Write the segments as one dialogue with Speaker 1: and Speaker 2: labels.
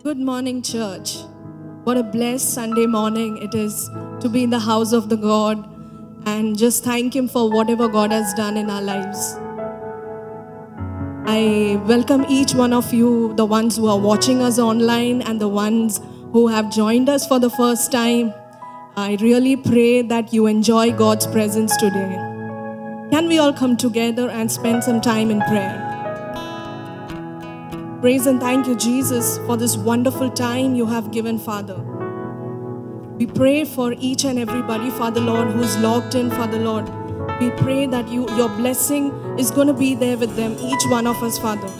Speaker 1: Good morning, church. What a blessed Sunday morning it is to be in the house of the God and just thank Him for whatever God has done in our lives. I welcome each one of you, the ones who are watching us online and the ones who have joined us for the first time. I really pray that you enjoy God's presence today. Can we all come together and spend some time in prayer? Praise and thank you, Jesus, for this wonderful time you have given, Father. We pray for each and everybody, Father Lord, who's logged in, Father Lord. We pray that your blessing is going to be there with them, each one of us, Father.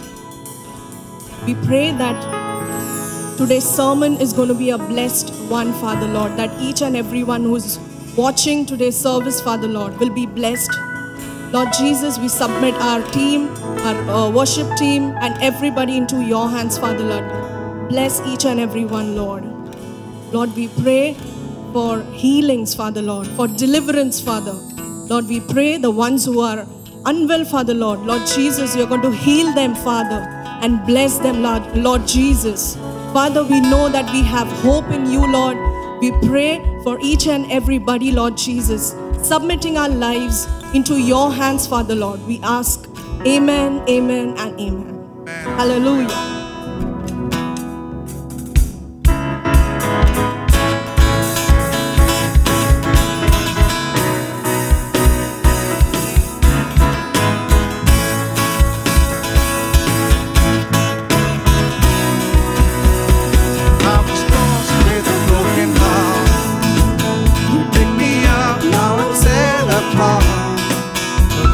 Speaker 1: We pray that today's sermon is going to be a blessed one, Father Lord, that each and everyone who's watching today's service, Father Lord, will be blessed. Lord Jesus, we submit our team, our worship team, and everybody into your hands, Father Lord. Bless each and every one, Lord. Lord, we pray for healings, Father Lord, for deliverance, Father. Lord, we pray the ones who are unwell, Father Lord. Lord Jesus, you're going to heal them, Father, and bless them, Lord Jesus. Father, we know that we have hope in you, Lord. We pray for each and everybody, Lord Jesus, submitting our lives into your hands, Father Lord. We ask, amen, amen, and amen. Hallelujah.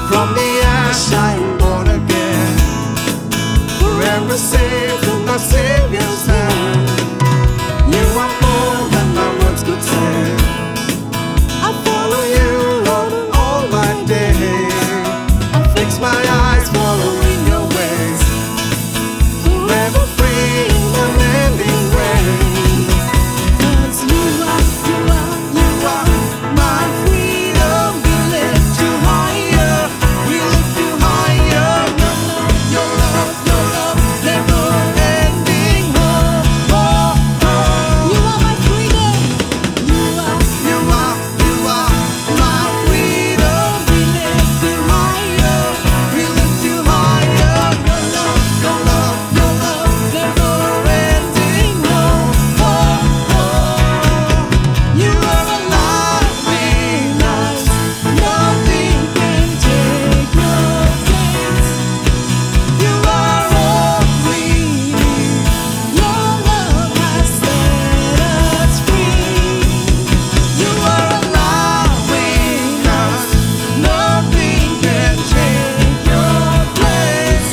Speaker 2: From the ash I am born again, forever saved in my Savior's hand. You are more than my words could say. I follow you, Lord, all my days. I fix my eyes following your ways, forever free in the mending grace. 'Cause you are my freedom. We lift you higher. We lift you higher. Your love, never ending. Oh, oh, oh. You are my freedom. You are my freedom. We lift you higher. We lift you higher. Your love, never ending. Oh, oh, oh. You are alive in us. Nothing can take your place. You are all we need. Your love has set us free. You are alive in us. Nothing can take your place.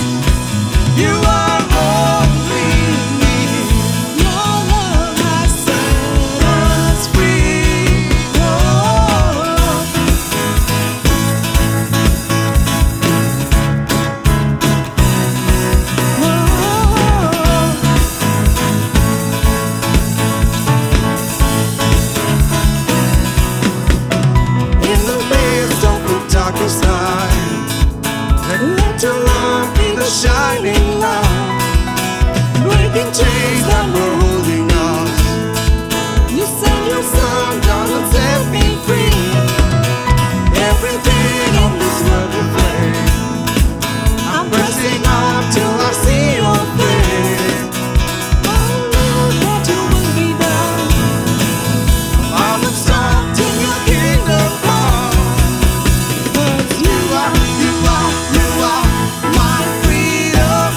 Speaker 2: You are all we need. Your love has set us free. Oh. In the midst of the darkest night, let your love be the shining light, breaking chains that were holding us. You sent your son down and set me free. Everything in this world will fade. I'm pressing on till I see your face. Oh Lord, that you will be done. I'm absorbed in your kingdom come. 'Cause you are my freedom.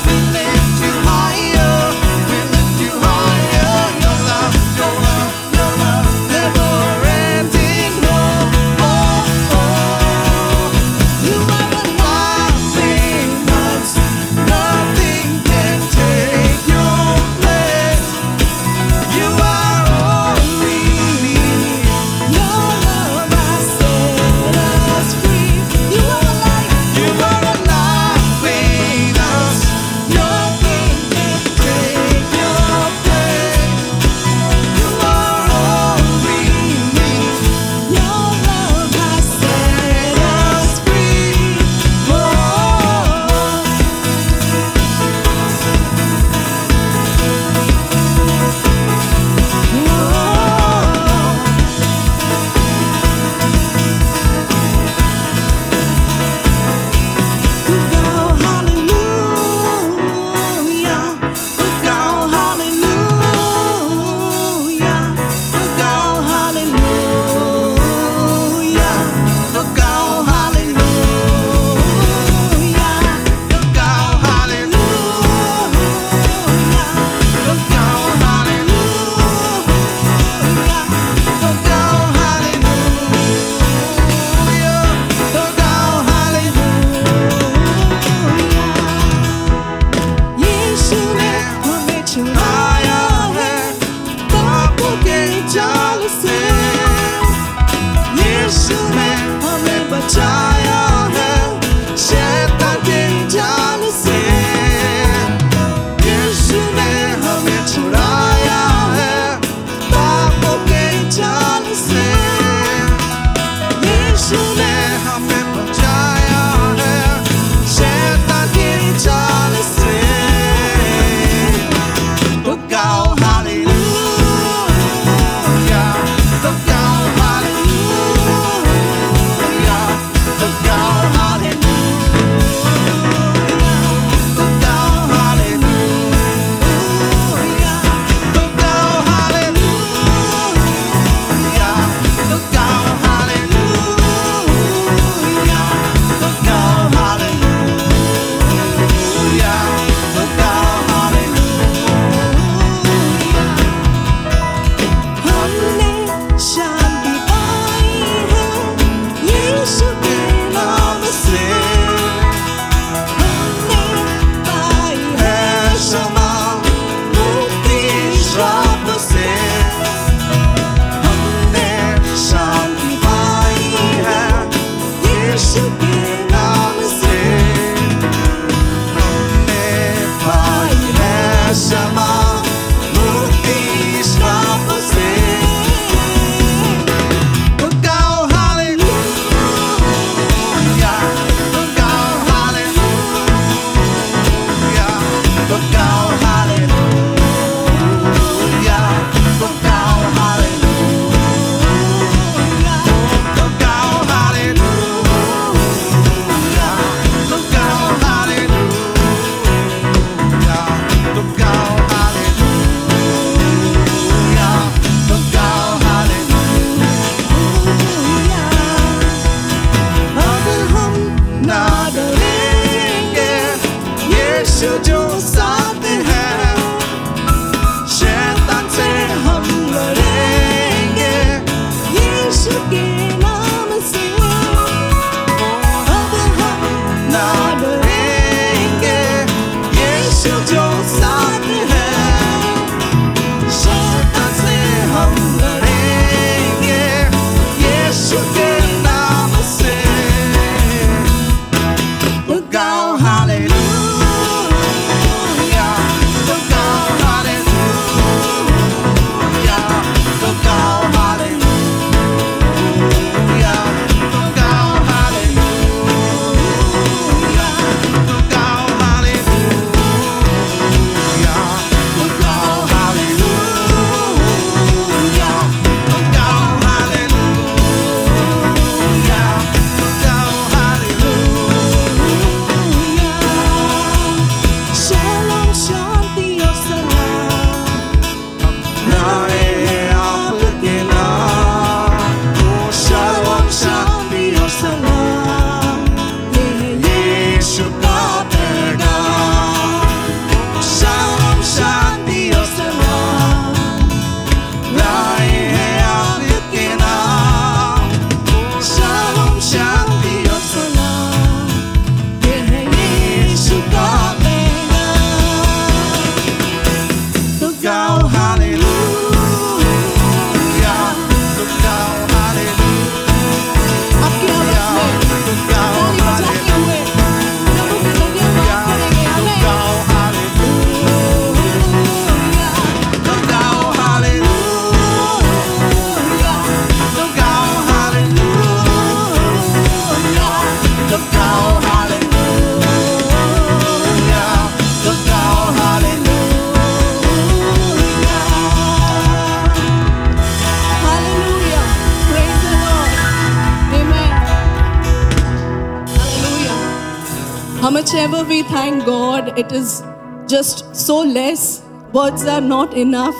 Speaker 1: How much ever we thank God, it is just so less. Words are not enough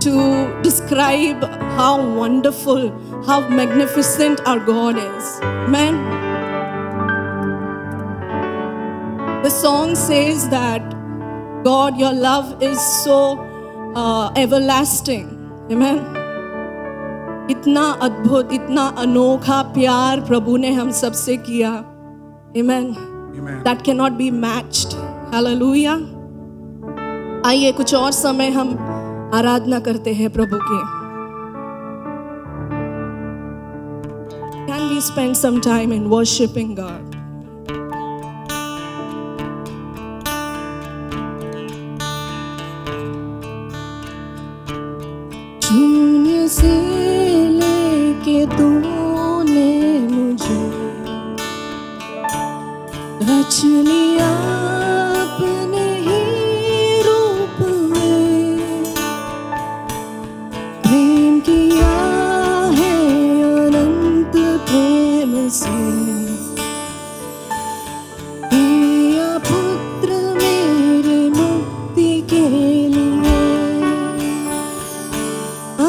Speaker 1: to describe how wonderful, how magnificent our God is. Amen. The song says that, God, your love is so everlasting. Amen. इतना अद्भुत, इतना अनोखा प्यार प्रभु ने हम सबसे किया. Amen. That cannot be matched. Hallelujah. आइए कुछ और समय हम आराधना करते हैं प्रभु की. Can we spend some time in worshiping God? शून्य से लेके तूने मुझे रच लिया अपने ही रूप में. प्रेम किया है अनंत प्रेम से. दिया पुत्र मेरे मुक्ति के लिए.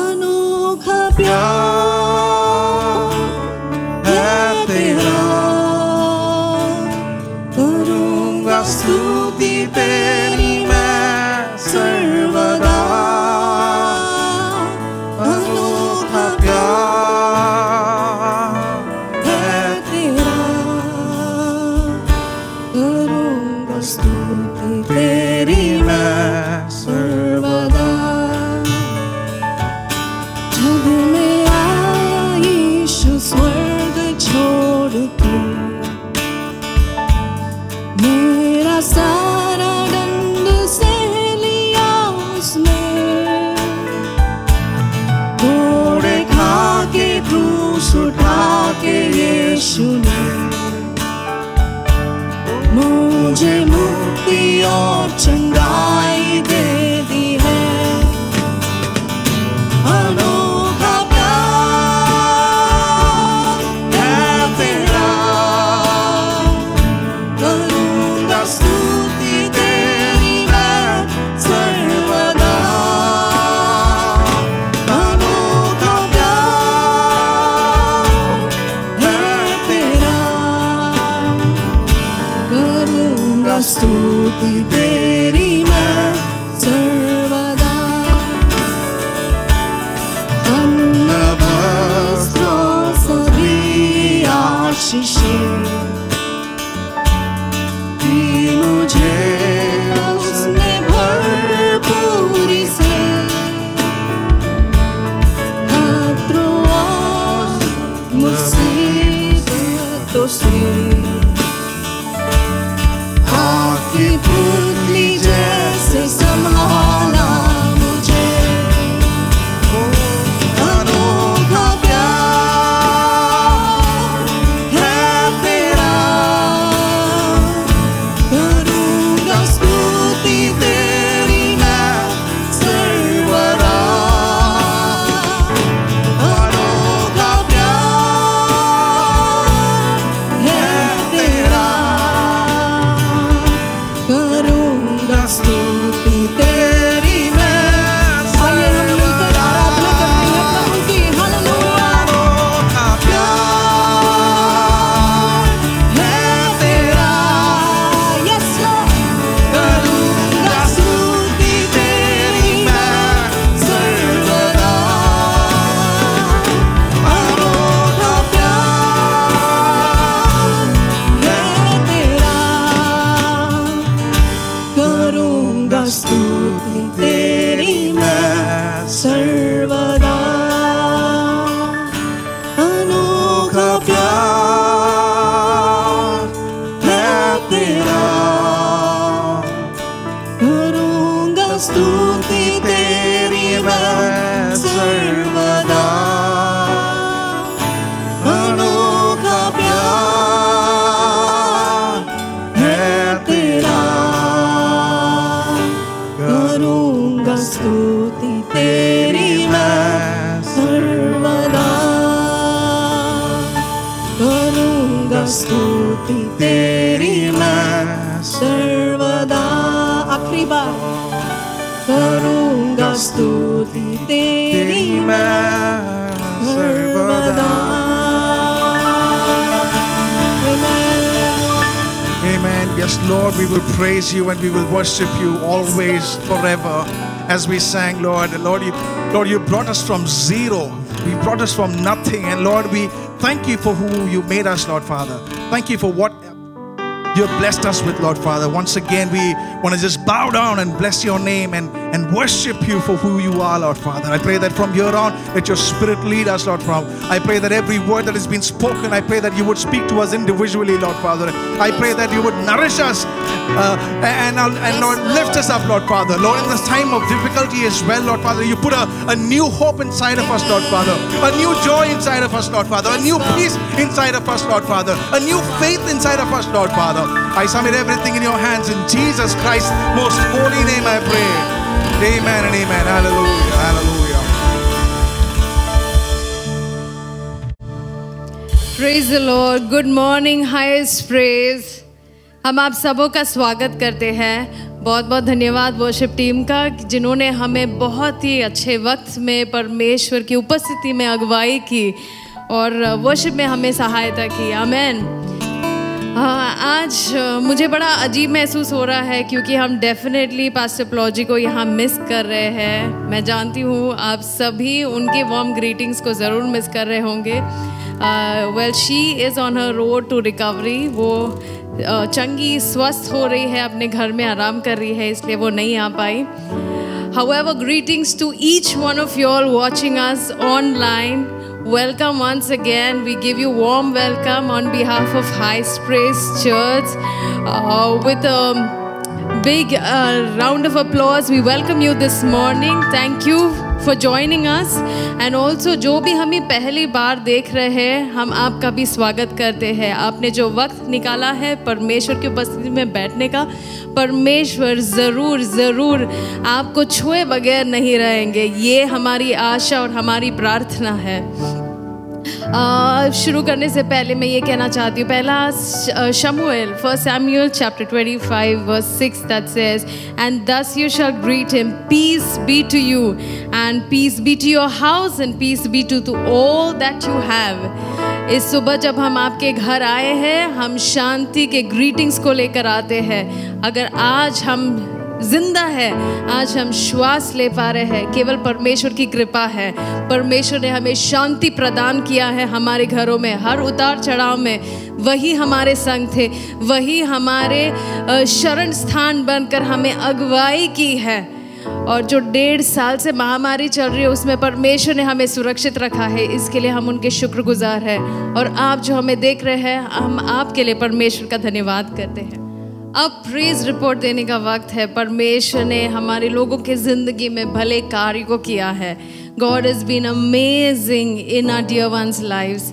Speaker 1: अनोखा प्यार है तेरा. करूँगा स्तुति तेरी मैं सर्वदा. अनोखा प्यार है तेरा. करूँगा स्तुति तेरी मैं सर्वदा. जब मैं आया यीशु स्वर्ग छोड़ के, मेरा सारा दंड सह लिया उसने. घोड़े खा के क्रूस उठा के यीशु ने मुझे मुक्ति और चंगाई दे दी है. अनोखा प्यार है तेरा. करूँगा स्तुति तेरी मैं सर्वदा. अनोखा प्यार है तेरा. करूँगा स्तुति तेरी मैं सर्वदा. अन्न वस्त्र सभी आशीषें दी मुझे उसने भरपूरी से. खतरों और मुसीबतों से आँखें पुतली जैसे संभाला मुझे. अनोखा प्यार है तेरा. करूँगा स्तुति तेरी मैं सर्वदा. अनोखा प्यार है तेरा. करूँगा स्तुति तेरी मैं. आइए हम मिलकर आराधना करते हैं प्रभु की. हालेलुया. अनोखा प्यार है तेरा. Yes Lord. करूँगा स्तुति तेरी मैं सर्वदा. अनोखा प्यार है तेरा. करूँगा स्तुति तेरी मैं सर्वदा. अनोखा प्यार है तेरा. करूँगा स्तुति तेरी मैं सर्वदा. अनोखा प्यार है तेरा. करूँगा स्तुति तेरी मैं सर्वदा. करूँगा स्तुति तेरी मैं
Speaker 3: Yes, Lord, we will praise you and we will worship you always, forever. As we sang, Lord, you brought us from zero. You brought us from nothing. And Lord, we thank you for who you made us, Lord Father. Thank you for what you have blessed us with, Lord Father. Once again, we want to just bow down and bless your name and worship you for who you are, Lord Father. I pray that from here on, that your Spirit lead us, Lord Father. I pray that every word that has been spoken, I pray that you would speak to us individually, Lord Father. I pray that you would nourish us and Lord, lift us up, Lord Father. Lord, in this time of difficulty as well, Lord Father, you put a new hope inside of us, Lord Father. A new joy inside of us, Lord Father. A new peace inside of us, Lord Father. A new faith inside of us, Lord Father. I submit everything in your hands in Jesus Christ's most holy name I pray. Amen and amen. Hallelujah. Hallelujah.
Speaker 4: Praise the Lord. Good morning. Highest praise. हम आप सबों का स्वागत करते हैं. बहुत बहुत धन्यवाद वर्शिप टीम का, जिन्होंने हमें बहुत ही अच्छे वक्त में परमेश्वर की उपस्थिति में अगुवाई की और वर्शिप में हमें सहायता की. आमेन. आज मुझे बड़ा अजीब महसूस हो रहा है क्योंकि हम डेफिनेटली पास्टर प्लॉजी को यहाँ मिस कर रहे हैं. मैं जानती हूँ आप सभी उनके वार्म ग्रीटिंग्स को ज़रूर मिस कर रहे होंगे. Well, she is on her road to recovery. वो चंगी स्वस्थ हो रही है, अपने घर में आराम कर रही है, इसलिए वो नहीं आ पाई. However, greetings to each one of you all watching us online. Welcome once again. We give you warm welcome on behalf of Highest Praise Church. With a big round of applause, we welcome you this morning. Thank you for joining us. And also, जो भी हमें पहली बार देख रहे हैं, हम आपका भी स्वागत करते हैं. आपने जो वक्त निकाला है परमेश्वर की उपस्थिति में बैठने का, परमेश्वर ज़रूर आपको छुए बगैर नहीं रहेंगे. ये हमारी आशा और हमारी प्रार्थना है. शुरू करने से पहले मैं ये कहना चाहती हूँ. पहला शमूएल 1 Samuel chapter 25 verse 6 that says, and thus you shall greet him, peace be to you, and peace be to your house, and peace be to all that you have. इस सुबह जब हम आपके घर आए हैं, हम शांति के ग्रीटिंग्स को लेकर आते हैं. अगर आज हम जिंदा है, आज हम श्वास ले पा रहे हैं, केवल परमेश्वर की कृपा है. परमेश्वर ने हमें शांति प्रदान किया है हमारे घरों में. हर उतार चढ़ाव में वही हमारे संग थे, वही हमारे शरण स्थान बनकर हमें अगुवाई की है. और जो 1.5 साल से महामारी चल रही है, उसमें परमेश्वर ने हमें सुरक्षित रखा है. इसके लिए हम उनके शुक्रगुजार हैं. और आप जो हमें देख रहे हैं, हम आपके लिए परमेश्वर का धन्यवाद करते हैं. अब प्रेज रिपोर्ट देने का वक्त है. परमेश्वर ने हमारे लोगों के ज़िंदगी में भले कार्य को किया है. God has been amazing in our dear ones' lives.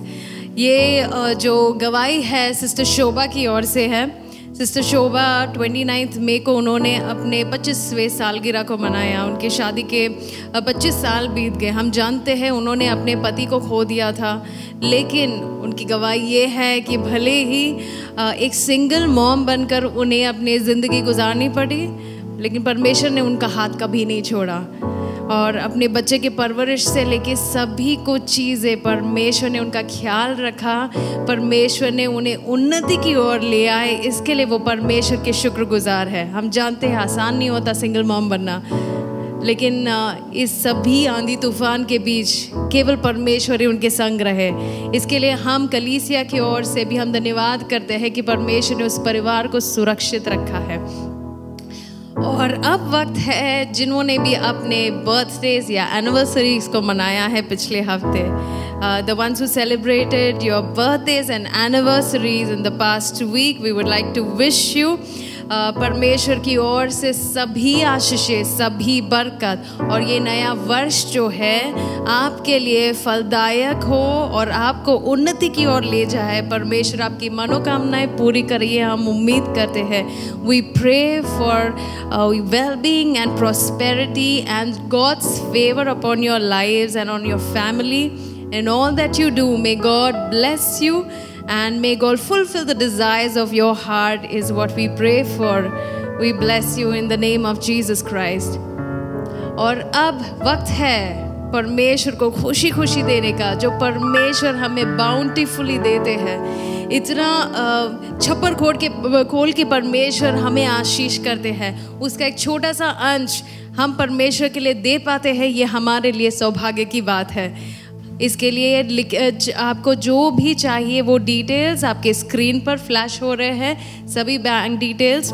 Speaker 4: ये जो गवाही है सिस्टर शोभा की ओर से है. सिस्टर शोभा 29 मई को उन्होंने अपने 25वें सालगिरह को मनाया. उनकी शादी के 25 साल बीत गए. हम जानते हैं उन्होंने अपने पति को खो दिया था, लेकिन उनकी गवाही ये है कि भले ही एक सिंगल मॉम बनकर उन्हें अपनी ज़िंदगी गुजारनी पड़ी, लेकिन परमेश्वर ने उनका हाथ कभी नहीं छोड़ा. और अपने बच्चे के परवरिश से लेके सभी कुछ चीज़ें परमेश्वर ने उनका ख्याल रखा. परमेश्वर ने उन्हें उन्नति की ओर ले आए. इसके लिए वो परमेश्वर के शुक्रगुजार है. हम जानते हैं आसान नहीं होता सिंगल मॉम बनना, लेकिन इस सभी आंधी तूफान के बीच केवल परमेश्वर ही उनके संग रहे. इसके लिए हम कलीसिया की ओर से भी हम धन्यवाद करते हैं कि परमेश्वर ने उस परिवार को सुरक्षित रखा है. और अब वक्त है जिन्होंने भी अपने बर्थडेज या एनिवर्सरीज को मनाया है पिछले हफ्ते. The ones who celebrated your birthdays and anniversaries in the past week, we would like to wish you परमेश्वर की ओर से सभी आशीषें, सभी बरकत, और ये नया वर्ष जो है आपके लिए फलदायक हो और आपको उन्नति की ओर ले जाए. परमेश्वर आपकी मनोकामनाएं पूरी करिए, हम उम्मीद करते हैं. We pray for well-being and prosperity and God's favor upon your lives and on your family. In all that you do, may God bless you. And may God fulfill the desires of your heart is what we pray for. We bless you in the name of Jesus Christ. और अब वक्त है परमेश्वर को खुशी खुशी देने का, जो परमेश्वर हमें बाउंटीफुली देते हैं. इतना छप्पर खोल के परमेश्वर हमें आशीष करते हैं, उसका एक छोटा सा अंश हम परमेश्वर के लिए दे पाते हैं, ये हमारे लिए सौभाग्य की बात है। इसके लिए आपको जो भी चाहिए वो डिटेल्स आपके स्क्रीन पर फ्लैश हो रहे हैं, सभी बैंक डिटेल्स।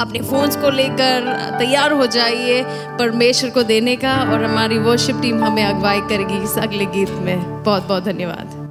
Speaker 4: अपने फ़ोन्स को लेकर तैयार हो जाइए परमेश्वर को देने का, और हमारी वर्शिप टीम हमें अगुवाई करेगी इस अगले गीत में। बहुत बहुत धन्यवाद।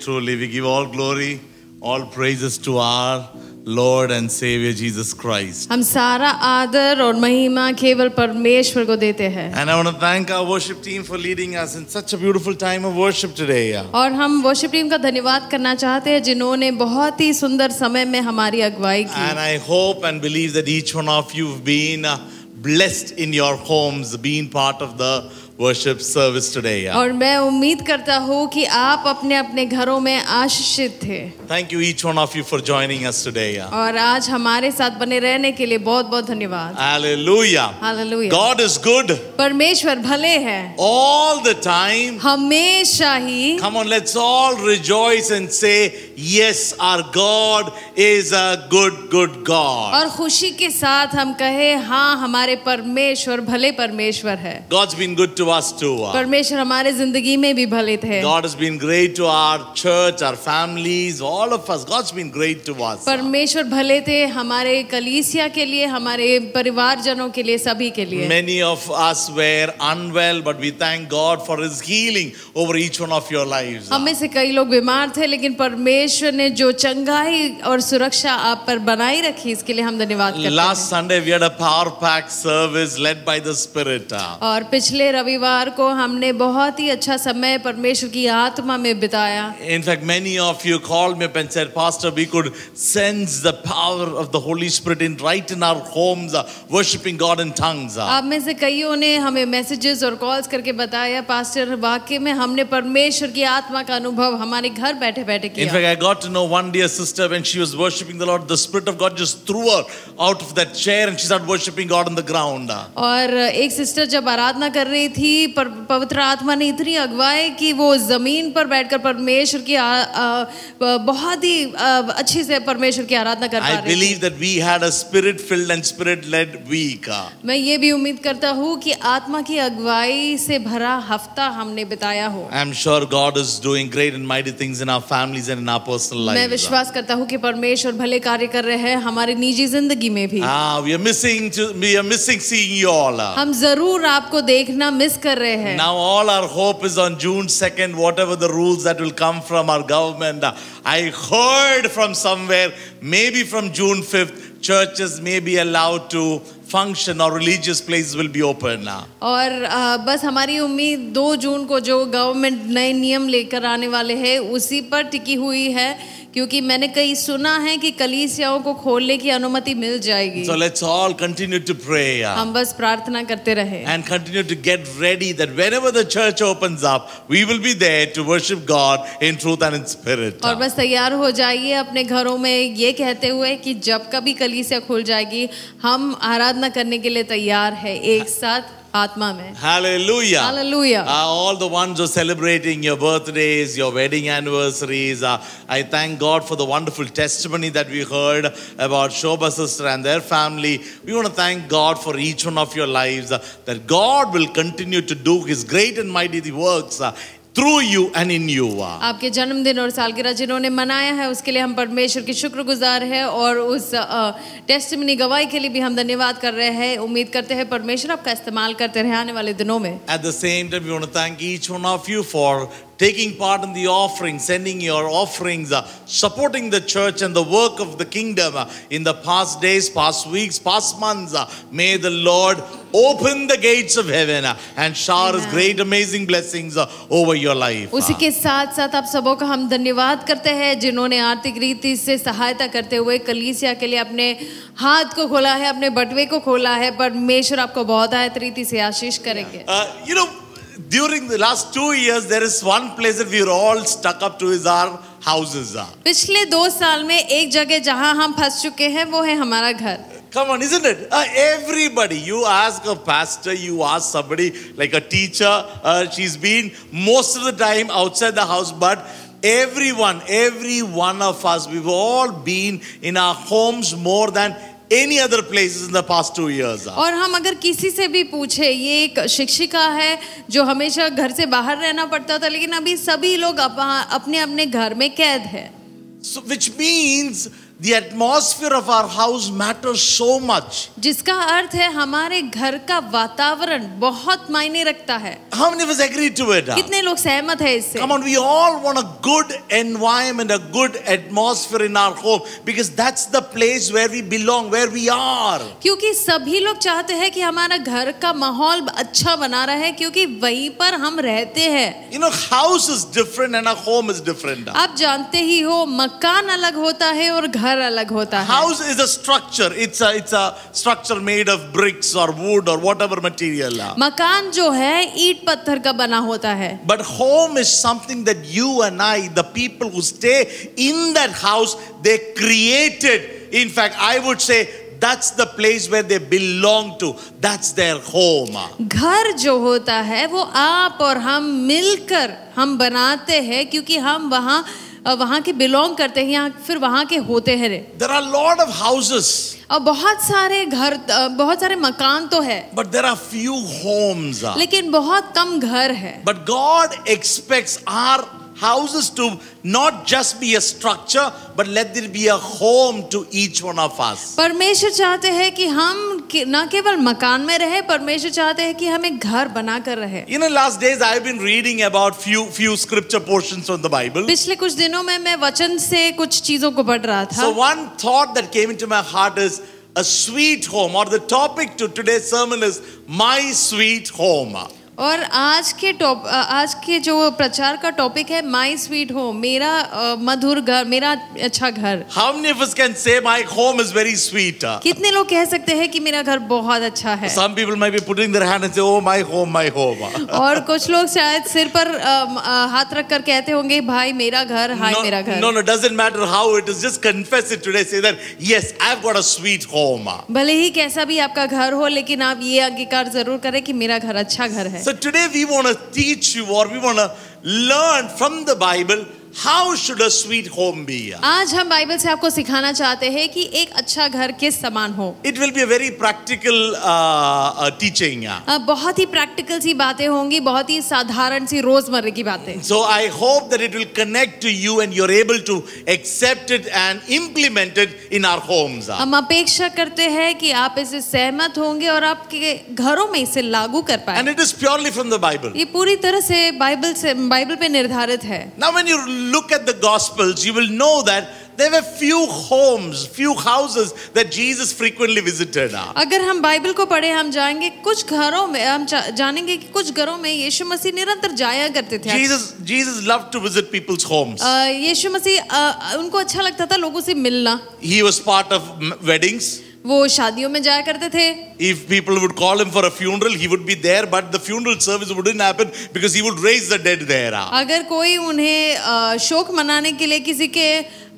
Speaker 5: Truly, we give all glory, all praises to our Lord and Savior Jesus Christ.
Speaker 4: हम सारा आदर और महिमा केवल परमेश्वर को देते हैं।
Speaker 5: And I want to thank our worship team for leading us in such a beautiful time of worship today.
Speaker 4: और हम वर्शिप टीम का धन्यवाद करना चाहते हैं जिन्होंने बहुत ही सुंदर समय में हमारी अगुवाई की।
Speaker 5: And I hope and believe that each one of you have been blessed in your homes, being part of the worship service today.
Speaker 4: और मैं उम्मीद करता हूँ कि आप अपने अपने घरों में आशीषित थे।
Speaker 5: Thank you each one of you for joining us today.
Speaker 4: और आज हमारे साथ बने रहने के लिए बहुत बहुत धन्यवाद।
Speaker 5: Hallelujah.
Speaker 4: Hallelujah.
Speaker 5: God is good.
Speaker 4: परमेश्वर भले हैं।
Speaker 5: All the time.
Speaker 4: हमेशा ही।
Speaker 5: Come on, let's all rejoice and say, yes, our God is a good God.
Speaker 4: और खुशी के साथ हम कहे, हाँ हमारे परमेश्वर भले परमेश्वर है।
Speaker 5: God's been good to us too.
Speaker 4: परमेश्वर हमारे जिंदगी में भी भले थे।
Speaker 5: God has been great to our church, our families, all of us. God's been great to us.
Speaker 4: परमेश्वर भले थे हमारे कलीसिया के लिए, हमारे परिवारजनों के लिए, सभी के लिए।
Speaker 5: Many of us were unwell, but we thank God for His healing over each one of your lives.
Speaker 4: हम में से कई लोग बीमार थे, लेकिन परमेश्वर ने जो चंगाई और सुरक्षा आप पर बनाई रखी, इसके लिए हम धन्यवाद करते हैं।
Speaker 5: Last Sunday we had a power-packed service led by the Spirit.
Speaker 4: और पिछले रविवार को हमने बहुत ही अच्छा समय परमेश्वर की आत्मा में बिताया।
Speaker 5: In fact, many of you called me up and said, Pastor, we could sense the power of the Holy Spirit right in our homes, worshiping God in tongues.
Speaker 4: आप में से कईयों ने हमें मैसेजेस और कॉल्स करके बताया, पास्टर वाकई में हमने परमेश्वर की आत्मा का अनुभव हमारे घर बैठे बैठे किया।
Speaker 5: In fact, I got to know one dear sister when she was worshiping the Lord, the Spirit of God just threw her out of that chair and she started worshiping God on the ground.
Speaker 4: और एक sister जब आराधना कर रही थी, पवित्र आत्मा ने इतनी अगुवाई कि वो जमीन पर बैठकर परमेश्वर की बहुत ही अच्छी से परमेश्वर की आराधना कर पा रही थी.
Speaker 5: I believe that we had a spirit-filled and spirit-led week.
Speaker 4: मैं ये भी उम्मीद करता हूँ कि आत्मा की अगुवाई से भरा हफ्ता हमने बिताया हो.
Speaker 5: I'm sure God is doing great and mighty things in our families and in our personal lives.
Speaker 4: मैं विश्वास करता हूँ कि परमेश्वर भले कार्य कर रहे हैं हमारी निजी जिंदगी में भी.
Speaker 5: We are missing seeing you all.
Speaker 4: हम जरूर आपको देखना मिस कर रहे हैं.
Speaker 5: Now all our hope is on June 2nd, whatever the rules that will come from our government. I heard from somewhere, maybe from June 5th, churches may be allowed to function or religious places will be open now.
Speaker 4: और बस हमारी उम्मीद 2 जून को जो government नए नियम लेकर आने वाले हैं उसी पर टिकी हुई है, क्योंकि मैंने कहीं सुना है कि कलीसियाओं को खोलने की अनुमति मिल जाएगी.
Speaker 5: So let's all continue to pray.
Speaker 4: हम बस प्रार्थना करते रहे.
Speaker 5: And continue to get ready that whenever the church opens up, we will be there to worship God in truth and in spirit.
Speaker 4: और बस तैयार हो जाइए अपने घरों में ये कहते हुए कि जब कभी कलीसिया खुल जाएगी हम आराधना करने के लिए तैयार है एक साथ आत्मा में.
Speaker 5: Hallelujah.
Speaker 4: Hallelujah.
Speaker 5: All the ones who are celebrating your birthdays, your wedding anniversaries, I thank God for the wonderful testimony that we heard about Shobha sister and their family. We want to thank God for each one of your lives, that God will continue to do His great and mighty works through you and in you.
Speaker 4: आपके जन्मदिन और सालगिरह जिन्होंने मनाया है उसके लिए हम परमेश्वर की शुक्रगुजार हैं और उस टेस्टिमनी गवाही के लिए भी हम धन्यवाद कर रहे हैं. उम्मीद करते हैं परमेश्वर आपका इस्तेमाल करते रहे आने वाले दिनों में.
Speaker 5: At the same time, we want to thank each one of you for taking part in the offering, sending your offerings, supporting the church and the work of the kingdom in the past days, past weeks, past months. May the Lord open the gates of heaven and shower His great amazing blessings over your life.
Speaker 4: उसी के साथ साथ आप सबों का हम धन्यवाद करते हैं जिन्होंने आर्थिक रीति से सहायता करते हुए कलीसिया के लिए अपने हाथ को खोला है, अपने बटुए को खोला है. परमेश्वर आपको बहुत आयत रीति से आशीष करेंगे.
Speaker 5: During the last 2 years, there is one place that we are all stuck up to is our houses.
Speaker 4: पिछले 2 साल में एक जगह जहां हम फंस चुके हैं वो है हमारा घर.
Speaker 5: Come on, isn't it? Everybody, you ask a pastor, you ask somebody like a teacher, she's been most of the time outside the house, but every one of us, we've all been in our homes more than any other places in the past 2 years.
Speaker 4: और हम अगर किसी से भी पूछे, ये एक शिक्षिका है जो हमेशा घर से बाहर रहना पड़ता था, लेकिन अभी सभी लोग अपने अपने घर में कैद है.
Speaker 5: So which means the atmosphere of our house matters so much.
Speaker 4: जिसका अर्थ है हमारे घर का वातावरण बहुत मायने रखता है.
Speaker 5: How many of us agree to it?
Speaker 4: कितने लोग सहमत है इससे?
Speaker 5: Come on, we all want a good environment, a good atmosphere in our home, because that's the place where we belong, where we are.
Speaker 4: क्योंकि सभी लोग चाहते हैं कि हमारा घर का माहौल अच्छा बना रहे, क्योंकि वहीं पर हम रहते हैं.
Speaker 5: You know, house is different and a home is different.
Speaker 4: आप जानते ही हो मकान अलग होता है और घर अलग होता है.
Speaker 5: House is a structure. It's a structure made of bricks or wood or whatever material.
Speaker 4: मकान जो है ईंट पत्थर का बना होता है.
Speaker 5: But home is something that you and I, the people who stay in that house, they created. In fact, I would say that's the place where they belong to. That's their home.
Speaker 4: घर जो होता है वो आप और हम मिलकर हम बनाते हैं, क्योंकि हम वहाँ के बिलोंग करते हैं या फिर वहाँ के होते हैं.
Speaker 5: There are a lot of houses.
Speaker 4: और बहुत सारे घर, बहुत सारे मकान तो है.
Speaker 5: But there are few homes.
Speaker 4: लेकिन बहुत कम घर है.
Speaker 5: But God expects our houses to not just be a structure, but let there be a home to each one of us.
Speaker 4: परमेश्वर चाहते हैं कि हम न केवल मकान में रहे, परमेश्वर चाहते हैं कि हम एक घर बनाकर रहे.
Speaker 5: You know, last days I've been reading about few scripture portions from the Bible.
Speaker 4: पिछले कुछ दिनों में मैं वचन से कुछ चीजों को पढ़ रहा था.
Speaker 5: So one thought that came into my heart is a sweet home, or the topic to today's sermon is my sweet home.
Speaker 4: और आज के जो प्रचार का टॉपिक है माई स्वीट होम, मेरा मधुर घर, मेरा अच्छा घर.
Speaker 5: How many of us can say my home is very sweet?
Speaker 4: कितने लोग कह सकते हैं कि मेरा घर बहुत अच्छा है?
Speaker 5: Some people might be putting their hand and say, oh, my home, my home.
Speaker 4: और कुछ लोग शायद सिर पर हाथ रख कर कहते होंगे, भाई मेरा घर, हाय मेरा घर.
Speaker 5: No, doesn't matter how it is. Just confess it today. Say that, yes, I've got a sweet home.
Speaker 4: भले ही कैसा भी आपका घर हो, लेकिन आप ये अंगीकार जरूर करें कि मेरा घर अच्छा घर है.
Speaker 5: So today we want to teach you, or we want to learn from the Bible, how should a sweet home be?
Speaker 4: आज हम बाइबल से आपको सिखाना चाहते हैं कि एक अच्छा घर किस समान हो.
Speaker 5: It will be a very practical teaching.
Speaker 4: बहुत ही प्रैक्टिकल सी बातें होंगी, बहुत ही साधारण सी रोजमर्रे की बातें.
Speaker 5: So I hope that it will connect to you and you're able to accept it and implement it in our homes.
Speaker 4: हम अपेक्षा करते हैं कि आप इससे सहमत होंगे और आपके घरों में इसे लागू कर पाए.
Speaker 5: And it is purely from the Bible.
Speaker 4: ये पूरी तरह से बाइबल पे निर्धारित है.
Speaker 5: Now when you look at the Gospels, you will know that there were few homes, few houses that Jesus frequently visited.
Speaker 4: अगर हम बाइबल को पढ़े, हम जाएंगे कुछ घरों में, हम जानेंगे कि कुछ घरों में यीशु मसीह निरंतर जाया करते थे.
Speaker 5: Jesus loved to visit people's homes.
Speaker 4: यीशु मसीह उनको अच्छा लगता था लोगों से मिलना.
Speaker 5: He was part of weddings.
Speaker 4: वो शादियों में जाया करते थे.
Speaker 5: If people would call him for a funeral, he would be there, but the funeral service wouldn't happen because he would raise the dead there.
Speaker 4: अगर कोई उन्हें शोक मनाने के लिए किसी के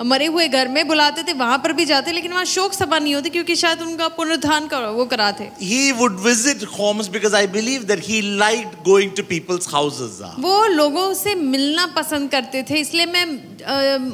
Speaker 4: मरे हुए घर में बुलाते थे, वहां पर भी जाते, लेकिन वहां शोक सभा नहीं होती क्योंकि शायद उनका पुनरुत्थान वो कराते.
Speaker 5: He would visit homes because I believe that he liked going to people's houses.
Speaker 4: वो लोगों से मिलना पसंद करते थे, इसलिए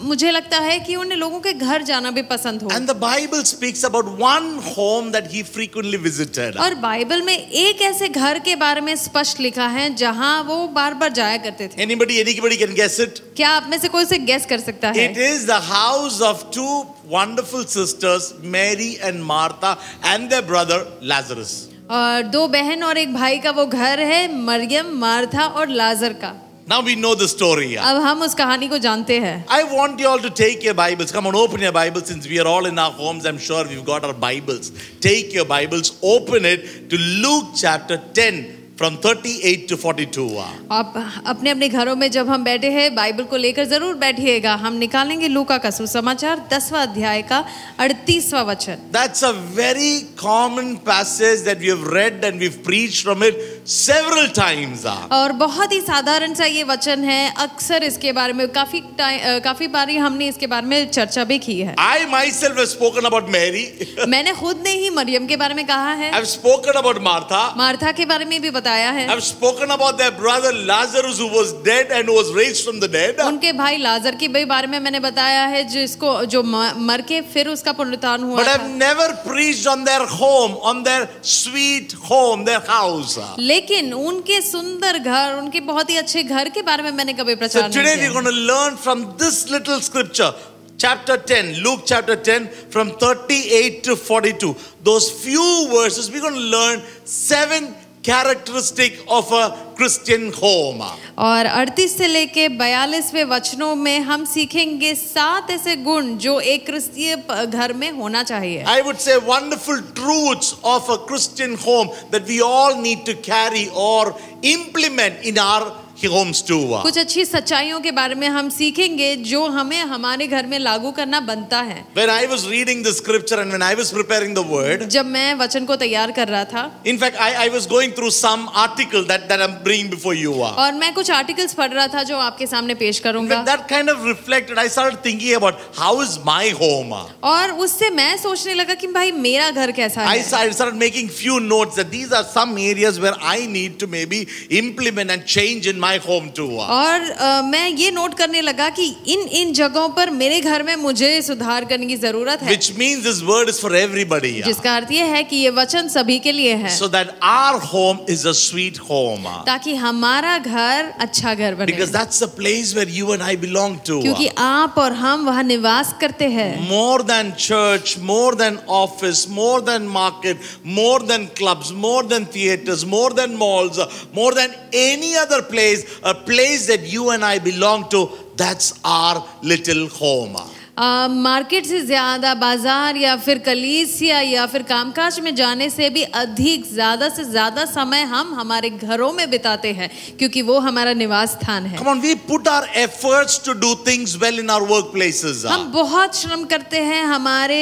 Speaker 4: मुझे लगता है कि उन्हें लोगों के घर जाना भी पसंद हो.
Speaker 5: And the Bible speaks about one home that he frequently visited.
Speaker 4: और बाइबल में एक ऐसे घर के बारे में स्पष्ट लिखा है जहां वो बार-बार जाया करते थे.
Speaker 5: Anybody can guess it?
Speaker 4: क्या आप में से कोई से गेस कर सकता है?
Speaker 5: It is the house of two wonderful sisters, Mary and Martha, and their brother Lazarus.
Speaker 4: और दो बहन और एक भाई का वो घर है, मरियम, मार्था और लाजर का.
Speaker 5: Now we know the story.
Speaker 4: अब हम उस कहानी को जानते हैं.
Speaker 5: I want you all to take your Bibles. Come on, open your Bibles. Since we are all in our homes, I'm sure we've got our Bibles. Take your Bibles, open it to Luke chapter 10. From 38 to 42.
Speaker 4: आप अपने अपने घरों में जब हम बैठे हैं, Bible को लेकर जरूर बैठिएगा. हम निकालेंगे लूका का सुसमाचार 10वां अध्याय का 38वां वचन.
Speaker 5: That's a very common passage that we have read and we've preached from it several times.
Speaker 4: और बहुत ही साधारण सा ये वचन है. अक्सर इसके बारे में काफी बारी हमने इसके बारे में चर्चा भी की है.
Speaker 5: I myself have spoken about Mary.
Speaker 4: मैंने खुद ने ही मरियम के बारे में कहा है.
Speaker 5: I've spoken about Martha.
Speaker 4: Martha के बारे में भी बताया है.
Speaker 5: I've spoken about their brother Lazarus who was dead and who was raised from the dead.
Speaker 4: उनके भाई लाजर के बारे में मैंने बताया है, जो मर के फिर उसका पुनरुत्थान हुआ.
Speaker 5: But I've never preached on their home, on their sweet home, their house.
Speaker 4: लेकिन उनके सुंदर घर, उनके बहुत ही अच्छे घर के बारे में मैंने कभी प्रचार नहीं किया.
Speaker 5: So today we're going to learn from this little scripture. Chapter 10, Luke chapter 10, from 38 to 42. Those few verses, we're going to learn 7 characteristic of a Christian home.
Speaker 4: और 38 से लेके 42वें वचनों में हम सीखेंगे 7 ऐसे गुण जो एक क्रिस्तीय घर में होना चाहिए.
Speaker 5: I would say wonderful truths of a Christian home that we all need to carry or implement in our homes too.
Speaker 4: कुछ अच्छी सच्चाइयों के बारे में हम सीखेंगे जो हमें हमारे घर में लागू करना बनता है.
Speaker 5: When I was reading the scripture and when I was preparing the word,
Speaker 4: जब मैं वचन को तैयार कर रहा था,
Speaker 5: in fact I was going through some article that I'm bringing before you.
Speaker 4: और मैं कुछ आर्टिकल्स पढ़ रहा था जो आपके सामने पेश करूंगा.
Speaker 5: That kind of reflected. I started thinking about how is my home.
Speaker 4: और उससे मैं सोचने लगा कि भाई मेरा घर कैसा है.
Speaker 5: I started making few notes that these are some areas where I need to maybe implement and change in my home too.
Speaker 4: और मैं ये नोट करने लगा कि इन जगहों पर मेरे घर में मुझे सुधार करने की जरूरत है.
Speaker 5: Which means this word is for everybody.
Speaker 4: जिसका अर्थ ये है कि ये वचन सभी के लिए है.
Speaker 5: So that our home is a sweet home.
Speaker 4: ताकि हमारा घर अच्छा घर बने.
Speaker 5: Because that's the place where you and I belong to.
Speaker 4: क्योंकि आप और हम वहाँ निवास करते हैं.
Speaker 5: More than church, more than office, more than market, more than clubs, more than theaters, more than malls, more than any other place, a place that you and I belong to, that's our little home.
Speaker 4: Market से ज्यादा बाजार या फिर कलीसिया या फिर कामकाज में जाने से भी अधिक ज्यादा से ज्यादा समय हम हमारे घरों में बिताते हैं, क्योंकि वो हमारा निवास स्थान है।
Speaker 5: Come on, we put our efforts to do things well in our workplaces.
Speaker 4: हम बहुत श्रम करते हैं हमारे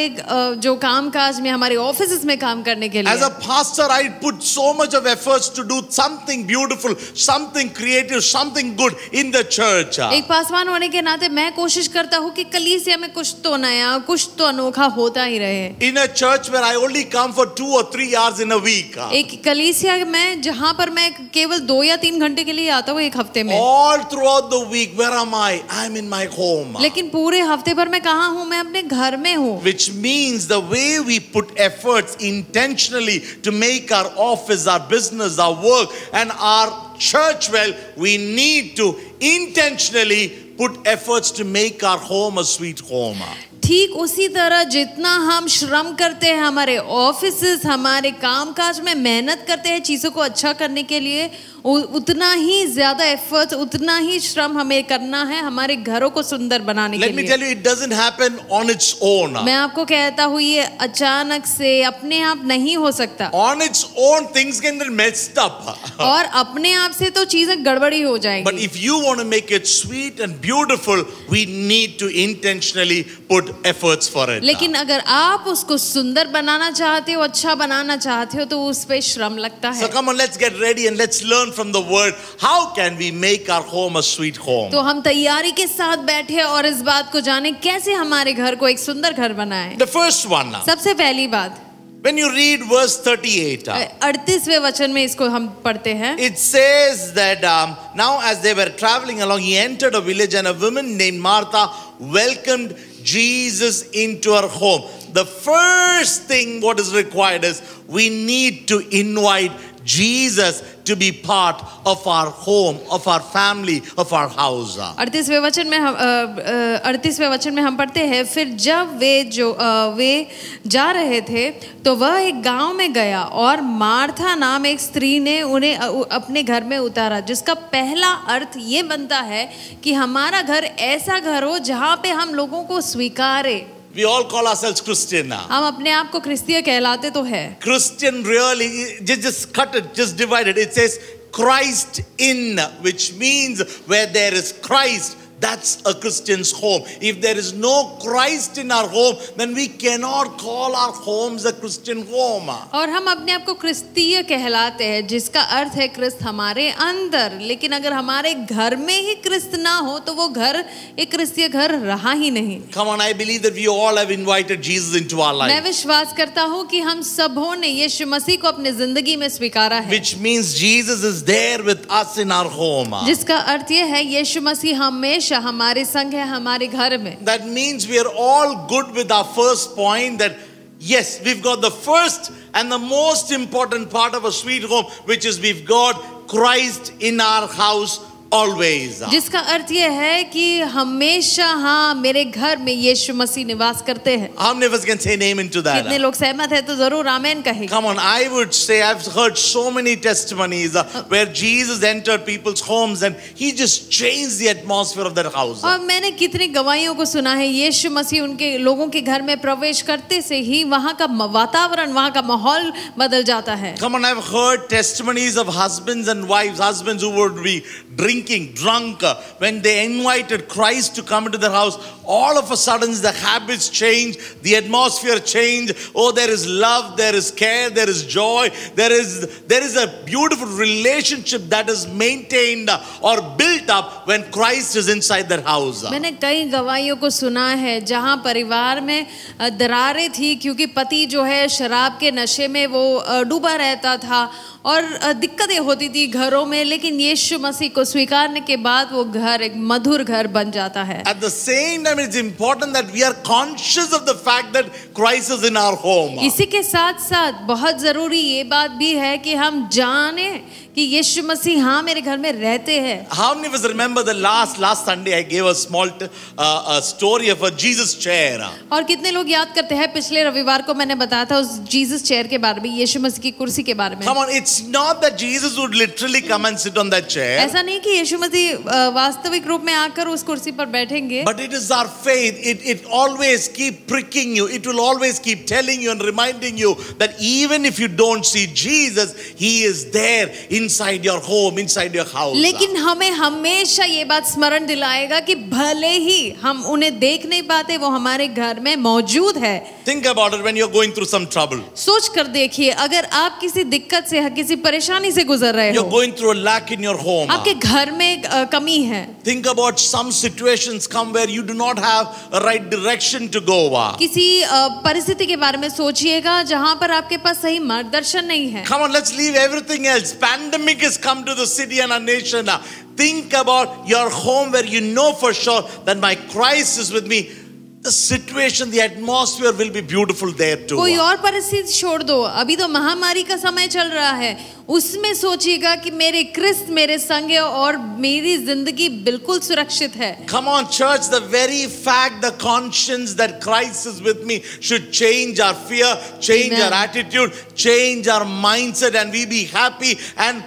Speaker 4: जो कामकाज में, हमारे ऑफिस में काम करने के लिए।
Speaker 5: As a pastor, I put so much of efforts to do something beautiful, something creative, something good in the church.
Speaker 4: एक पासवान होने के नाते मैं कोशिश करता हूँ कि कलीसिया में कुछ तो नया, कुछ तो अनोखा होता ही रहे।
Speaker 5: In a church where I only come for 2 or 3 hours in a week.
Speaker 4: एक कलीसिया में जहाँ पर मैं केवल 2 या 3 घंटे के लिए आता हूँ एक हफ्ते में।
Speaker 5: All throughout the week, where am I? I'm in my home.
Speaker 4: लेकिन पूरे हफ्ते भर मैं कहाँ हूँ? मैं अपने घर में हूँ।
Speaker 5: Which means the way we put efforts intentionally to make our office, our business, our work and our church well, we need to intentionally put efforts to make our home a sweet home.
Speaker 4: ठीक उसी तरह जितना हम श्रम करते हैं हमारे offices, हमारे कामकाज में मेहनत करते हैं चीज़ों को अच्छा करने के लिए, उतना ही ज्यादा एफर्ट, उतना ही श्रम हमें करना है हमारे घरों को सुंदर बनाने के लिए।
Speaker 5: Let me tell you, it doesn't happen on its own.
Speaker 4: मैं आपको कहता हूँ ये अचानक से अपने आप नहीं हो सकता।
Speaker 5: On its own, things can get messed up.
Speaker 4: और अपने आप से तो चीजें गड़बड़ी हो जाएंगी।
Speaker 5: But if you want to make it sweet and beautiful, we need to intentionally put efforts for it.
Speaker 4: लेकिन अगर आप उसको सुंदर बनाना चाहते हो, अच्छा बनाना चाहते हो, तो उस पे श्रम लगता है।
Speaker 5: So come on, let's get ready and let's learn from the word. How can we make our home a sweet home?
Speaker 4: तो हम तैयारी के साथ बैठे और इस बात को जाने कैसे हमारे घर को एक सुंदर घर बनाएं।
Speaker 5: The first one.
Speaker 4: सबसे पहली बात,
Speaker 5: when you read verse 38,
Speaker 4: 38वें वचन में इसको हम पढ़ते हैं।
Speaker 5: it says that now as they were traveling along, he entered a village and a woman named Martha welcomed Jesus into her home. The first thing what is required is we need to invite Jesus to be part of our home, of our family, of our house.
Speaker 4: 38वें वचन में हम पढ़ते हैं, फिर जब वे जा रहे थे तो वह एक गांव में गया और मार्था नाम एक स्त्री ने उन्हें अपने घर में उतारा, जिसका पहला अर्थ ये बनता है कि हमारा घर ऐसा घर हो जहाँ पे हम लोगों को स्वीकारे।
Speaker 5: We all call ourselves Christian now.
Speaker 4: हम अपने आप को क्रिस्तीय कहलाते तो है।
Speaker 5: Christian really, just cut it, just divide it. It says Christ in, which means where there is Christ, that's a Christian's home. If there is no Christ in our home, then we cannot call our homes a Christian home.
Speaker 4: और हम अपने आप को क्रिस्तीय कहलाते हैं, जिसका अर्थ है क्रिस्त हमारे अंदर। लेकिन अगर हमारे घर में ही क्रिस्त ना हो तो वो घर एक क्रिस्तीय घर रहा ही नहीं।
Speaker 5: Come on, I believe that we all have invited Jesus into our life.
Speaker 4: मैं विश्वास करता हूँ कि हम सबों ने यीशु मसीह को अपने जिंदगी में स्वीकारा है।
Speaker 5: Which means Jesus is there with us in our home.
Speaker 4: जिसका अर्थ ये है यीशु मसीह हमेशा हमारे संग है हमारे घर में।
Speaker 5: That means we are all good with our first point, that yes, we've got the first and the most important part of a sweet home, which is we've got Christ in our house always.
Speaker 4: जिसका अर्थ ये है कि हमेशा हाँ मेरे घर में यीशु मसीह निवास करते हैं।
Speaker 5: How many of us can say amen to that?
Speaker 4: कितने लोग सहमत है तो जरूर आमेन कहें।
Speaker 5: Come on, I would say I've heard so many testimonies where Jesus entered people's homes and he just changed the atmosphere of that house.
Speaker 4: और मैंने कितनी गवाहियों को सुना है, यीशु मसीह उनके लोगों के घर में प्रवेश करते से ही वहाँ का वातावरण, वहाँ का माहौल बदल जाता है।
Speaker 5: Come on, I've heard testimonies of husbands and wives, husbands who would be drunk, when they invited Christ to come into their house, all of a sudden the habits change, the atmosphere change. Oh, there is love, there is care, there is joy, there is a beautiful relationship that is maintained or built up when Christ is inside their house.
Speaker 4: मैंने कई गवाहियों को सुना है जहाँ परिवार में दरारें थी, क्योंकि पति जो है शराब के नशे में वो डूबा रहता था और दिक्कतें होती थी घरों में, लेकिन यीशु मसीह को स्वीकारने के बाद वो घर एक मधुर घर बन जाता है।
Speaker 5: At the same time, it's important that we are conscious of the fact that Christ is in our home.
Speaker 4: इसी के साथ साथ बहुत जरूरी ये बात भी है कि हम जाने कि यीशु मसीह हाँ मेरे घर में रहते हैं।
Speaker 5: How many of us remember the last Sunday I gave a small story of a Jesus chair?
Speaker 4: और कितने लोग याद करते हैं पिछले रविवार को मैंने बताया था उस जीसस चेयर के बारे में, यीशु मसीह की कुर्सी के बारे में।
Speaker 5: Come on, it's not that Jesus would literally come and sit on that chair.
Speaker 4: ऐसा नहीं कि यीशु मसीह वास्तविक रूप में आकर उस कुर्सी पर बैठेंगे,
Speaker 5: But it is our faith, it always keep pricking you. It will always keep telling you and reminding you that even if you don't see Jesus, He is there inside your home, inside your house.
Speaker 4: लेकिन हमें हमेशा ये बात स्मरण दिलाएगा कि भले ही हम उन्हें देख नहीं पाते, वो हमारे घर में मौजूद है।
Speaker 5: Think about it when you're going through some trouble.
Speaker 4: सोच कर देखिए, अगर आप किसी दिक्कत से, किसी परेशानी से गुजर रहे
Speaker 5: You're
Speaker 4: हो,
Speaker 5: going through a lack in your home.
Speaker 4: आपके घर में कमी है,
Speaker 5: Think about some situations come where you do not have a right direction to go.
Speaker 4: किसी परिस्थिति के बारे में सोचिएगा जहां पर आपके पास सही मार्गदर्शन नहीं है।
Speaker 5: Come on, let's leave everything else. Pandemic has come to the city and our nation. Think about your home where you know for sure that my Christ is with me. The situation, the atmosphere will be beautiful there too.
Speaker 4: कोई और परिस्थिति छोड़ दो, अभी तो महामारी का समय चल रहा है, उसमें सोचिएगा कि मेरे क्रिस्त मेरे संग है और मेरी जिंदगी बिल्कुल सुरक्षित है।
Speaker 5: Come on, church, the very fact, the conscience that Christ is with me should change our fear, change
Speaker 4: Amen.
Speaker 5: our attitude, change our mindset, and we be happy and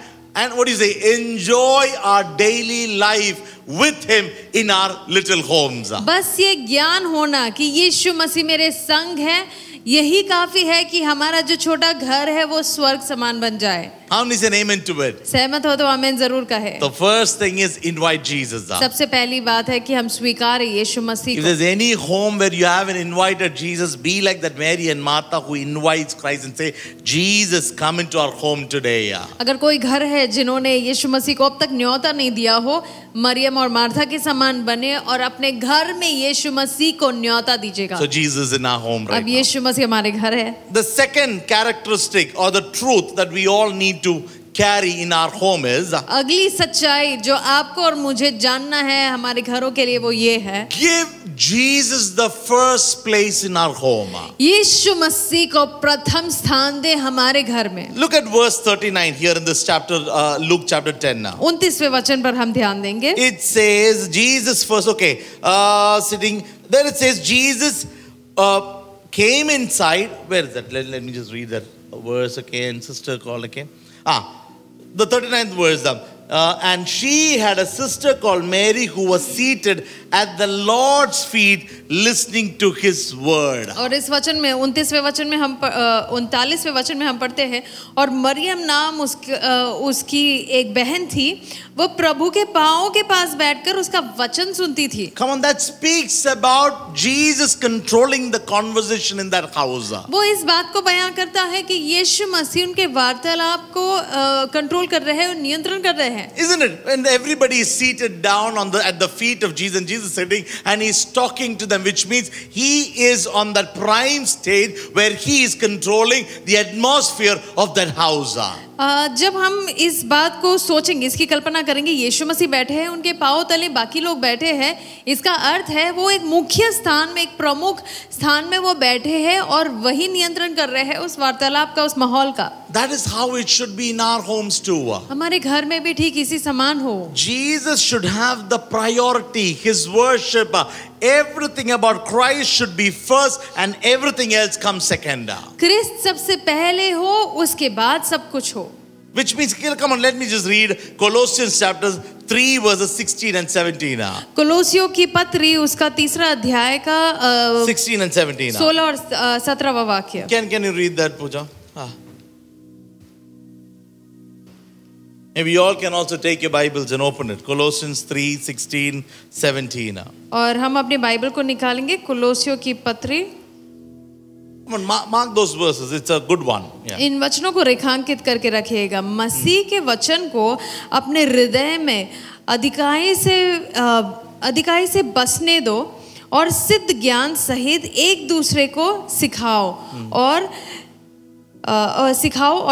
Speaker 5: what do you say, enjoy our daily life with Him in our little homes.
Speaker 4: बस ये ज्ञान होना कि यीशु मसीह मेरे संग है, यही काफी है कि हमारा जो छोटा घर है वो स्वर्ग समान बन जाए।
Speaker 5: How many say an amen to it?
Speaker 4: सहमत हो तो आमीन जरूर कहे।
Speaker 5: The first thing is invite Jesus.
Speaker 4: सबसे पहली बात है कि हम स्वीकारें यीशु मसीह
Speaker 5: If
Speaker 4: को।
Speaker 5: there's any home where you haven't invited Jesus, be like that Mary and Martha who invites Christ and say, Jesus, come into our home today.
Speaker 4: अगर कोई घर है जिन्होंने यीशु मसीह को अब तक न्योता नहीं दिया हो, मरियम और मार्था के समान बने और अपने घर में यीशु मसीह को न्योता दीजिएगा।
Speaker 5: So Jesus is in our home right
Speaker 4: अब
Speaker 5: now.
Speaker 4: यीशु मसीह हमारे घर है।
Speaker 5: The second characteristic or the truth that we all need to carry in our home is
Speaker 4: अगली सच्चाई जो आपको और मुझे जानना है हमारे घरों के लिए वो ये है,
Speaker 5: give Jesus the first place in our home.
Speaker 4: यीशु मसीह को प्रथम स्थान दे हमारे घर में।
Speaker 5: Look at verse 39 here in this chapter, Luke chapter 10 now.
Speaker 4: 29वें वचन पर हम ध्यान देंगे।
Speaker 5: It says Jesus first, okay, sitting there it says Jesus came inside. Where is that? Let me just read that verse again. Sister called again. The 39th verse. And she had a sister called Mary who was seated at the Lord's feet listening to His word.
Speaker 4: और इस वचन में 29वें वचन में हम 39वें वचन में हम पढ़ते हैं, और मरियम नाम उसकी एक बहन थी, वो प्रभु के पांवों के पास बैठकर उसका वचन सुनती थी।
Speaker 5: Come on, that speaks about Jesus controlling the conversation in that house.
Speaker 4: वो इस बात को बयां करता है कि यीशु मसीह उनके वार्तालाप को कंट्रोल कर रहे हैं और नियंत्रण कर रहे हैं।
Speaker 5: Isn't it? When everybody is seated down at the feet of Jesus, and Jesus is sitting and He's talking to them, which means He is on that prime stage where He is controlling the atmosphere of that house.
Speaker 4: जब हम इस बात को सोचेंगे, इसकी कल्पना करेंगे, यीशु मसीह बैठे हैं, उनके पांव तले बाकी लोग बैठे हैं, इसका अर्थ है वो एक मुख्य स्थान में, एक प्रमुख स्थान में वो बैठे हैं और वही नियंत्रण कर रहे हैं उस वार्तालाप का, उस माहौल का।
Speaker 5: That is how it should be in our homes too.
Speaker 4: हमारे घर में भी ठीक इसी समान हो।
Speaker 5: Jesus should have the priority, His worship, everything about Christ should be first and everything else comes second.
Speaker 4: क्रिस्त सबसे पहले हो, उसके बाद सब कुछ हो।
Speaker 5: Which means, come on, let me just read Colossians chapter 3 verses 16 and 17.
Speaker 4: कोलोसियों की पत्री उसका 3रा अध्याय का
Speaker 5: 16 and 17.
Speaker 4: 16 और 17वां वाक्य।
Speaker 5: Can you read that, Pooja? Maybe you all can also take your Bibles and open it. Colossians 3, 16, 17.
Speaker 4: और हम अपने बाइबल को निकालेंगे, कोलोसियों की पत्री।
Speaker 5: Come on, mark those verses. It's a good one. Yeah.
Speaker 4: इन वचनों को रेखांकित करके रखिएगा। मसीह के वचन को अपने हृदय में अधिकाई से बसने दो और सिद्ध ज्ञान सहित एक दूसरे को सिखाओ और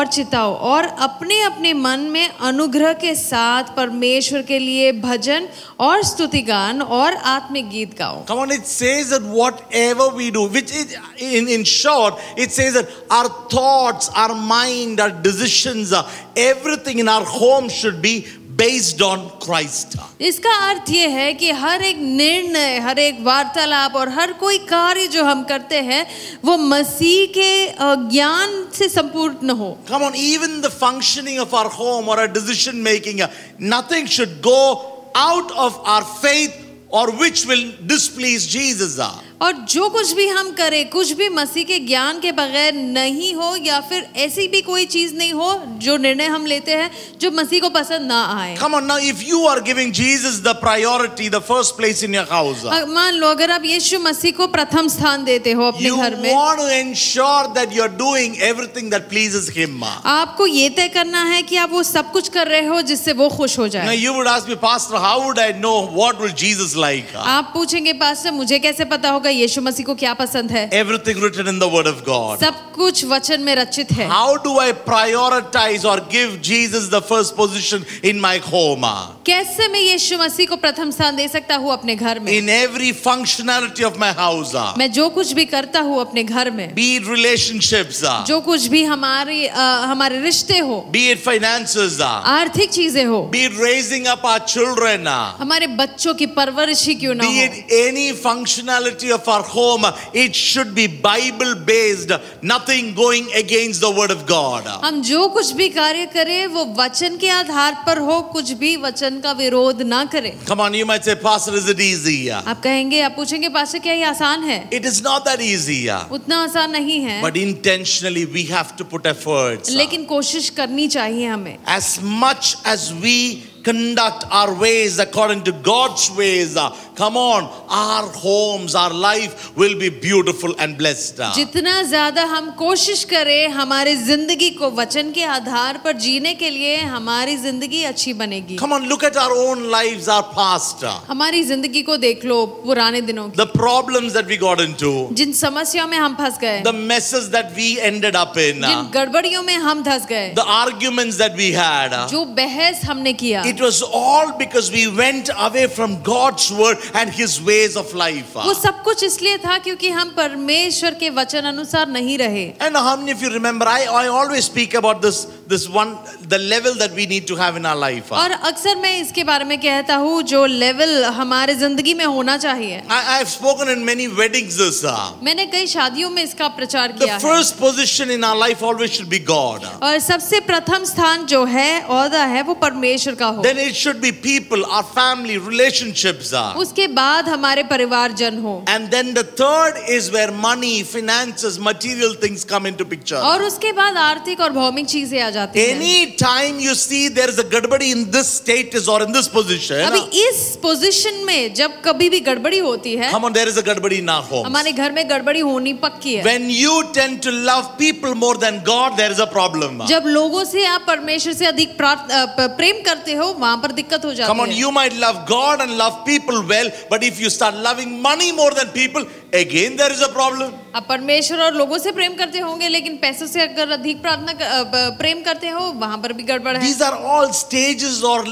Speaker 4: चिताओ, और अपने अपने मन में अनुग्रह के साथ परमेश्वर के लिए भजन और स्तुतिगान और आत्मिक गीत गाओ।
Speaker 5: Come on, it says that whatever we do, which is in short, it says that our thoughts, our mind, our decisions, everything in our home should be based on Christ.
Speaker 4: इसका अर्थ ये है कि हर एक निर्णय, हर एक वार्तालाप और हर कोई कार्य जो हम करते हैं वो मसीह के ज्ञान से संपूर्ण हो।
Speaker 5: Come on, even the functioning of our home or our decision making, nothing should go out of our faith or which will displease Jesus.
Speaker 4: और जो कुछ भी हम करें, कुछ भी मसीह के ज्ञान के बगैर नहीं हो, या फिर ऐसी भी कोई चीज नहीं हो जो निर्णय हम लेते हैं जो मसीह को पसंद ना आए.
Speaker 5: Come on now, if you are giving Jesus the priority, the first place in your house,
Speaker 4: मान लो अगर आप यीशु मसीह को प्रथम स्थान देते हो अपने
Speaker 5: you
Speaker 4: घर में,
Speaker 5: want to ensure that you are doing everything that pleases Him.
Speaker 4: आपको ये तय करना है कि आप वो सब कुछ कर रहे हो जिससे वो खुश हो
Speaker 5: Now
Speaker 4: जाए.
Speaker 5: you would ask me, Pastor, how would I know what will Jesus like?
Speaker 4: आप पूछेंगे पास्टर मुझे कैसे पता होगा यीशु मसीह को क्या पसंद है?
Speaker 5: Everything written in the Word of God.
Speaker 4: सब कुछ वचन में रचित है.
Speaker 5: How do I prioritize or give Jesus the first position in my home?
Speaker 4: कैसे मैं यीशु मसीह को प्रथम स्थान दे सकता हूँ अपने घर में?
Speaker 5: In every functionality of my house.
Speaker 4: मैं जो कुछ भी करता हूँ अपने घर में,
Speaker 5: Be it relationships,
Speaker 4: जो कुछ भी हमारे रिश्ते हो,
Speaker 5: be it finances,
Speaker 4: आर्थिक चीजें हो,
Speaker 5: be it raising up our children,
Speaker 4: हमारे बच्चों की परवरिश ही क्यों ना
Speaker 5: be
Speaker 4: हो,
Speaker 5: it any functionality of our home, it should be Bible based, nothing going against the Word of God.
Speaker 4: हम जो कुछ भी कार्य करें वो वचन के आधार पर हो, कुछ भी वचन का विरोध ना करें.
Speaker 5: Come on, you might say, Pastor, is it easy?
Speaker 4: आप कहेंगे, आप पूछेंगे पास्टर क्या ये आसान है?
Speaker 5: It is not that easy.
Speaker 4: उतना आसान नहीं है,
Speaker 5: But intentionally we have to put efforts.
Speaker 4: लेकिन कोशिश करनी चाहिए हमें.
Speaker 5: As much as we conduct our ways according to God's ways, come on, our homes, our life will be beautiful and blessed.
Speaker 4: जितना ज्यादा हम कोशिश करें हमारी जिंदगी को वचन के आधार पर जीने के लिए, हमारी जिंदगी अच्छी बनेगी.
Speaker 5: Come on, look at our own lives, our past.
Speaker 4: हमारी जिंदगी को देख लो, पुराने दिनों की,
Speaker 5: The problems that we got into,
Speaker 4: जिन समस्याओं में हम फंस गए,
Speaker 5: the messes that we ended up in,
Speaker 4: जिन गड़बड़ियों में हम धंस गए,
Speaker 5: the arguments that we had.
Speaker 4: जो बहस हमने किया,
Speaker 5: It was all because we went away from God's word and His ways of life.
Speaker 4: वो सब कुछ इसलिए था क्योंकि हम परमेश्वर के वचन अनुसार नहीं रहे.
Speaker 5: And how many of you remember, I always speak about this one, the level that we need to have in our life.
Speaker 4: और अक्सर मैं इसके बारे में कहता हूँ जो लेवल हमारे जिंदगी में होना चाहिए.
Speaker 5: I've spoken in many weddings this.
Speaker 4: मैंने कई शादियों में इसका प्रचार
Speaker 5: The
Speaker 4: किया है.
Speaker 5: first position in our life always should be God.
Speaker 4: और सबसे प्रथम स्थान जो है, ओहदा है, वो परमेश्वर का हो.
Speaker 5: Then it should be people, our family, relationships.
Speaker 4: उसके बाद हमारे परिवारजन हो.
Speaker 5: And then the third is where money, finances, material things come into picture.
Speaker 4: और उसके बाद आर्थिक और भौमिक चीजें आ जाती हैं.
Speaker 5: Any time you see there is a gadbadi in this status or in this position,
Speaker 4: अभी इस पोजीशन में जब कभी भी गड़बड़ी होती है,
Speaker 5: come on, there is a gadbadi in our homes.
Speaker 4: हमारे घर में गड़बड़ी होनी पक्की है.
Speaker 5: When you tend to love people more than God, there is a problem.
Speaker 4: जब लोगों से आप परमेश्वर से अधिक प्रेम करते हो, वहां पर दिक्कत हो
Speaker 5: Come on,
Speaker 4: जाती है.
Speaker 5: you might love God and love people well, but if you start loving money more than people, again there is a problem.
Speaker 4: आप परमेश्वर और लोगों से प्रेम करते होंगे, लेकिन पैसों से अगर अधिक प्रेम करते हो, वहां पर भी गड़बड़ है.
Speaker 5: These are all stages or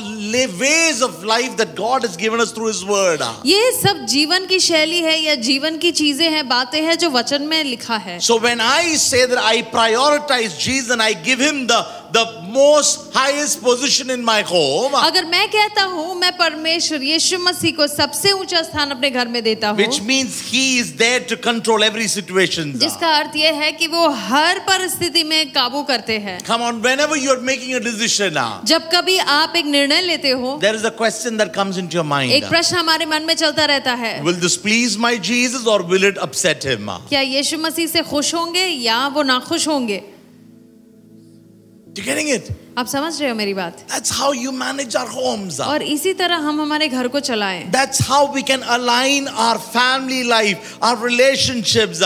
Speaker 5: ways of life that God has given us through His Word.
Speaker 4: ये सब जीवन की शैली है या जीवन की चीजें हैं, बातें हैं जो वचन में लिखा है.
Speaker 5: So when I say that I prioritize Jesus and I give Him the most highest position in my home,
Speaker 4: अगर मैं कहता हूँ मैं परमेश्वर यीशु मसीह को सबसे ऊंचा स्थान अपने घर में देता हूँ,
Speaker 5: which means He is there to control every situation.
Speaker 4: जिसका अर्थ ये है कि वो हर परिस्थिति में काबू करते हैं.
Speaker 5: Come on, whenever you are making a decision now,
Speaker 4: जब कभी आप एक निर्णय लेते हो,
Speaker 5: there is a question that comes into your mind.
Speaker 4: एक प्रश्न हमारे मन में चलता रहता है,
Speaker 5: Will this please my Jesus or will it upset Him?
Speaker 4: क्या यीशु मसीह से खुश होंगे या वो नाखुश होंगे?
Speaker 5: You getting it?
Speaker 4: आप समझ रहे हो मेरी बात?
Speaker 5: That's how you manage our homes.
Speaker 4: और इसी तरह हम हमारे घर को चलाएं.
Speaker 5: That's how we can align our family life, our relationships,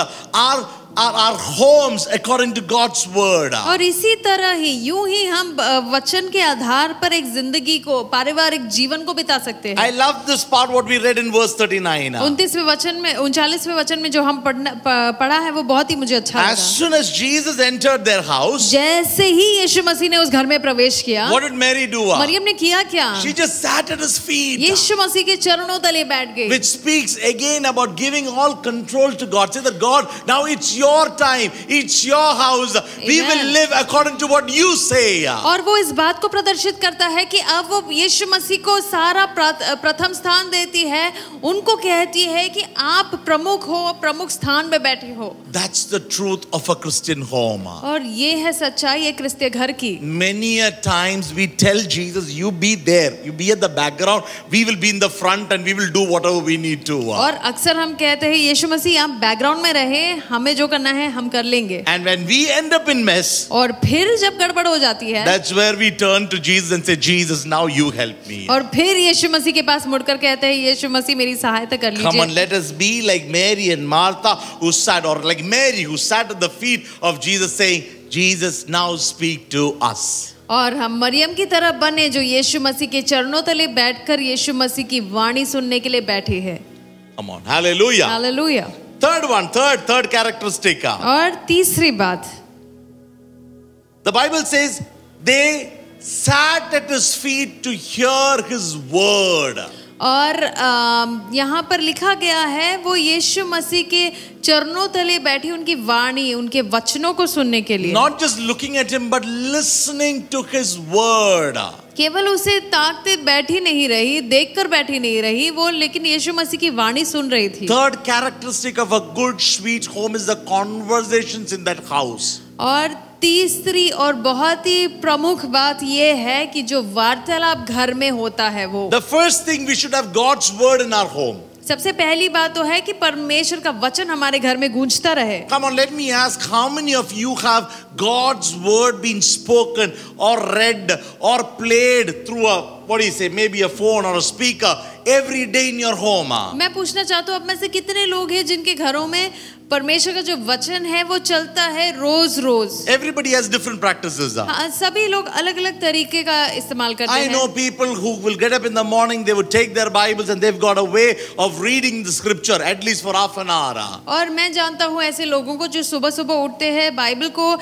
Speaker 5: our homes according to God's word.
Speaker 4: और इसी तरह ही यूं ही हम वचन के आधार पर एक जिंदगी को, पारिवारिक जीवन को बिता सकते हैं.
Speaker 5: I love this part what we read in verse 39.
Speaker 4: 39वें वचन में, 39वें वचन में जो हम पढ़ा है वो बहुत ही मुझे अच्छा
Speaker 5: As
Speaker 4: लगा.
Speaker 5: soon as Jesus entered their house,
Speaker 4: जैसे ही यीशु मसीह ने उस घर में प्रवेश किया,
Speaker 5: what did Mary do?
Speaker 4: Maryam ने किया क्या?
Speaker 5: She just sat at His feet.
Speaker 4: यीशु मसीह के चरणों तले बैठ गई.
Speaker 5: Which speaks again about giving all control to God. Say that God, now it's your time, it's your house. We will live according to what you say.
Speaker 4: और वो इस बात को प्रदर्शित करता है कि अब वो यीशु मसीह को सारा प्रथम स्थान देती है, उनको कहती है कि आप प्रमुख हो, प्रमुख स्थान में बैठे हो.
Speaker 5: That's the truth of a Christian home.
Speaker 4: और ये है सच्चाई एक क्रिस्तीय घर की.
Speaker 5: Many a times we tell Jesus, you be there, you be at the background, we will be in the front and we will do whatever we need to.
Speaker 4: और अक्सर हम कहते हैं यीशु मसीह आप बैकग्राउंड में रहे, हमें जो करना है हम कर लेंगे.
Speaker 5: And when we end up in mess,
Speaker 4: और फिर जब गड़बड़ हो जाती है,
Speaker 5: that's where we turn to Jesus and say, Jesus, now you help me.
Speaker 4: और फिर यीशु मसीह के पास मुड़कर कहते हैं यीशु मसीह मेरी सहायता कर लीजिए.
Speaker 5: Come on, let us be like Mary and Martha who sat, or like Mary who sat at the feet of Jesus saying, Jesus, now speak to us.
Speaker 4: और हम मरियम की तरह बने जो यीशु मसीह के चरणों तले बैठकर यीशु मसीह की वाणी सुनने के लिए बैठे हैं.
Speaker 5: Come on, hallelujah.
Speaker 4: Hallelujah.
Speaker 5: Third characteristic.
Speaker 4: और तीसरी बात,
Speaker 5: The Bible says they sat at his feet to hear his word.
Speaker 4: और यहाँ पर लिखा गया है वो यीशु मसीह के चरणों तले बैठी उनकी वाणी, उनके वचनों को सुनने के लिए.
Speaker 5: Not just looking at him, but listening to his word.
Speaker 4: केवल उसे ताकते बैठी नहीं रही, देखकर बैठी नहीं रही वो, लेकिन यीशु मसीह की वाणी सुन रही थी.
Speaker 5: Third characteristic of a good, sweet home is the conversations in that house.
Speaker 4: और तीसरी और बहुत ही प्रमुख बात ये है कि जो वार्तालाप घर में होता है वो.
Speaker 5: The first thing, we should have God's word in our home.
Speaker 4: सबसे पहली बात तो है कि परमेश्वर का वचन हमारे घर में गूंजता रहे.
Speaker 5: Come on, let me ask, how many of you have God's word been spoken or read or played through a, what do you say, maybe a phone or a speaker every day in your home?
Speaker 4: मैं पूछना चाहता हूँ अब में से कितने लोग हैं जिनके घरों में परमेश्वर का जो वचन है वो चलता है रोज रोज.
Speaker 5: Everybody has different practices.
Speaker 4: हाँ, सभी लोग अलग अलग तरीके का इस्तेमाल करते हैं.
Speaker 5: I know people who will get up in the morning, they would take their Bibles and they've got a way of reading the scripture at least for half an hour.
Speaker 4: और मैं जानता हूँ ऐसे लोगों को जो सुबह सुबह उठते हैं बाइबल को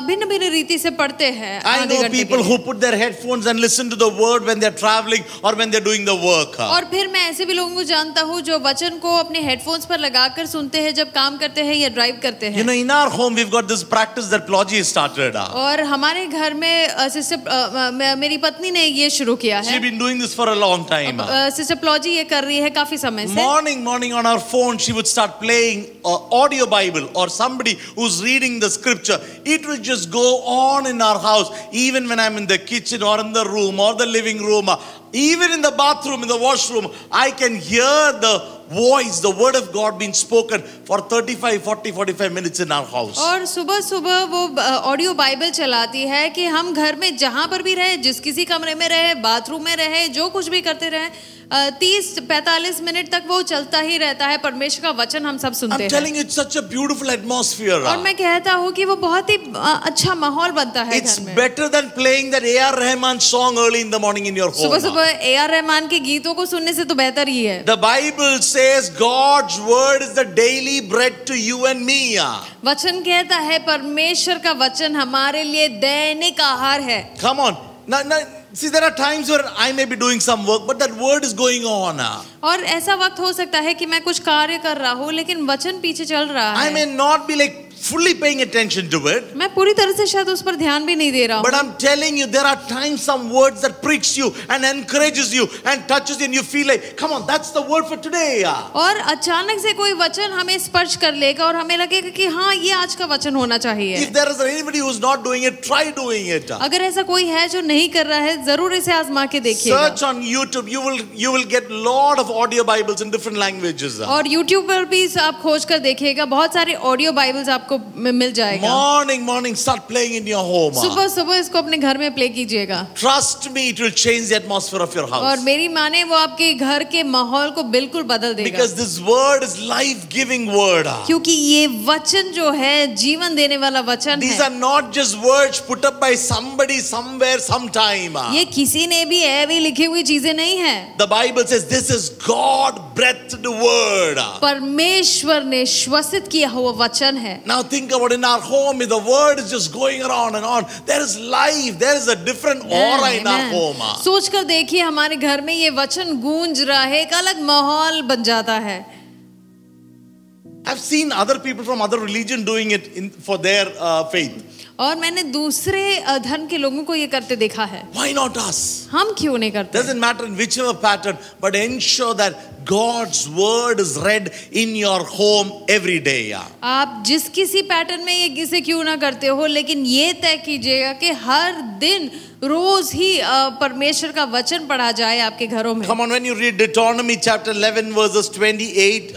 Speaker 4: भिन्न भिन्न रीति से पढ़ते हैं.
Speaker 5: I know people who put their headphones and listen to the word when they're traveling or when they're doing the work.
Speaker 4: और फिर मैं ऐसे भी लोगों को जानता हूँ जो वचन को अपने हेडफोन्स पर लगाकर सुनते हैं जब काम करते हैं या ड्राइव करते हैं.
Speaker 5: You know, in our home we've got this practice that Ploji started.
Speaker 4: और हमारे घर में सिस्टर मेरी पत्नी ने ये शुरू किया है.
Speaker 5: She's been doing this for a long time.
Speaker 4: Sister प्लॉजी ये कर रही है काफी समय से.
Speaker 5: Morning on her phone she would start playing audio Bible or somebody who's reading the scripture. It will just go on in our house, even when I'm in the kitchen or in the room or the living room, even in the bathroom, in the washroom, I can hear the voice, the word of God being spoken for 35, 40, 45 minutes in our house.
Speaker 4: और सुबह सुबह वो audio Bible चलाती है कि हम घर में जहां पर भी रहे, जिस किसी कमरे में रहे, बाथरूम में रहे, जो कुछ भी करते रहे, 30-45 मिनट तक वो चलता ही रहता है. परमेश्वर का वचन हम सब सुनते हैं.
Speaker 5: I'm telling you, it's such a beautiful atmosphere.
Speaker 4: और मैं कहता हूँ कि वो बहुत ही अच्छा माहौल बनता है
Speaker 5: It's
Speaker 4: घर में.
Speaker 5: better than playing that A.R. Rahman song early in the morning in your home.
Speaker 4: सुबह सुबह A.R. रहमान के गीतों को सुनने से तो बेहतर ही है.
Speaker 5: The Bible says God's word is the daily bread to you and me.
Speaker 4: वचन कहता है परमेश्वर का वचन हमारे लिए दैनिक आहार है.
Speaker 5: Come on. Now, see, there are times where I may be doing some work, but that word is going on.
Speaker 4: और ऐसा वक्त हो सकता है कि मैं कुछ कार्य कर रहा हूँ लेकिन वचन पीछे चल रहा है.
Speaker 5: I may not be like fully paying attention to it.
Speaker 4: मैं पूरी तरह से शायद उस पर ध्यान भी नहीं दे रहा हूँ.
Speaker 5: But I'm telling you, there are times some words that pricks you and encourages you and touches you and you feel like, come on, that's the word for today.
Speaker 4: और अचानक से कोई वचन हमें स्पर्श कर लेगा और हमें लगेगा कि हाँ ये आज का वचन होना चाहिए.
Speaker 5: If there is anybody who's not doing it, try doing it.
Speaker 4: अगर ऐसा कोई है जो नहीं कर रहा है जरूर इसे आजमा के देखिएगा.
Speaker 5: Search on YouTube, you will get lot of audio Bibles in different languages.
Speaker 4: और YouTube पर भी आप खोज कर देखिएगा, बहुत सारे ऑडियो बाइबल्स आपको मिल जाएगा.
Speaker 5: Morning, start playing in your home.
Speaker 4: सुबह सुबह इसको अपने घर में प्ले कीजिएगा.
Speaker 5: Trust me, it will change the atmosphere of your house.
Speaker 4: और मेरी माने वो आपके घर के माहौल को बिल्कुल बदल देगा.
Speaker 5: Because this word is life-giving word.
Speaker 4: क्योंकि ये वचन जो है जीवन देने वाला वचन
Speaker 5: These
Speaker 4: है.
Speaker 5: are not just words put up by somebody somewhere sometime.
Speaker 4: ये किसी ने भी ऐवी लिखी हुई चीजें नहीं है.
Speaker 5: The Bible says this is God breathed word.
Speaker 4: परमेश्वर ने श्वसित किया हुआ वचन है.
Speaker 5: Now think about in our home, the word is just going around and on. There is life, there is a different aura in our home.
Speaker 4: सोच कर देखिए हमारे घर में ये वचन गूंज रहा है, एक अलग माहौल बन जाता है.
Speaker 5: I've seen other people from other religion doing it for their faith.
Speaker 4: और मैंने दूसरे धर्म के लोगों को ये करते देखा है.
Speaker 5: Why not us?
Speaker 4: हम क्यों नहीं करते?
Speaker 5: Doesn't matter in whichever pattern, but ensure that God's word is read in your home every day. Yeah.
Speaker 4: आप जिस किसी पैटर्न में ये किसे क्यों ना करते हो, लेकिन ये तय कीजिएगा कि हर दिन रोज ही परमेश्वर का वचन पढ़ा जाए आपके घरों में.
Speaker 5: Come on, when you read Deuteronomy chapter 11 verses 28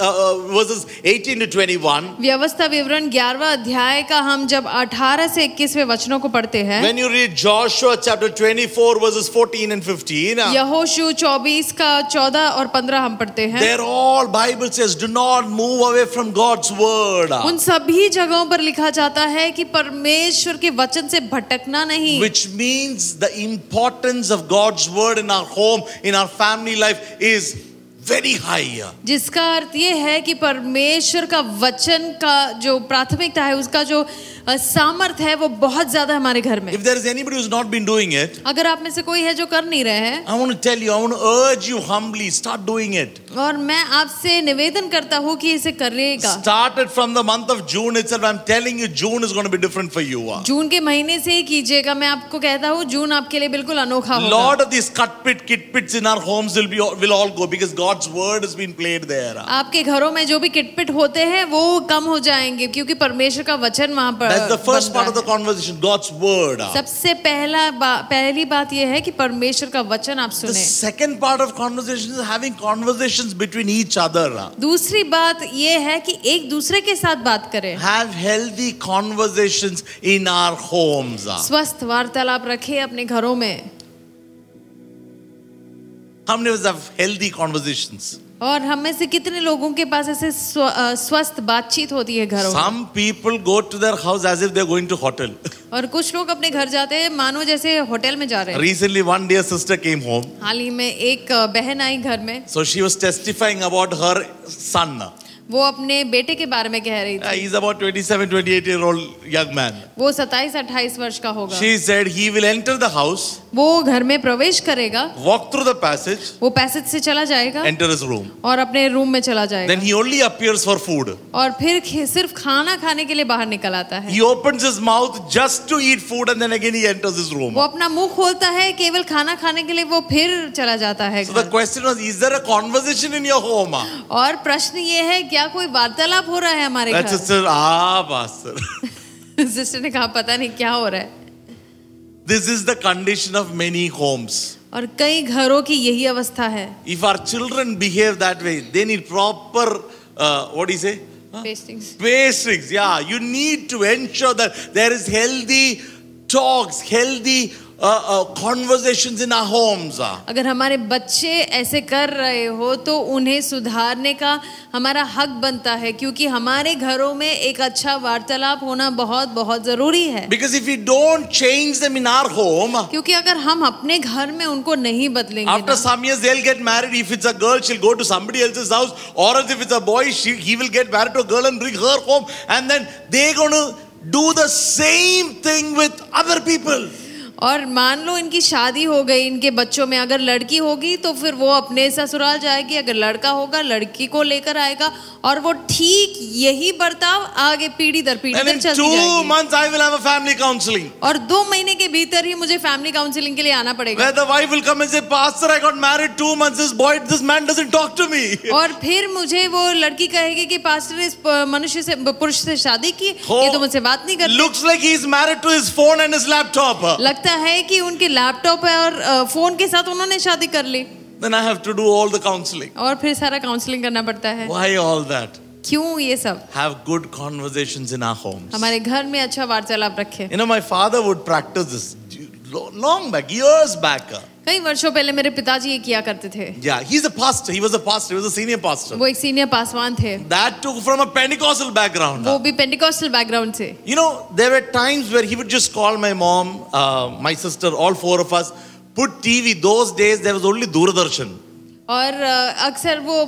Speaker 5: verses 18 to 21.
Speaker 4: व्यवस्था विवरण 11वां अध्याय का हम जब 18 से 21वें वचनों को पढ़ते हैं.
Speaker 5: When you read Joshua chapter 24 verses 14 and 15.
Speaker 4: यहोशू 24 का 14 और 15 हम पढ़ते हैं.
Speaker 5: They're all Bible says do not move away from God's word.
Speaker 4: उन सभी जगहों पर लिखा जाता है कि परमेश्वर के वचन से भटकना नहीं.
Speaker 5: Which means the importance of God's word in our home, in our family life is very high.
Speaker 4: जिसका अर्थ ये है कि परमेश्वर का वचन का जो प्राथमिकता है, उसका जो सामर्थ्य है, वो बहुत ज्यादा हमारे घर में.
Speaker 5: If there is anybody who's not been doing it,
Speaker 4: अगर आप में से कोई है जो कर नहीं रहे हैं,
Speaker 5: I want to tell you, I want to urge you humbly, start doing it.
Speaker 4: और मैं आपसे निवेदन करता हूँ कि इसे करिएगा.
Speaker 5: Start it from the month of June itself. I'm telling you, June is going to be different for you.
Speaker 4: जून के महीने से ही कीजिएगा. मैं आपको कहता हूँ जून आपके लिए बिल्कुल अनोखा होगा.
Speaker 5: Lord of these cut pit, kit pits in our homes will all go because God's word has been played there.
Speaker 4: आपके घरों में जो भी किटपिट होते हैं वो कम हो जाएंगे क्योंकि परमेश्वर का वचन वहाँ पर.
Speaker 5: That's the first part of the conversation, God's word.
Speaker 4: सबसे पहली बात ये है कि परमेश्वर का वचन आप
Speaker 5: The
Speaker 4: सुने.
Speaker 5: second part of conversation is having conversations between each other.
Speaker 4: दूसरी बात ये है कि एक दूसरे के साथ बात करें.
Speaker 5: Have healthy conversations in our homes.
Speaker 4: स्वस्थ वार्तालाप रखें अपने घरों में.
Speaker 5: How many of us have healthy conversations?
Speaker 4: और हम में से कितने लोगों के पास ऐसे स्वस्थ बातचीत होती है घरों में.
Speaker 5: Some people go to their house as if they're going to hotel.
Speaker 4: और कुछ लोग अपने घर जाते हैं मानो जैसे होटल में जा रहे हैं.
Speaker 5: Recently one dear sister came home.
Speaker 4: हाल ही में एक बहन आई घर में.
Speaker 5: So she was testifying about her son.
Speaker 4: वो अपने बेटे के बारे में कह रही थी.
Speaker 5: He's about 27-28-year-old young man.
Speaker 4: वो 27-28 वर्ष का होगा.
Speaker 5: She said he will enter the house.
Speaker 4: वो घर में प्रवेश करेगा.
Speaker 5: Walk through the passage.
Speaker 4: वो पैसेज से चला जाएगा.
Speaker 5: Enter his room.
Speaker 4: और अपने रूम में चला जाएगा.
Speaker 5: Then he only appears for food.
Speaker 4: और फिर सिर्फ खाना खाने के लिए बाहर निकल आता है.
Speaker 5: He opens his mouth just to eat food and then again he enters his room.
Speaker 4: वो अपना मुंह खोलता है केवल खाना खाने के लिए, वो फिर चला जाता है.
Speaker 5: So the question was, is there a conversation in your home?
Speaker 4: और प्रश्न ये है क्या कोई वार्तालाप हो रहा है हमारे घर?
Speaker 5: That sister, pastor.
Speaker 4: सिस्टर ने कहा पता नहीं क्या हो रहा है.
Speaker 5: This is the condition of many homes.
Speaker 4: और कई घरों की यही अवस्था है.
Speaker 5: If our children behave that way, they need proper, what do you say? Basics. Yeah, you need to ensure that there is healthy talks, healthy conversations in our homes.
Speaker 4: अगर हमारे बच्चे ऐसे कर रहे हो तो उन्हें सुधारने का हमारा हक बनता है क्योंकि हमारे घरों में एक अच्छा वार्तालाप होना बहुत बहुत जरूरी है.
Speaker 5: Because if we don't change them in our home,
Speaker 4: क्योंकि अगर हम अपने घर में उनको नहीं बदलेंगे,
Speaker 5: after some years they'll get married. If it's a girl, she'll go to somebody else's house, or else if it's a boy, he will get married to a girl and bring her home, and then they're going to do the same thing with other people.
Speaker 4: और मान लो इनकी शादी हो गई, इनके बच्चों में अगर लड़की होगी तो फिर वो अपने ससुराल जाएगी, अगर लड़का होगा लड़की को लेकर आएगा और वो ठीक यही बर्ताव आगे पीढ़ी दर पीढ़ी चलती जाएगी.
Speaker 5: 2 months I will have a family counseling.
Speaker 4: और 2 महीने के भीतर ही मुझे फैमिली काउंसलिंग के लिए आना पड़ेगा.
Speaker 5: Where the wife will come and say, Pastor, I got married 2 months. This man doesn't talk to me.
Speaker 4: और फिर मुझे वो लड़की कहेगी कि पास्टर इस मनुष्य से, पुरुष से शादी की, ये तो मुझसे बात नहीं करते.
Speaker 5: Looks like he's married to his phone and his laptop.
Speaker 4: लगता है कि उनके लैपटॉप और फोन के साथ उन्होंने शादी कर ली.
Speaker 5: Then I have to do all the counseling.
Speaker 4: और फिर सारा काउंसलिंग करना पड़ता है.
Speaker 5: Why all that?
Speaker 4: क्यों ये सब?
Speaker 5: Have good conversations in our homes.
Speaker 4: हमारे घर में अच्छा वार्तालाप रखें.
Speaker 5: You know, my father would practice this long back, years back.
Speaker 4: कई वर्षों पहले मेरे पिताजी ये किया करते थे.
Speaker 5: Yeah, he's a pastor. He was a pastor. He was a senior pastor.
Speaker 4: वो एक सीनियर पासवान थे.
Speaker 5: That took from a Pentecostal background.
Speaker 4: वो भी पेंटिकॉस्टल बैकग्राउंड से.
Speaker 5: You know, there were times where he would just call my mom, my sister, all 4 of us, put TV. Those days there was only Doordarshan.
Speaker 4: और अक्सर वो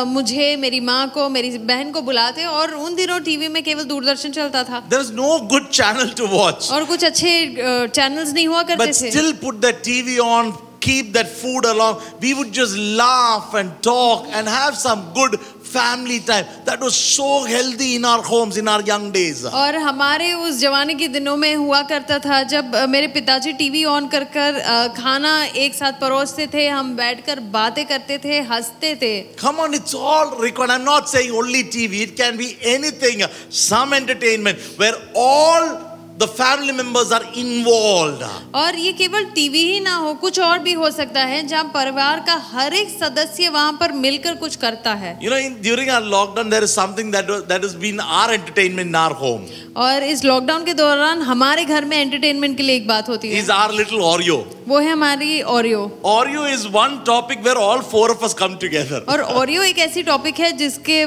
Speaker 4: मुझे, मेरी माँ को, मेरी बहन को बुलाते और उन दिनों टीवी में केवल दूरदर्शन चलता था.
Speaker 5: There was no good channel to watch.
Speaker 4: और कुछ अच्छे चैनल्स नहीं हुआ करते
Speaker 5: But
Speaker 4: थे.
Speaker 5: still put that TV on, keep that food along. We would just laugh and talk and have some good family time that was so healthy in our homes in our young days.
Speaker 4: और हमारे उस जवानी के दिनों में हुआ करता था जब मेरे पिताजी टीवी ऑन कर खाना एक साथ परोसते थे, हम बैठकर बातें करते थे, हंसते थे.
Speaker 5: Come on, it's all required. I'm not saying only TV. It can be anything, some entertainment where all the family members are involved.
Speaker 4: और ये केवल टीवी ही ना हो, कुछ और भी हो सकता है जहाँ परिवार का हर एक सदस्य वहाँ पर मिलकर कुछ करता है.
Speaker 5: You know, during our lockdown, there is something that has been our entertainment in our home.
Speaker 4: और इस लॉकडाउन के दौरान हमारे घर में एंटरटेनमेंट के लिए एक बात होती है.
Speaker 5: Is our little Oreo.
Speaker 4: वो है हमारी Oreo.
Speaker 5: Oreo is one topic where all four of us come together.
Speaker 4: और ओरियो एक ऐसी टॉपिक है जिसके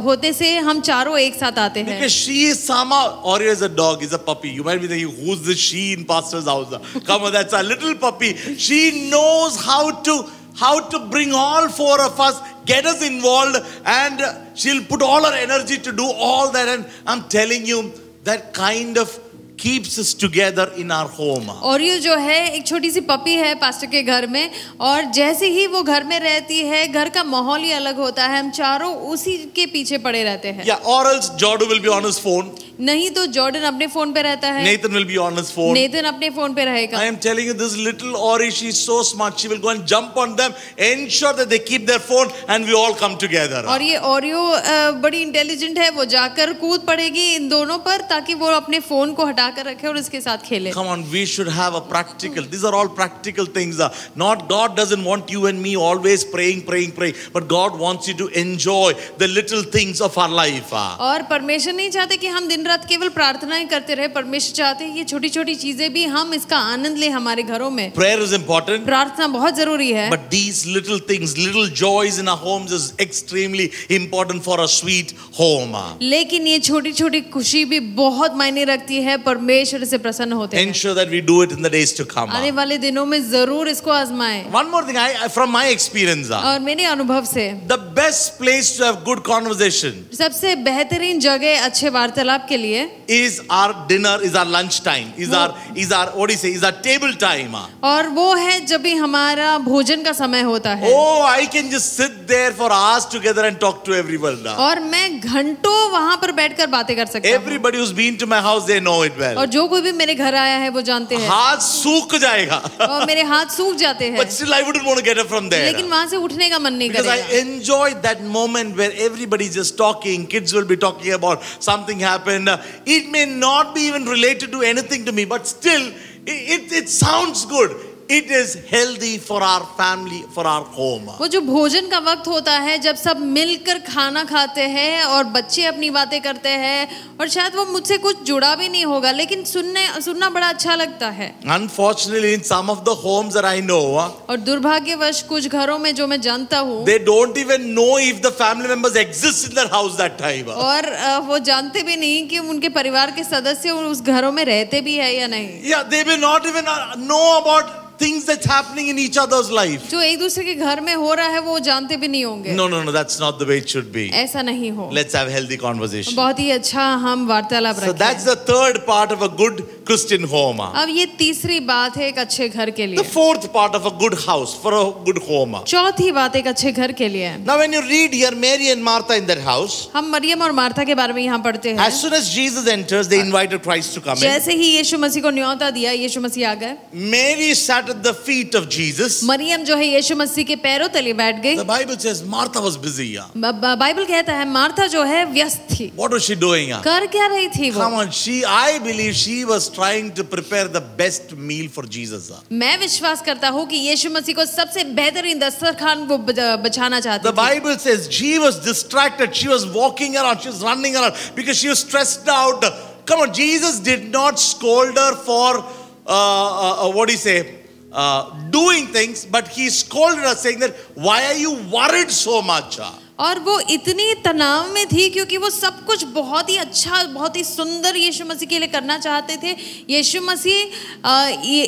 Speaker 4: होते से हम चारों एक साथ आते हैं.
Speaker 5: Because she is somehow, Oreo is a dog, is a puppy. You might be thinking, who's this she in pastor's house? Come on, that's a little puppy. She knows how to bring all four of us, get us involved, and she'll put all her energy to do all that. And I'm telling you, that kind of keeps us together in our home.
Speaker 4: और ये जो है एक छोटी सी puppy है pastor के घर में, और जैसे ही वो घर में रहती है घर का माहौल ही अलग होता है, हम चारों उसी के पीछे पड़े रहते हैं.
Speaker 5: Yeah, or else Jordan will be on his phone.
Speaker 4: नहीं तो जॉर्डन अपने फोन पे रहता है.
Speaker 5: Nathan will be on his phone.
Speaker 4: Nathan अपने फोन पे रहेगा.
Speaker 5: I am telling you, this little Ori, she's so smart. She will go and jump on them, ensure that they keep their phone, and we all come together.
Speaker 4: और ये Oreo बड़ी intelligent है, वो जाकर कूद पड़ेगी इन दोनों पर ताकि वो अपने फोन को हटा कर रखे और इसके साथ खेले.
Speaker 5: Come on, we should have a practical. These are all practical things. Not God doesn't want you and me always praying, but God wants you to enjoy the little things of our life.
Speaker 4: और परमेश्वर नहीं चाहते कि हम दिन रात केवल प्रार्थना ही करते रहे. परमेश्वर चाहते हैं ये छोटी छोटी चीजें भी हम इसका आनंद ले हमारे घरों में.
Speaker 5: Prayer is important.
Speaker 4: प्रार्थना बहुत जरूरी है.
Speaker 5: But these little things, little joys in our homes is extremely important for a sweet home.
Speaker 4: लेकिन ये छोटी छोटी खुशी भी बहुत मायने रखती है, परमेश्वर से प्रसन्न होते हैं.
Speaker 5: Ensure that we do it in the days to come.
Speaker 4: आने वाले दिनों में जरूर इसको आजमाएं.
Speaker 5: One more thing, from my experience,
Speaker 4: और मेरे अनुभव से
Speaker 5: the best place to have good conversation
Speaker 4: सबसे बेहतरीन जगह अच्छे वार्तालाप के लिए
Speaker 5: is our dinner, is our lunch time, is our what do you say, is our table time.
Speaker 4: और वो है जब भी हमारा भोजन का समय होता है.
Speaker 5: Oh, I can just sit there for hours together and talk to everyone.
Speaker 4: और मैं घंटों वहाँ पर बैठकर बातें कर सकता हूँ.
Speaker 5: Everybody who's been to my house, they know it well.
Speaker 4: और जो कोई भी मेरे घर आया है वो जानते हैं.
Speaker 5: हाथ सूख जाएगा.
Speaker 4: और मेरे हाथ सूख जाते हैं.
Speaker 5: But still I wouldn't want to get up from there.
Speaker 4: लेकिन वहाँ से उठने का मन नहीं
Speaker 5: Because
Speaker 4: करेगा.
Speaker 5: I enjoyed that moment where everybody's just talking, kids will be talking about something happened. It may not be even related to anything to me, but still it sounds good. It is healthy for our family, for our home.
Speaker 4: वो जो भोजन का वक्त होता है जब सब मिलकर खाना खाते हैं और बच्चे अपनी बातें करते हैं, और शायद वो मुझसे कुछ जुड़ा भी नहीं होगा लेकिन सुनना बड़ा अच्छा लगता है.
Speaker 5: Unfortunately, in some of the homes that I know,
Speaker 4: और दुर्भाग्यवश कुछ घरों में जो मैं जानता हूँ,
Speaker 5: they don't even know if the family members exist in their house that time.
Speaker 4: और वो जानते भी नहीं कि उनके परिवार के सदस्य उस घरों में रहते भी है या नहीं.
Speaker 5: Yeah, they will not even know about things that's happening in each other's life.
Speaker 4: जो एक दूसरे के घर में हो रहा है वो जानते भी नहीं होंगे.
Speaker 5: No, that's not the way it should be.
Speaker 4: ऐसा नहीं हो.
Speaker 5: Let's have healthy conversation.
Speaker 4: बहुत ही अच्छा हम वार्तालाप रखें.
Speaker 5: So that's the third part of a good Christian home.
Speaker 4: अब ये तीसरी बात है एक अच्छे घर के लिए.
Speaker 5: The fourth part of a good house, for a good home.
Speaker 4: चौथी बात एक अच्छे घर के लिए.
Speaker 5: Now when you read here Mary and Martha in their house,
Speaker 4: हम मरियम और मार्था के बारे में यहाँ पढ़ते हैं.
Speaker 5: as soon as Jesus enters, they invited Christ to come in.
Speaker 4: जैसे ही यीशु मसीह को न्योता दिया, यीशु मसीह आ गए.
Speaker 5: Mary sat at the feet of Jesus.
Speaker 4: Maryam जो है यीशु मसीह के पैरों तले बैठ गई.
Speaker 5: The Bible says Martha was busy.
Speaker 4: Bible कहता है मार्था जो है व्यस्त थी.
Speaker 5: What was she doing?
Speaker 4: कर क्या रही थी वो?
Speaker 5: Come on, I believe she was trying to prepare the best meal for Jesus.
Speaker 4: मैं विश्वास करता हूँ कि यीशु मसीह को सबसे बेहतरीन दस्तरखान वो बचाना चाहती
Speaker 5: The
Speaker 4: थी.
Speaker 5: Bible says she was distracted. She was walking around. She was running around because she was stressed out. Come on, Jesus did not scold her for what do you say? Doing things, but he scolded her saying that why are you worried so much?
Speaker 4: और वो इतनी तनाव में थी क्योंकि वो सब कुछ बहुत ही अच्छा, बहुत ही सुंदर यीशु मसीह के लिए करना चाहते थे. यीशु मसीह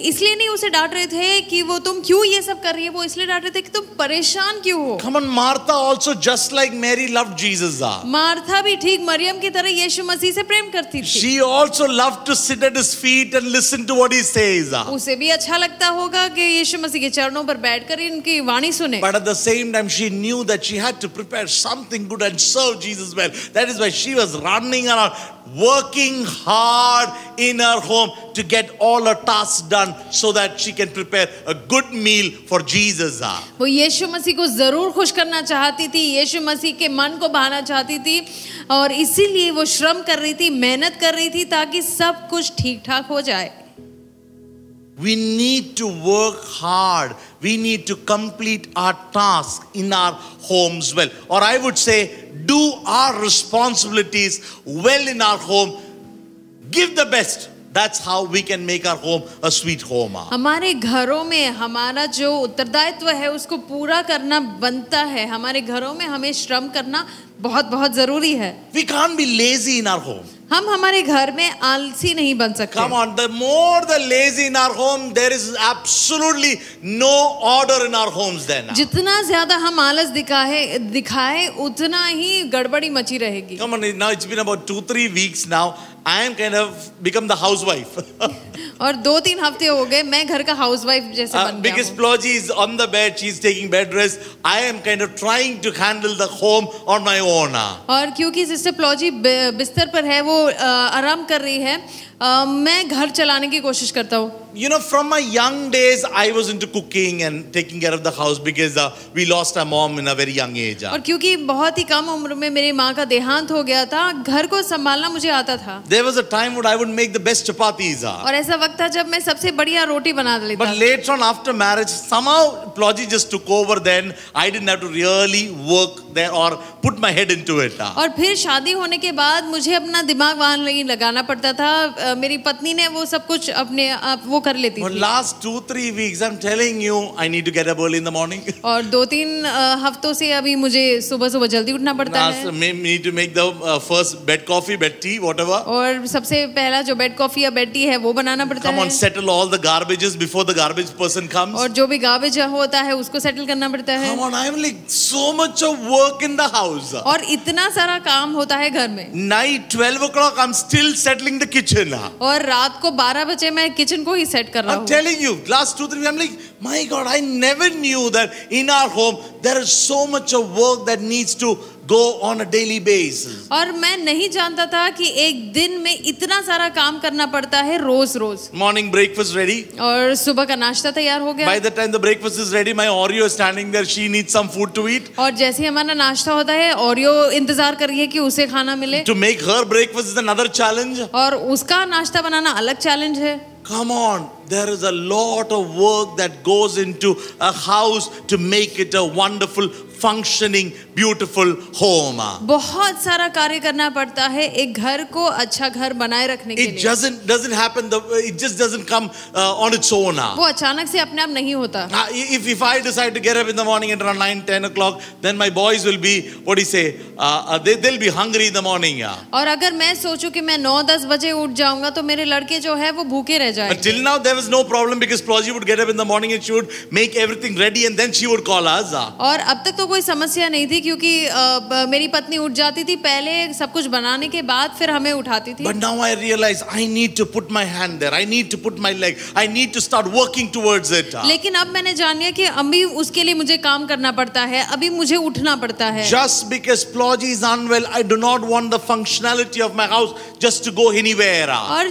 Speaker 4: इसलिए नहीं उसे डांट रहे थे कि वो तुम क्यों ये सब कर रही है, वो इसलिए डांट रहे थे कि तुम परेशान क्यों हो.
Speaker 5: Come on, Martha also just like Mary loved Jesus.
Speaker 4: Martha भी ठीक मरियम की तरह यीशु मसीह से प्रेम करती थी.
Speaker 5: She also loved to sit at his feet and listen to what he says.
Speaker 4: उसे भी अच्छा लगता होगा कि यीशु मसीह के चरणों पर बैठकर इनकी वाणी सुने.
Speaker 5: But at the same time, she knew that she had to prepare prepare something good and serve Jesus well. That is why she was running around, working hard in her home to get all her tasks done so that she can prepare a good meal for Jesus.
Speaker 4: वो यीशु मसीह को जरूर खुश करना चाहती थी, यीशु मसीह के मन को भाना चाहती थी और इसीलिए वो श्रम कर रही थी, मेहनत कर रही थी ताकि सब कुछ ठीक ठाक हो जाए.
Speaker 5: We need to work hard. We need to complete our task in our homes well. Or I would say, do our responsibilities well in our home. Give the best. That's how we can make our home a sweet home.
Speaker 4: हमारे घरों में हमारा जो उत्तरदायित्व है उसको पूरा करना बनता है. हमारे घरों में हमें श्रम करना बहुत बहुत जरूरी है.
Speaker 5: We can't be lazy in our home.
Speaker 4: हम हमारे घर में आलसी नहीं बन सकते.
Speaker 5: Come on, the more the lazy in our home, there is absolutely no order in our homes then.
Speaker 4: जितना ज्यादा हम आलस दिखाए उतना ही गड़बड़ी मची रहेगी.
Speaker 5: Come on, now it's been about 2-3 weeks now. I am kind of become the housewife.
Speaker 4: और 2-3 हफ्ते हो गए मैं घर का हाउसवाइफ जैसे बन गया
Speaker 5: Because
Speaker 4: हूँ.
Speaker 5: Ploji is on the bed, she's taking bed rest. I am kind of trying to handle the home on my own.
Speaker 4: और क्योंकि सिस्टर प्लॉजी बिस्तर पर है वो आराम कर रही है, मैं घर चलाने की कोशिश करता हूँ.
Speaker 5: You know, from my young days, I was into cooking and taking care of the house because we lost our mom in a very young age.
Speaker 4: और क्योंकि बहुत ही कम उम्र में मेरी माँ का देहांत हो गया था, घर को संभालना मुझे आता था.
Speaker 5: There was a time when I would make the best chapatis.
Speaker 4: और ऐसा वक्त था जब मैं सबसे बढ़िया रोटी बना लेता.
Speaker 5: But later on, after marriage, somehow Ploji just took over. Then I didn't have to really work there or put my head into it.
Speaker 4: और फिर शादी होने के बाद मुझे अपना दिमाग वहाँ नहीं लगाना पड़ता था. मेरी पत्नी ने वो सब कुछ अपने आप वो कर लेती
Speaker 5: For
Speaker 4: थी.
Speaker 5: last 2-3 weeks, I'm telling you, I need to get up early in the morning.
Speaker 4: और 2-3 हफ्तों से अभी मुझे सुबह जल्दी उठना पड़ता है.
Speaker 5: Need to make the first bed coffee, bed tea, whatever.
Speaker 4: और सबसे पहला जो बेड कॉफी या बेड टी है वो बनाना पड़ता
Speaker 5: Come
Speaker 4: है.
Speaker 5: on, settle all the garbages before the garbage person comes.
Speaker 4: और जो भी गार्बेज होता है उसको सेटल करना पड़ता है.
Speaker 5: Come on, I'm like so much of work in the house.
Speaker 4: और इतना सारा काम होता है घर में.
Speaker 5: Night 12 o'clock, I'm still settling the kitchen.
Speaker 4: और रात को 12 बजे मैं किचन को ही सेट कर रहा
Speaker 5: I'm
Speaker 4: हूँ.
Speaker 5: telling you, last 2-3 I'm like, my God, I never knew that in our home there is so much of work that needs to go on a daily basis.
Speaker 4: और मैं नहीं जानता था कि एक दिन में इतना सारा काम करना पड़ता है रोज रोज.
Speaker 5: Morning breakfast ready.
Speaker 4: और सुबह का नाश्ता तैयार हो गया.
Speaker 5: By the time the breakfast is ready, my Oreo is standing there. She needs some food to eat.
Speaker 4: और जैसे ही हमारा नाश्ता होता है ओरियो इंतजार कर रही है कि उसे खाना मिले.
Speaker 5: To make her breakfast is another challenge.
Speaker 4: और उसका नाश्ता बनाना अलग चैलेंज है.
Speaker 5: Come on, there is a lot of work that goes into a house to make it a wonderful, functioning, beautiful home.
Speaker 4: बहुत सारा कार्य करना पड़ता है एक घर को अच्छा घर बनाए रखने के
Speaker 5: It
Speaker 4: लिए.
Speaker 5: doesn't happen. It just doesn't come on its own.
Speaker 4: वो अचानक से अपने आप नहीं होता.
Speaker 5: If I decide to get up in the morning at around 9-10 o'clock, then my boys will be, what do you say? They'll be hungry in the morning.
Speaker 4: और अगर मैं सोचूं कि मैं 9-10 बजे उठ जाऊंगा तो मेरे लड़के जो है वो भूखे रह जाएंगे.
Speaker 5: But till now there was no problem because Ploji would get up in the morning and she would make everything ready and then she would call us.
Speaker 4: और अब तक तो कोई समस्या नहीं थी क्योंकि मेरी पत्नी उठ जाती थी पहले सब कुछ बनाने के बाद फिर हमें उठाती थी.
Speaker 5: But now I realize I need to put my hand there. I need to put my leg. I need to start working towards it.
Speaker 4: लेकिन अब मैंने जान लिया कि अभी उसके लिए मुझे काम करना पड़ता है. अभी मुझे उठना पड़ता है.
Speaker 5: Just because Ploji is unwell, I do not want the functionality of my house just to go anywhere.
Speaker 4: और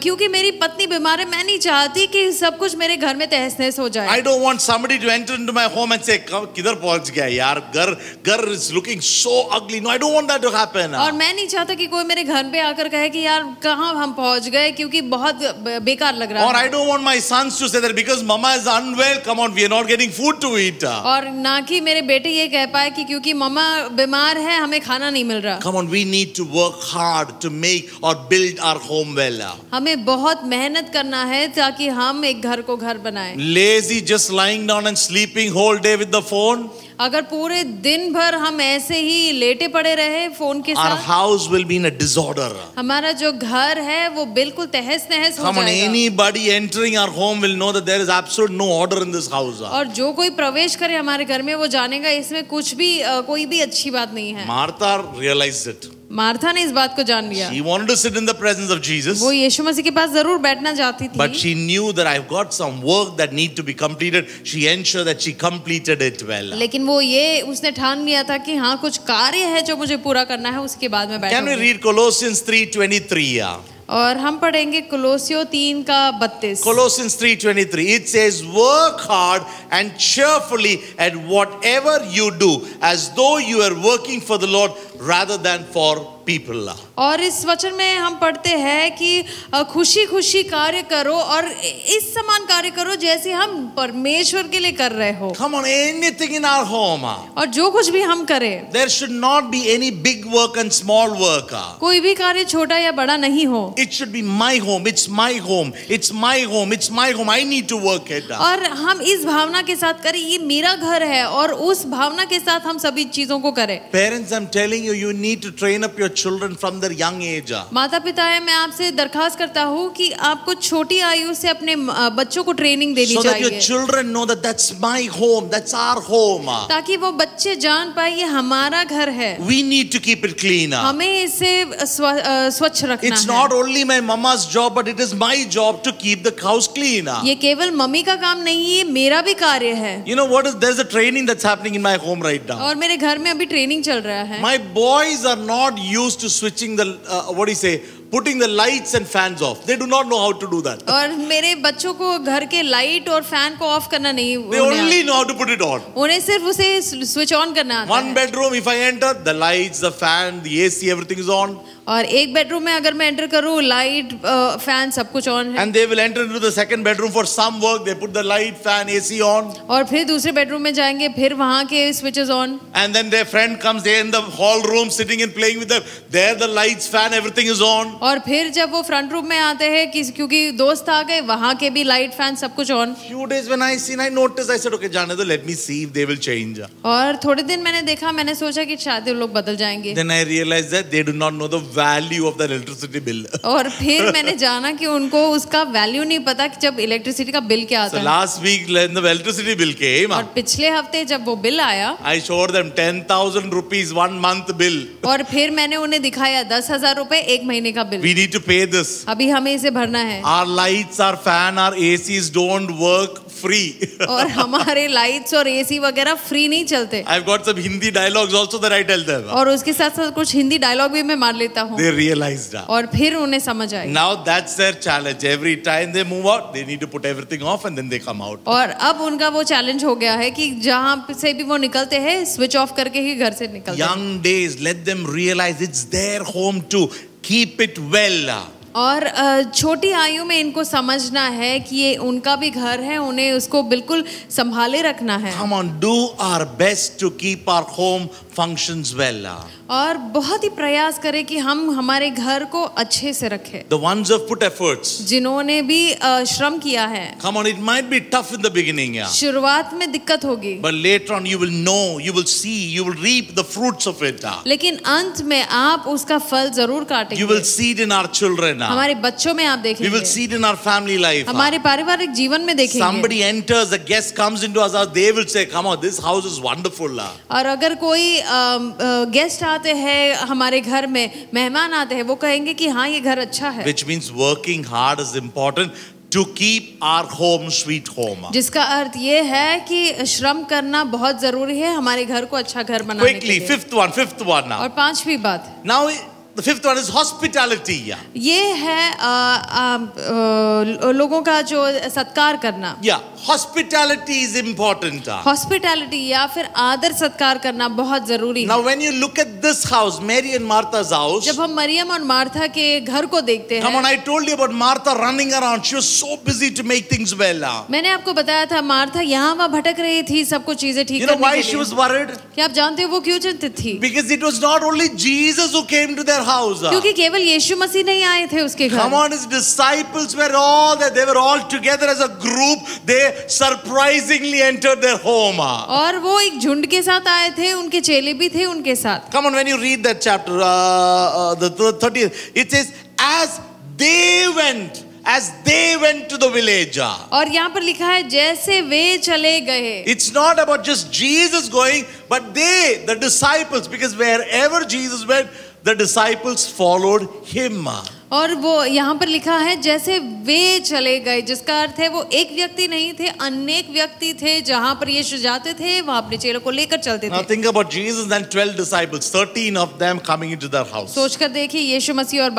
Speaker 4: क्योंकि मेरी पत्नी बीमार है मैं नहीं चाहती कि सब कुछ मेरे घर में तहस नहस हो जाए.
Speaker 5: I don't want somebody to enter into my home and say, किधर पहुंच गया यार, घर is looking so ugly. No, I don't want that to happen.
Speaker 4: और मैं नहीं चाहता कि कोई मेरे घर पे आकर कहे कि यार कहाँ हम पहुंच गए क्योंकि बहुत बेकार लग रहा
Speaker 5: Or
Speaker 4: है.
Speaker 5: I don't want my sons to say that because mama is unwell, come on, we are not getting food to eat.
Speaker 4: और ना कि मेरे बेटे ये कह पाए कि क्योंकि मम्मा बीमार है हमें खाना नहीं मिल रहा.
Speaker 5: Come on, we need to work hard to make or build our home well.
Speaker 4: हमें बहुत मेहनत करना है ताकि हम एक घर को घर बनाएं.
Speaker 5: Lazy just lying down and sleeping whole day with the phone.
Speaker 4: अगर पूरे दिन भर हम ऐसे ही लेटे पड़े रहे फोन के
Speaker 5: Our
Speaker 4: साथ
Speaker 5: house will be in a disorder.
Speaker 4: हमारा जो घर है वो बिल्कुल तहस नहस हो
Speaker 5: Come on,
Speaker 4: जाएगा.
Speaker 5: anybody entering our home will know that there is absolute no order in this house.
Speaker 4: और जो कोई प्रवेश करे हमारे घर में वो जानेगा इसमें कुछ भी कोई भी अच्छी बात नहीं है.
Speaker 5: Martha realized it.
Speaker 4: मार्था ने इस बात को जान लिया।
Speaker 5: She wanted to sit in the presence of Jesus,
Speaker 4: वो यीशु मसीह के पास जरूर बैठना चाहती थी,
Speaker 5: but she knew that I've got some work that need to be completed. She ensured that she completed it well.
Speaker 4: लेकिन वो ये उसने ठान लिया था कि हाँ कुछ कार्य है जो मुझे पूरा करना है, उसके बाद में
Speaker 5: Can we
Speaker 4: बैठूंगी।
Speaker 5: read Colossians 3:23?
Speaker 4: और हम पढ़ेंगे कुलोसियों 3:32।
Speaker 5: Colossians 3:23. It says, work hard and cheerfully at whatever you do, as though you are working for the Lord rather than for people.
Speaker 4: और इस वचन में हम पढ़ते हैं कि खुशी खुशी कार्य करो और इस समान कार्य करो जैसे हम परमेश्वर के लिए कर रहे हो।
Speaker 5: Come on, anything in our home.
Speaker 4: और जो कुछ भी हम करें,
Speaker 5: There should not be any big work and small work.
Speaker 4: कोई भी कार्य छोटा या बड़ा नहीं हो।
Speaker 5: It should be my home. It's my home. It's my home. It's my home. I need to work it.
Speaker 4: और हम इस भावना के साथ करें, ये मेरा घर है, और उस भावना के साथ हम सभी चीजों को करें।
Speaker 5: Parents, I'm telling you, you need to train up your children from their young age.
Speaker 4: माता पिता है, मैं आपसे दरखास्त करता हूँ कि आपको छोटी आयु से अपने बच्चों को ट्रेनिंग देनी
Speaker 5: So that your
Speaker 4: चाहिए,
Speaker 5: children know that that's my home. That's our home.
Speaker 4: ताकि वो बच्चे जान पाए ये हमारा घर है।
Speaker 5: We need to keep it clean.
Speaker 4: हमें इसे स्वच्छ रखना
Speaker 5: It's
Speaker 4: है।
Speaker 5: not only my mama's job, but it is my job to keep the house clean.
Speaker 4: ये केवल मम्मी का काम नहीं, ये मेरा भी कार्य है।
Speaker 5: You know what is? There's a training that's happening in my home right now.
Speaker 4: और मेरे घर में अभी ट्रेनिंग चल रहा है।
Speaker 5: My boys are not used to switching the what do you say? Putting the lights and fans off. They do not know how to do that.
Speaker 4: और मेरे बच्चों को घर के लाइट और फैन को ऑफ करना नहीं,
Speaker 5: They only know how to put it on.
Speaker 4: उन्हें सिर्फ उसे स्विच ऑन करना आता
Speaker 5: One
Speaker 4: है।
Speaker 5: bedroom, if I enter, the lights, the fan, the AC, everything is on.
Speaker 4: और एक बेडरूम में अगर मैं एंटर करूँ, लाइट फैन सब कुछ ऑन है।
Speaker 5: And they will enter into the second bedroom for some work. They put the light, fan, AC on.
Speaker 4: और फिर दूसरे बेडरूम में जाएंगे, फिर वहाँ के switches on.
Speaker 5: And then their friend comes, they're in the hall room sitting and playing with them. There the lights, fan, everything is on.
Speaker 4: और फिर जब वो फ्रंट रूम में आते हैं क्योंकि दोस्त आ गए, वहाँ के भी लाइट फैन सब कुछ on.
Speaker 5: Few days when I seen, I noticed, I said, okay, जाने दो, let me see if they will change.
Speaker 4: और थोड़े दिन मैंने देखा, मैंने सोचा कि शायद वो लोग बदल जाएंगे।
Speaker 5: Then I realized that they do not know the value of the electricity bill.
Speaker 4: और फिर मैंने जाना कि उनको उसका वैल्यू नहीं पता कि जब इलेक्ट्रिसिटी का बिल क्या
Speaker 5: So
Speaker 4: आता है।
Speaker 5: last week when the electricity bill came,
Speaker 4: और पिछले हफ्ते जब वो बिल आया,
Speaker 5: I showed them 10,000 rupees 1 month bill.
Speaker 4: और फिर मैंने उन्हें दिखाया 10,000 रुपए एक महीने का bill.
Speaker 5: We need to pay this.
Speaker 4: अभी हमें इसे भरना है।
Speaker 5: Our lights, our fan, our ACs don't work free.
Speaker 4: और हमारे लाइट्स और एसी वगैरह फ्री नहीं चलते।
Speaker 5: I've got some Hindi dialogues also that I tell them.
Speaker 4: और उसके साथ साथ कुछ हिंदी डायलॉग भी मैं मार लेता हूँ।
Speaker 5: They realized.
Speaker 4: और फिर उन्हें समझ आई।
Speaker 5: Now that's their challenge. Every time they move out, they need to put everything off and then they come out.
Speaker 4: और अब उनका वो चैलेंज हो गया है कि जहाँ से भी वो निकलते हैं, स्विच ऑफ करके ही घर से निकलते हैं।
Speaker 5: Young days, let them realize it's their home too. Keep it well.
Speaker 4: और छोटी आयु में इनको समझना है कि ये उनका भी घर है, उन्हें उसको बिल्कुल संभाले रखना है।
Speaker 5: Come on, do our best to keep our home functions well.
Speaker 4: और बहुत ही प्रयास करें कि हम हमारे घर को अच्छे से रखें।
Speaker 5: The ones who have put efforts.
Speaker 4: जिन्होंने भी श्रम किया है।
Speaker 5: Come on, it might be tough in the beginning, yeah.
Speaker 4: शुरुआत में दिक्कत होगी,
Speaker 5: But later on you will know, you will see, you will reap the fruits of it.
Speaker 4: लेकिन अंत में आप उसका फल जरूर काटेंगे।
Speaker 5: You will see it in our children.
Speaker 4: हमारे बच्चों में आप
Speaker 5: We
Speaker 4: देखेंगे,
Speaker 5: will see it in our family life.
Speaker 4: हमारे पारिवारिक जीवन में देखेंगे।
Speaker 5: Somebody enters, a guest comes into our house, they will say, come on, this house is wonderful.
Speaker 4: और अगर कोई गेस्ट आते हैं हमारे घर में, मेहमान आते हैं, वो कहेंगे कि हाँ ये घर अच्छा है।
Speaker 5: Which means working hard is important to keep our home sweet home.
Speaker 4: जिसका अर्थ ये है कि श्रम करना बहुत जरूरी है हमारे घर को अच्छा घर बनाने के
Speaker 5: Quickly,
Speaker 4: लिए।
Speaker 5: fifth one now.
Speaker 4: और पांचवी बात,
Speaker 5: Now, the fifth one is hospitality.
Speaker 4: ये है लोगों का जो सत्कार करना।
Speaker 5: Yeah, hospitality is important.
Speaker 4: Hospitality या फिर आदर सत्कार करना बहुत जरूरी है।
Speaker 5: Now, when you look at this house, Mary and Martha's house,
Speaker 4: जब हम मरियम और मार्था के घर को देखते
Speaker 5: come on,
Speaker 4: हैं,
Speaker 5: I told you about Martha running around. She was so busy to make things well.
Speaker 4: मैंने आपको बताया था मार्था यहाँ वहाँ भटक रही थी सब कुछ चीजें ठीक
Speaker 5: You know
Speaker 4: करने
Speaker 5: why
Speaker 4: के
Speaker 5: she
Speaker 4: लिए।
Speaker 5: was worried?
Speaker 4: क्या आप जानते हो वो क्यों चिंतित थी?
Speaker 5: Because it was not only Jesus who came to their house.
Speaker 4: क्योंकि केवल यीशु मसीह नहीं आए थे उसके घर।
Speaker 5: Come on, his disciples were all there. They were all together as a group. They surprisingly entered their home.
Speaker 4: और वो एक झुंड के साथ आए थे, उनके चेले भी थे उनके साथ।
Speaker 5: Come on, when you read that chapter, the 30th, it says, as they went to the village.
Speaker 4: और यहाँ पर लिखा है जैसे वे चले गए।
Speaker 5: It's not about just Jesus going, but they, the disciples, because wherever Jesus went, the disciples followed him.
Speaker 4: और वो यहाँ पर लिखा है जैसे वे चले गए, जिसका अर्थ है वो एक व्यक्ति नहीं थे, अनेक व्यक्ति थे। जहाँ पर यीशु जाते थे वहाँ अपने चेलों को लेकर चलते
Speaker 5: Now
Speaker 4: थे।
Speaker 5: think about Jesus and 12 disciples, 13 of them coming into their house.
Speaker 4: सोचकर देखिए, यीशु मसीह और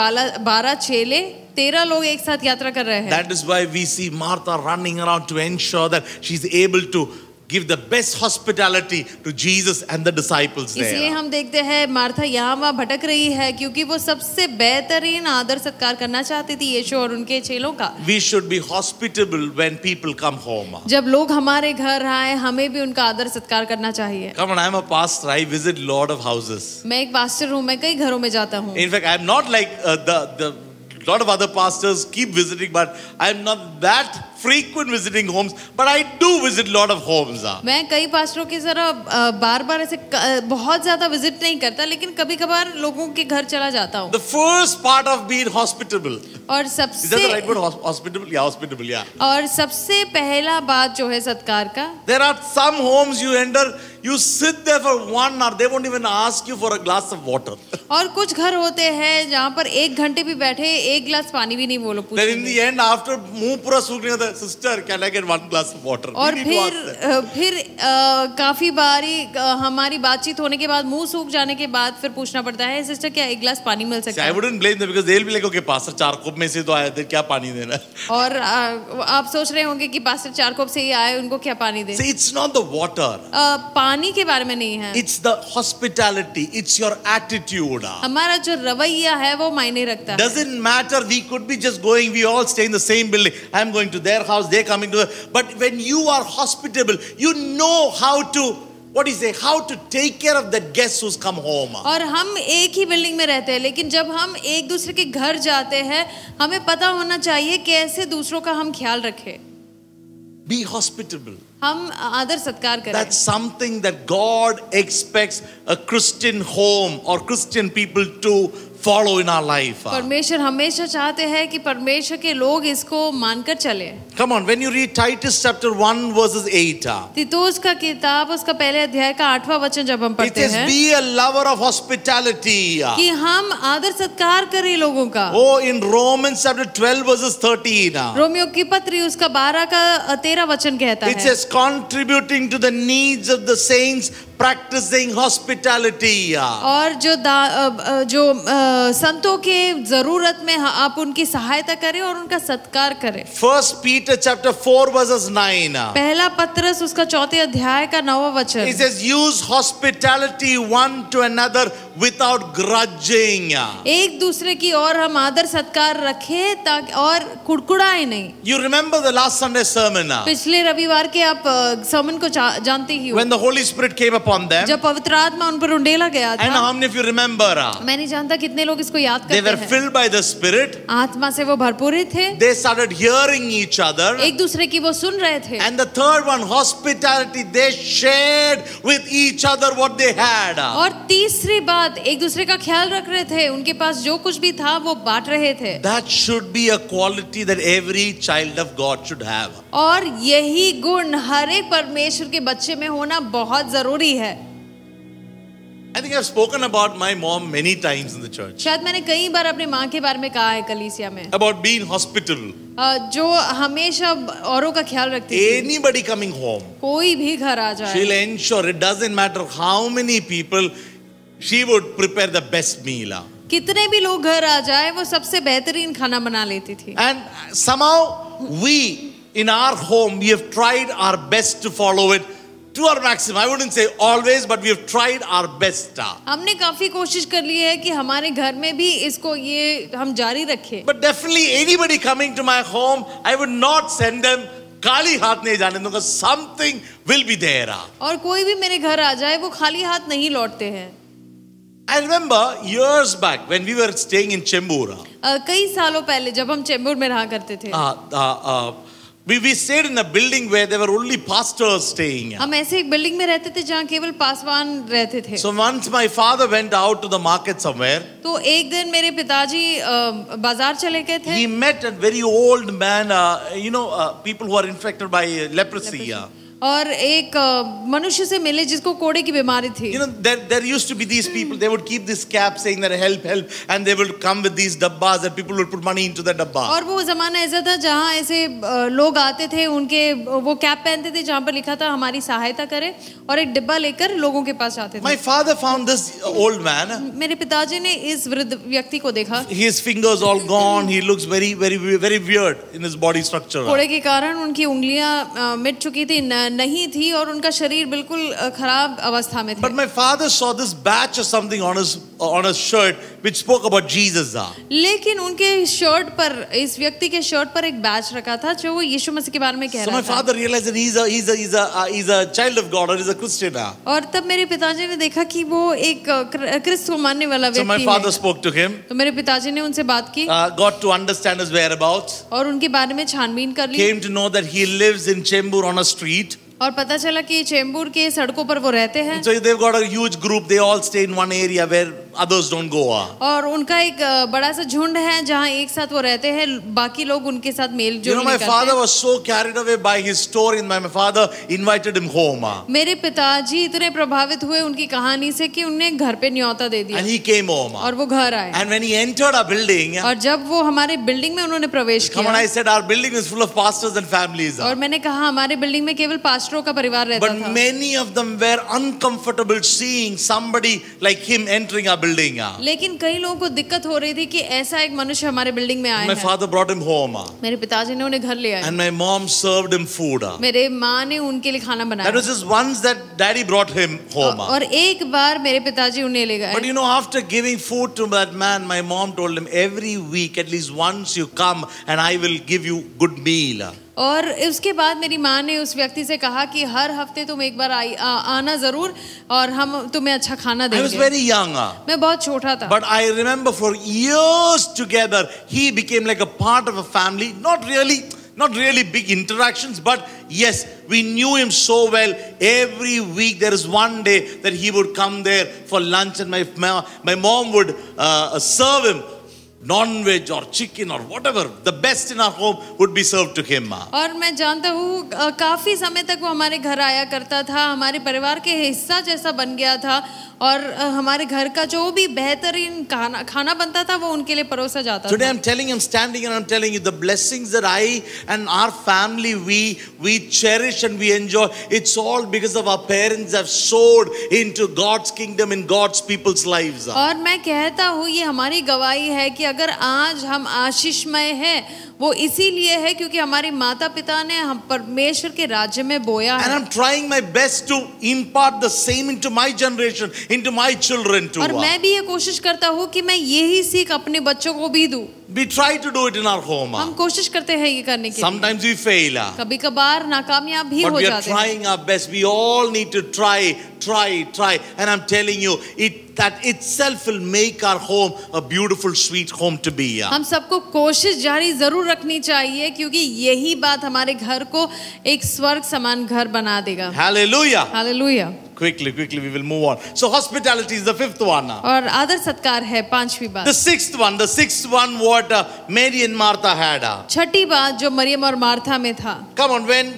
Speaker 4: 12 चेले, 13 लोग एक साथ यात्रा कर रहे हैं।
Speaker 5: That is why we see Martha running around to ensure that she's able to give the best hospitality to Jesus and the disciples
Speaker 4: इसलिए
Speaker 5: there.
Speaker 4: हम देखते हैं मार्था यहाँ वहाँ भटक रही है, क्योंकि वो सबसे बेहतरीन आदर सत्कार करना चाहती थी यीशु और उनके चेलों का।
Speaker 5: We should be hospitable when people come home.
Speaker 4: जब लोग हमारे घर आए, हमें भी उनका आदर सत्कार करना चाहिए।
Speaker 5: Come on, I'm a pastor. I visit lot of houses.
Speaker 4: मैं एक पास्टर हूँ, मैं कई घरों में जाता हूँ।
Speaker 5: In fact, I'm not like the lot of other pastors keep visiting, but I'm not that frequent visiting homes, but I do visit lot of homes.
Speaker 4: मैं कई पास्टरों की तरह बार-बार ऐसे बहुत ज्यादा विजिट नहीं करता, लेकिन कभी-कभार लोगों के घर चला जाता हूँ।
Speaker 5: The first part of being hospitable.
Speaker 4: और
Speaker 5: Is that the
Speaker 4: सबसे
Speaker 5: right word? Hospitable? Yeah, hospitable. Yeah.
Speaker 4: और सबसे पहला बात जो है सत्कार का,
Speaker 5: There are some homes you enter, you sit there for 1 hour, they won't even ask you for a glass of water.
Speaker 4: और कुछ घर होते हैं जहाँ पर 1 घंटे भी बैठे, 1 गिलास पानी भी नहीं वो लोग
Speaker 5: Then in
Speaker 4: पूछेंगे।
Speaker 5: the end, after मुंह पूरा सूखने का, sister, can I get 1 glass of water?
Speaker 4: और
Speaker 5: We need to ask them.
Speaker 4: फिर काफी बारी हमारी बातचीत होने के बाद, मुंह सूख जाने के बाद फिर पूछना पड़ता है, सिस्टर क्या 1 गिलास पानी मिल
Speaker 5: See,
Speaker 4: सकता
Speaker 5: I
Speaker 4: है?
Speaker 5: wouldn't blame them because they'll be like, okay, pastor, 4 cup में से तो आया थे, क्या पानी देना?
Speaker 4: और आप सोच रहे होंगे कि पास्टर 4 कप से ही आए, उनको क्या पानी दें?
Speaker 5: See, it's not the water.
Speaker 4: पानी के बारे में नहीं है,
Speaker 5: It's the hospitality. It's your attitude.
Speaker 4: हमारा जो रवैया है वो मायने रखता है।
Speaker 5: Doesn't matter. We could be just going. We all stay in the same building. I'm going to their house. They're coming to. But when you are hospitable, you know how to. What do you say? How to take care of that guest who's come home.
Speaker 4: और हम एक ही building में रहते हैं, लेकिन जब हम एक दूसरे के घर जाते हैं, हमें पता होना चाहिए कैसे दूसरों का हम ख्याल रखें।
Speaker 5: Be hospitable.
Speaker 4: हम आदर सत्कार करें।
Speaker 5: That's something that God expects a Christian home or Christian people to follow in our life.
Speaker 4: परमेश्वर हमेशा चाहते हैं कि परमेश्वर के लोग इसको मानकर चले।
Speaker 5: Come on, when you read Titus chapter 1 verses 8.
Speaker 4: तीतुस का किताब उसका पहले अध्याय का 8वां वचन जब हम
Speaker 5: It
Speaker 4: पढ़ते
Speaker 5: says,
Speaker 4: हैं
Speaker 5: be a lover of hospitality.
Speaker 4: कि हम आदर सत्कार करें लोगों का।
Speaker 5: Oh, in Romans chapter 12 verses 13.
Speaker 4: Romeo की पत्री उसका 12 का 13 वचन कहता
Speaker 5: It
Speaker 4: है,
Speaker 5: says, contributing to the needs of the saints, practicing hospitality.
Speaker 4: और जो संतों के जरूरत में आप उनकी सहायता करें और उनका सत्कार करें।
Speaker 5: 1 Peter chapter 4 verses 9.
Speaker 4: पहला पत्रस उसका 4 अध्याय का 9वां वचन,
Speaker 5: It says, use hospitality one to another without grudging.
Speaker 4: एक दूसरे की और हम आदर सत्कार रखें ताकि और कुड़कुड़ाए नहीं।
Speaker 5: You remember the last Sunday sermon?
Speaker 4: पिछले रविवार के आप सर्मन को जानते ही हो,
Speaker 5: When the Holy Spirit came upon them.
Speaker 4: जब पवित्र आत्मा उन पर उंडेला गया
Speaker 5: And
Speaker 4: था।
Speaker 5: how many of you remember?
Speaker 4: मैं नहीं जानता कितने लोग इसको याद
Speaker 5: They
Speaker 4: करते
Speaker 5: were
Speaker 4: हैं।
Speaker 5: filled by the Spirit.
Speaker 4: आत्मा से वो भरपूरित थे,
Speaker 5: They started hearing each other.
Speaker 4: एक दूसरे की वो सुन रहे थे।
Speaker 5: And the third one, hospitality, they shared with each other what they had.
Speaker 4: और तीसरी बात, एक दूसरे का ख्याल रख रहे थे, उनके पास जो कुछ भी था वो बांट रहे थे।
Speaker 5: That should be a quality that every child of God should have.
Speaker 4: और यही गुण हर एक परमेश्वर के बच्चे में होना बहुत जरूरी है।
Speaker 5: I think I've spoken about my mom many times in the church.
Speaker 4: शायद मैंने कई बार अपनी माँ के बारे में कहा है कलीसिया में,
Speaker 5: About being hospitable.
Speaker 4: जो हमेशा औरों का ख्याल रखती थी।
Speaker 5: Anybody coming home,
Speaker 4: कोई भी घर आ जाए,
Speaker 5: she'll ensure, it doesn't matter how many people, she would prepare the best meal.
Speaker 4: कितने भी लोग घर आ जाए, वो सबसे बेहतरीन खाना बना लेती थी।
Speaker 5: And somehow we, in our home, we have tried our best to follow it to our maximum. I wouldn't say always, but we have tried our best.
Speaker 4: हमने काफी कोशिश कर ली है कि हमारे घर में भी इसको ये हम जारी रखें।
Speaker 5: But definitely anybody coming to my home, I would not send them खाली हाथ नहीं जाने दूंगा. Something will be there.
Speaker 4: और कोई भी मेरे घर आ जाए, वो खाली हाथ नहीं लौटते हैं।
Speaker 5: I remember years back when we were staying in Chembur.
Speaker 4: कई सालों पहले जब हम चेंबूर में रहा करते थे,
Speaker 5: We stayed in a building where there were only pastors staying.
Speaker 4: हम ऐसे एक बिल्डिंग में रहते थे जहाँ केवल पासवान रहते थे।
Speaker 5: So once my father went out to the market somewhere,
Speaker 4: तो एक दिन मेरे पिताजी बाजार चले गए थे।
Speaker 5: he met a very old man, people who are infected by leprosy.
Speaker 4: और एक मनुष्य से मिले जिसको कोड़े की बीमारी थी.
Speaker 5: You know, there used to be these people, they would keep this cap saying that help, help, and they would come with these dabbas and people would put money into the dabba.
Speaker 4: और वो जमाना ऐसा था जहाँ ऐसे लोग आते थे, उनके वो कैप पहनते थे जहाँ पर लिखा था हमारी सहायता करें, और एक डिब्बा लेकर लोगों के पास आते थे.
Speaker 5: My father found this old man.
Speaker 4: मेरे पिताजी ने इस वृद्ध व्यक्ति को देखा.
Speaker 5: His fingers all gone. He looks very, very, very weird in his body structure.
Speaker 4: कोड़े के कारण उनकी उंगलियां मिट चुकी थी, नहीं थी, और उनका शरीर बिल्कुल खराब अवस्था में था.
Speaker 5: But my father saw this batch or something on his shirt which spoke about Jesus.
Speaker 4: लेकिन उनके शर्ट पर, इस व्यक्ति के शर्ट पर एक बैच रखा था जो वो यीशु मसीह के बारे में कह
Speaker 5: So
Speaker 4: रहा
Speaker 5: my
Speaker 4: था.
Speaker 5: father realized that he's a child of God or he's a Christian.
Speaker 4: और तब मेरे पिताजी ने देखा कि वो एक क्रिस्त को मानने वाला
Speaker 5: So my
Speaker 4: व्यक्ति
Speaker 5: father
Speaker 4: है.
Speaker 5: spoke to him.
Speaker 4: तो मेरे पिताजी ने उनसे बात की
Speaker 5: Got to understand his whereabouts.
Speaker 4: और उनके बारे में छानबीन कर ली.
Speaker 5: Came to know that he lives in Chembur on a street.
Speaker 4: और पता चला कि चेंबूर के सड़कों पर वो रहते हैं.
Speaker 5: So they've got a huge group. They all stay in one area where others don't go.
Speaker 4: और उनका एक बड़ा सा झुंड है जहाँ एक साथ वो रहते हैं, बाकी लोग उनके साथ मेल जोल नहीं करते.
Speaker 5: My father was so carried away by his story, and my father invited him home.
Speaker 4: मेरे पिताजी इतने प्रभावित हुए उनकी कहानी से कि उन्हें घर पे न्योता दे दिया.
Speaker 5: And he came home.
Speaker 4: और वो घर आए.
Speaker 5: And when he entered our building,
Speaker 4: और जब वो हमारे बिल्डिंग में उन्होंने प्रवेश
Speaker 5: come on,
Speaker 4: किया.
Speaker 5: I said our building is full of pastors and families.
Speaker 4: और मैंने कहा हमारे बिल्डिंग में केवल पास्टरों का परिवार रहता
Speaker 5: But
Speaker 4: था.
Speaker 5: many of them were uncomfortable seeing somebody like him entering our building.
Speaker 4: लेकिन कई लोगों को दिक्कत हो रही थी कि ऐसा एक मनुष्य हमारे बिल्डिंग में आया
Speaker 5: My
Speaker 4: है.
Speaker 5: father brought him home.
Speaker 4: मेरे पिताजी ने उन्हें घर ले आए.
Speaker 5: And my mom served him food.
Speaker 4: मेरे माँ ने उनके लिए खाना बनाया.
Speaker 5: That was just once that daddy brought him home.
Speaker 4: और एक बार मेरे पिताजी उन्हें ले गए.
Speaker 5: But you know, after giving food to that man, my mom told him, every week at least once you come and I will give you good meal.
Speaker 4: और उसके बाद मेरी माँ ने उस व्यक्ति से कहा कि हर हफ्ते तुम एक बार आना जरूर और हम तुम्हें अच्छा खाना
Speaker 5: I was
Speaker 4: देंगे.
Speaker 5: very young.
Speaker 4: मैं बहुत छोटा था.
Speaker 5: But I remember for years together, he became like a part of a family. Not really big interactions, but yes, we knew him so well. Every week there is one day that he would come there for lunch, and my mom would serve him non-veg or chicken or whatever. The best in our home would be served to him.
Speaker 4: और मैं जानता हूँ काफी समय तक वो हमारे घर आया करता था, हमारे परिवार के हिस्सा जैसा बन गया था, और हमारे घर का जो भी बेहतरीन खाना बनता था वो उनके लिए परोसा जाता
Speaker 5: Today
Speaker 4: था.
Speaker 5: I'm telling you, I'm standing and I'm telling you the blessings that I and our family we cherish and we enjoy. It's all because of our parents have sowed into God's kingdom in God's people's lives.
Speaker 4: और मैं कहता हूँ ये हमारी गवाही है कि अगर आज हम आशीषमय हैं वो इसीलिए है क्योंकि हमारे माता पिता ने हम परमेश्वर के राज्य में बोया
Speaker 5: And
Speaker 4: है.
Speaker 5: I'm trying my best to impart the same into my generation, into my children too.
Speaker 4: और मैं भी ये कोशिश करता हूँ कि मैं यही सीख अपने बच्चों को भी दूँ.
Speaker 5: We try to do it in our home.
Speaker 4: हम कोशिश करते हैं ये करने के लिए.
Speaker 5: Sometimes we fail.
Speaker 4: कभी कभार नाकामयाब भी
Speaker 5: But
Speaker 4: हो
Speaker 5: we are
Speaker 4: जाते हैं.
Speaker 5: trying our best. We all need to try. And I'm telling you, that itself will make our home a beautiful, sweet home to be.
Speaker 4: हम सबको कोशिश जारी जरूर रखनी चाहिए क्योंकि यही बात हमारे घर को एक स्वर्ग समान घर बना देगा.
Speaker 5: Hallelujah.
Speaker 4: Hallelujah.
Speaker 5: Quickly, we will move on. So hospitality is the fifth one.
Speaker 4: और आदर सत्कार है पांचवी बात.
Speaker 5: The sixth one, what Mary and Martha had.
Speaker 4: छठी बात जो मरियम और मार्था में था.
Speaker 5: Come on, when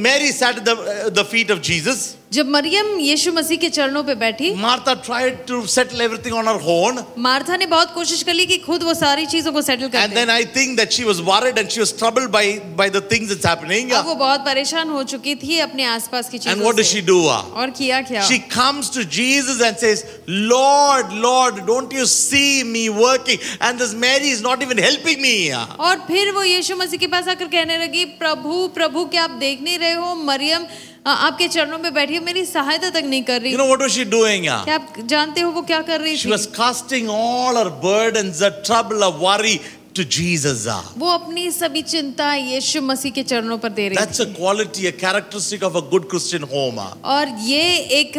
Speaker 5: Mary sat at the feet of Jesus,
Speaker 4: जब मरियम यीशु मसीह के चरणों पे बैठी,
Speaker 5: Martha tried to settle everything on her own.
Speaker 4: Martha ने बहुत कोशिश कर ली कि खुद वो सारी चीजों को सेटल कर
Speaker 5: And
Speaker 4: they.
Speaker 5: then I think that she was worried and she was troubled by the things that's happening.
Speaker 4: अब वो बहुत परेशान हो चुकी थी अपने आसपास की
Speaker 5: And
Speaker 4: चीजों
Speaker 5: what does
Speaker 4: से.
Speaker 5: she do?
Speaker 4: और किया क्या?
Speaker 5: She comes to Jesus and says, Lord, don't you see me working? And this Mary is not even helping me.
Speaker 4: और फिर वो यीशु मसीह के पास आकर कहने लगी, प्रभु क्या आप देख नहीं रहे हो, मरियम आपके चरणों में बैठी है, मेरी सहायता तक नहीं कर रही.
Speaker 5: You know what was she doing?
Speaker 4: क्या आप जानते हो वो क्या कर रही
Speaker 5: She
Speaker 4: थी?
Speaker 5: was casting all her burdens, her trouble, her worry to Jesus.
Speaker 4: वो अपनी सभी चिंता यीशु मसीह के चरणों पर दे रही
Speaker 5: That's a
Speaker 4: थी.
Speaker 5: quality, a characteristic of a good Christian home.
Speaker 4: और ये एक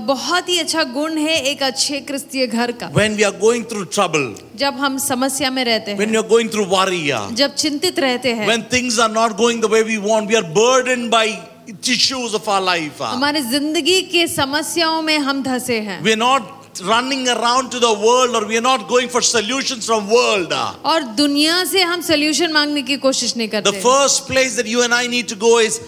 Speaker 4: बहुत ही अच्छा गुण है एक अच्छे क्रिस्तीय घर का.
Speaker 5: When we are going through trouble,
Speaker 4: जब हम समस्या में रहते
Speaker 5: when
Speaker 4: हैं,
Speaker 5: we are going through worry,
Speaker 4: जब चिंतित रहते हैं,
Speaker 5: when things are not going the way we want, we are burdened by issues of our life.
Speaker 4: हमारे जिंदगी के समस्याओं में हम धंसे हैं.
Speaker 5: We are not running around to the world, or we are not going for solutions from world.
Speaker 4: और दुनिया से हम सोल्यूशन मांगने की कोशिश नहीं
Speaker 5: The
Speaker 4: करते.
Speaker 5: first place that you and I need to go is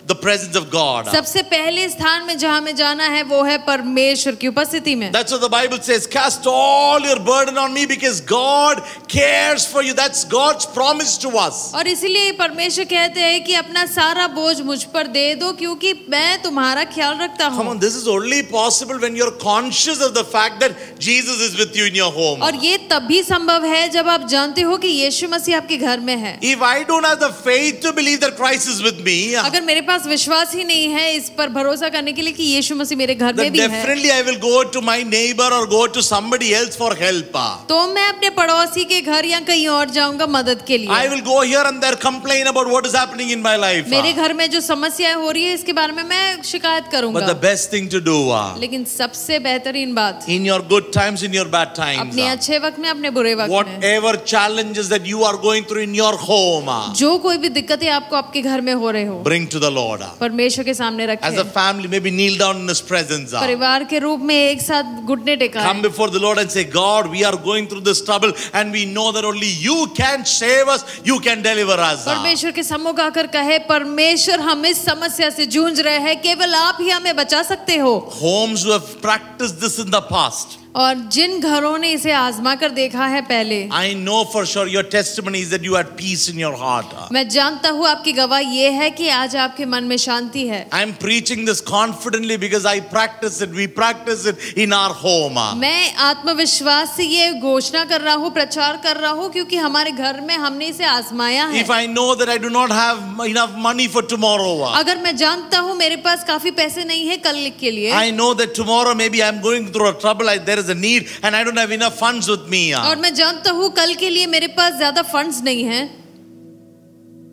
Speaker 5: the presence of God.
Speaker 4: सबसे पहले स्थान में जहाँ हमें जाना है वो है परमेश्वर की उपस्थिति में.
Speaker 5: That's what the Bible says. Cast all your burden on me because God cares for you. That's God's promise to us.
Speaker 4: और इसीलिए परमेश्वर कहते हैं कि अपना सारा बोझ मुझ पर दे दो क्योंकि मैं तुम्हारा ख्याल रखता
Speaker 5: Come
Speaker 4: हूँ.
Speaker 5: on, this is only possible when you're conscious of the fact that Jesus is with you in your home.
Speaker 4: और ये तभी संभव है जब आप जानते हो कि यीशु मसीह आपके घर में है.
Speaker 5: If I don't have the faith to believe that Christ is with me,
Speaker 4: अगर मेरे पास विश्वास ही नहीं है इस पर भरोसा करने के लिए कि यीशु मसीह मेरे घर में
Speaker 5: then
Speaker 4: भी है,
Speaker 5: definitely I will go to my neighbor or go to somebody else for help.
Speaker 4: तो मैं अपने पड़ोसी के घर या कहीं और जाऊंगा मदद के लिए.
Speaker 5: I will go here and there complain about what is happening in my life.
Speaker 4: मेरे घर में जो समस्याएं हो रही है इसके बारे में मैं शिकायत
Speaker 5: But
Speaker 4: करूंगा.
Speaker 5: the best thing to do,
Speaker 4: लेकिन सबसे बेहतरीन बात
Speaker 5: in your good times, in your bad times,
Speaker 4: अपने अच्छे वक्त में अपने बुरे वक्त में
Speaker 5: whatever challenges that you are going through in your home,
Speaker 4: जो कोई भी दिक्कतें आपको आपके घर में हो रहे हो
Speaker 5: bring to the Lord.
Speaker 4: परमेश्वर के सामने
Speaker 5: As a
Speaker 4: रखें.
Speaker 5: family, maybe kneel down in His presence.
Speaker 4: परिवार के रूप में एक साथ घुटने
Speaker 5: Come
Speaker 4: टेकाएं.
Speaker 5: before the Lord and say, God, we are going through this trouble and we know that only you can save us, you can deliver us.
Speaker 4: परमेश्वर के सम्मुख आकर कहे परमेश्वर हम इस समस्या से जूझ रहे हैं केवल आप ही हमें बचा सकते हो.
Speaker 5: Homes who have practiced this in the past,
Speaker 4: और जिन घरों ने इसे आजमा कर देखा है पहले,
Speaker 5: I know for sure your testimony is that you had peace in your heart.
Speaker 4: मैं जानता हूँ आपकी गवाह ये है कि आज आपके मन में शांति है.
Speaker 5: I'm preaching this confidently because I practice it. We practice it in our home.
Speaker 4: मैं आत्मविश्वास से ये घोषणा कर रहा हूँ, प्रचार कर रहा हूँ क्योंकि हमारे घर में हमने इसे आजमाया है.
Speaker 5: If I know that I do not have enough money for tomorrow,
Speaker 4: अगर मैं जानता हूँ मेरे पास काफी पैसे नहीं है कल के लिए,
Speaker 5: I know that tomorrow maybe I'm going through a trouble, there is a need and I don't have enough funds with me.
Speaker 4: और मैं जानता हूँ कल के लिए मेरे पास ज्यादा फंड्स नहीं है.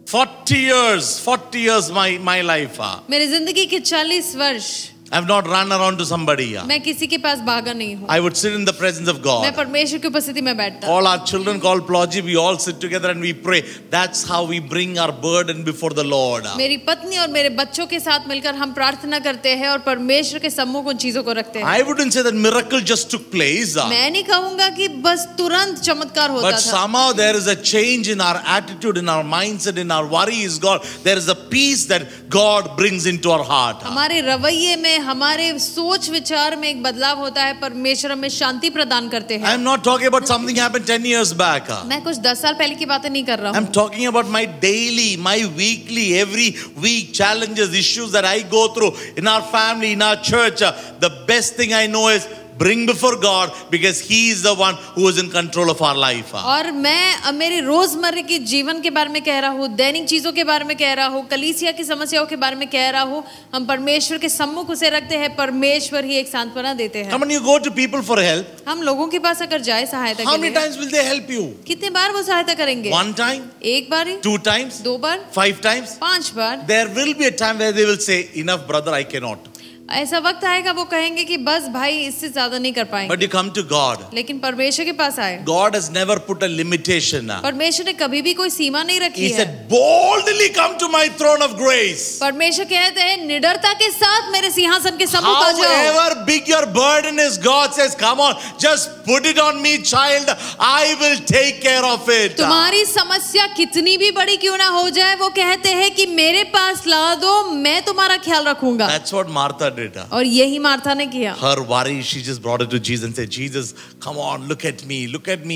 Speaker 5: 40 years my life.
Speaker 4: मेरी जिंदगी के 40 वर्ष
Speaker 5: I've not run around to somebody.
Speaker 4: मैं किसी के पास भागा नहीं हूँ.
Speaker 5: I would sit in the presence of
Speaker 4: मैं
Speaker 5: God.
Speaker 4: परमेश्वर की उपस्थिति में बैठता.
Speaker 5: All our children called Ploji, we all sit together and we pray. That's how we bring our burden before the Lord.
Speaker 4: मेरी पत्नी और मेरे बच्चों के साथ मिलकर हम प्रार्थना करते हैं और परमेश्वर के सम्मुख उन चीजों को रखते हैं.
Speaker 5: I wouldn't say that miracle just took place.
Speaker 4: मैं नहीं कहूंगा कि बस तुरंत चमत्कार होता
Speaker 5: But
Speaker 4: था.
Speaker 5: somehow there is a change in our attitude, in our mindset, in our worry is God. There is a peace that God brings into our heart.
Speaker 4: हमारे रवैये में, हमारे सोच विचार में एक बदलाव होता है. परमेश्वर हमें शांति प्रदान करते हैं.
Speaker 5: I'm not talking about something happened 10 years back.
Speaker 4: मैं कुछ 10 साल पहले की बातें नहीं कर रहा
Speaker 5: I'm
Speaker 4: हूँ.
Speaker 5: talking about my daily, my weekly, every week challenges, issues that I go through in our family, in our church. The best thing I know is bring before God because He is the one who is in control of our life.
Speaker 4: और मैं मेरे रोजमर्रा के जीवन के बारे में कह रहा हूँ, दैनिक चीजों के बारे में कह रहा हूँ, कलीसिया की समस्याओं के बारे में कह रहा हूँ. हम परमेश्वर के सम्मुख उसे रखते हैं. परमेश्वर ही एक सांत्वना देते हैं.
Speaker 5: Come on, you go to people for help.
Speaker 4: हम लोगों के पास अगर जाए सहायता
Speaker 5: How
Speaker 4: के
Speaker 5: many
Speaker 4: लिए,
Speaker 5: times will they help you?
Speaker 4: कितने बार वो सहायता करेंगे?
Speaker 5: 1 time?
Speaker 4: एक बार ही,
Speaker 5: 2 times?
Speaker 4: 2 bar,
Speaker 5: 5 times?
Speaker 4: 5 bar.
Speaker 5: There will be a time where they will say, enough brother, I cannot.
Speaker 4: ऐसा वक्त आएगा वो कहेंगे कि बस भाई इससे ज्यादा नहीं कर पाएंगे.
Speaker 5: But you come to God.
Speaker 4: लेकिन परमेश्वर के पास आए.
Speaker 5: God has never put a limitation.
Speaker 4: परमेश्वर ने कभी भी कोई सीमा नहीं रखी
Speaker 5: He
Speaker 4: है.
Speaker 5: said, boldly come to my throne of grace.
Speaker 4: परमेश्वर कहते हैं निडरता के साथ मेरे सिंहासन के सम्मुख आ जाओ.
Speaker 5: However big your burden is, God says, come on, just put it on me, child. I will take care of it.
Speaker 4: तुम्हारी समस्या कितनी भी बड़ी क्यों ना हो जाए, वो कहते हैं कि मेरे पास ला दो, मैं तुम्हारा ख्याल रखूंगा.
Speaker 5: That's what Martha did.
Speaker 4: और यही मार्था ने किया.
Speaker 5: Her worry, she just brought it to Jesus and said, Jesus, come on, look at me,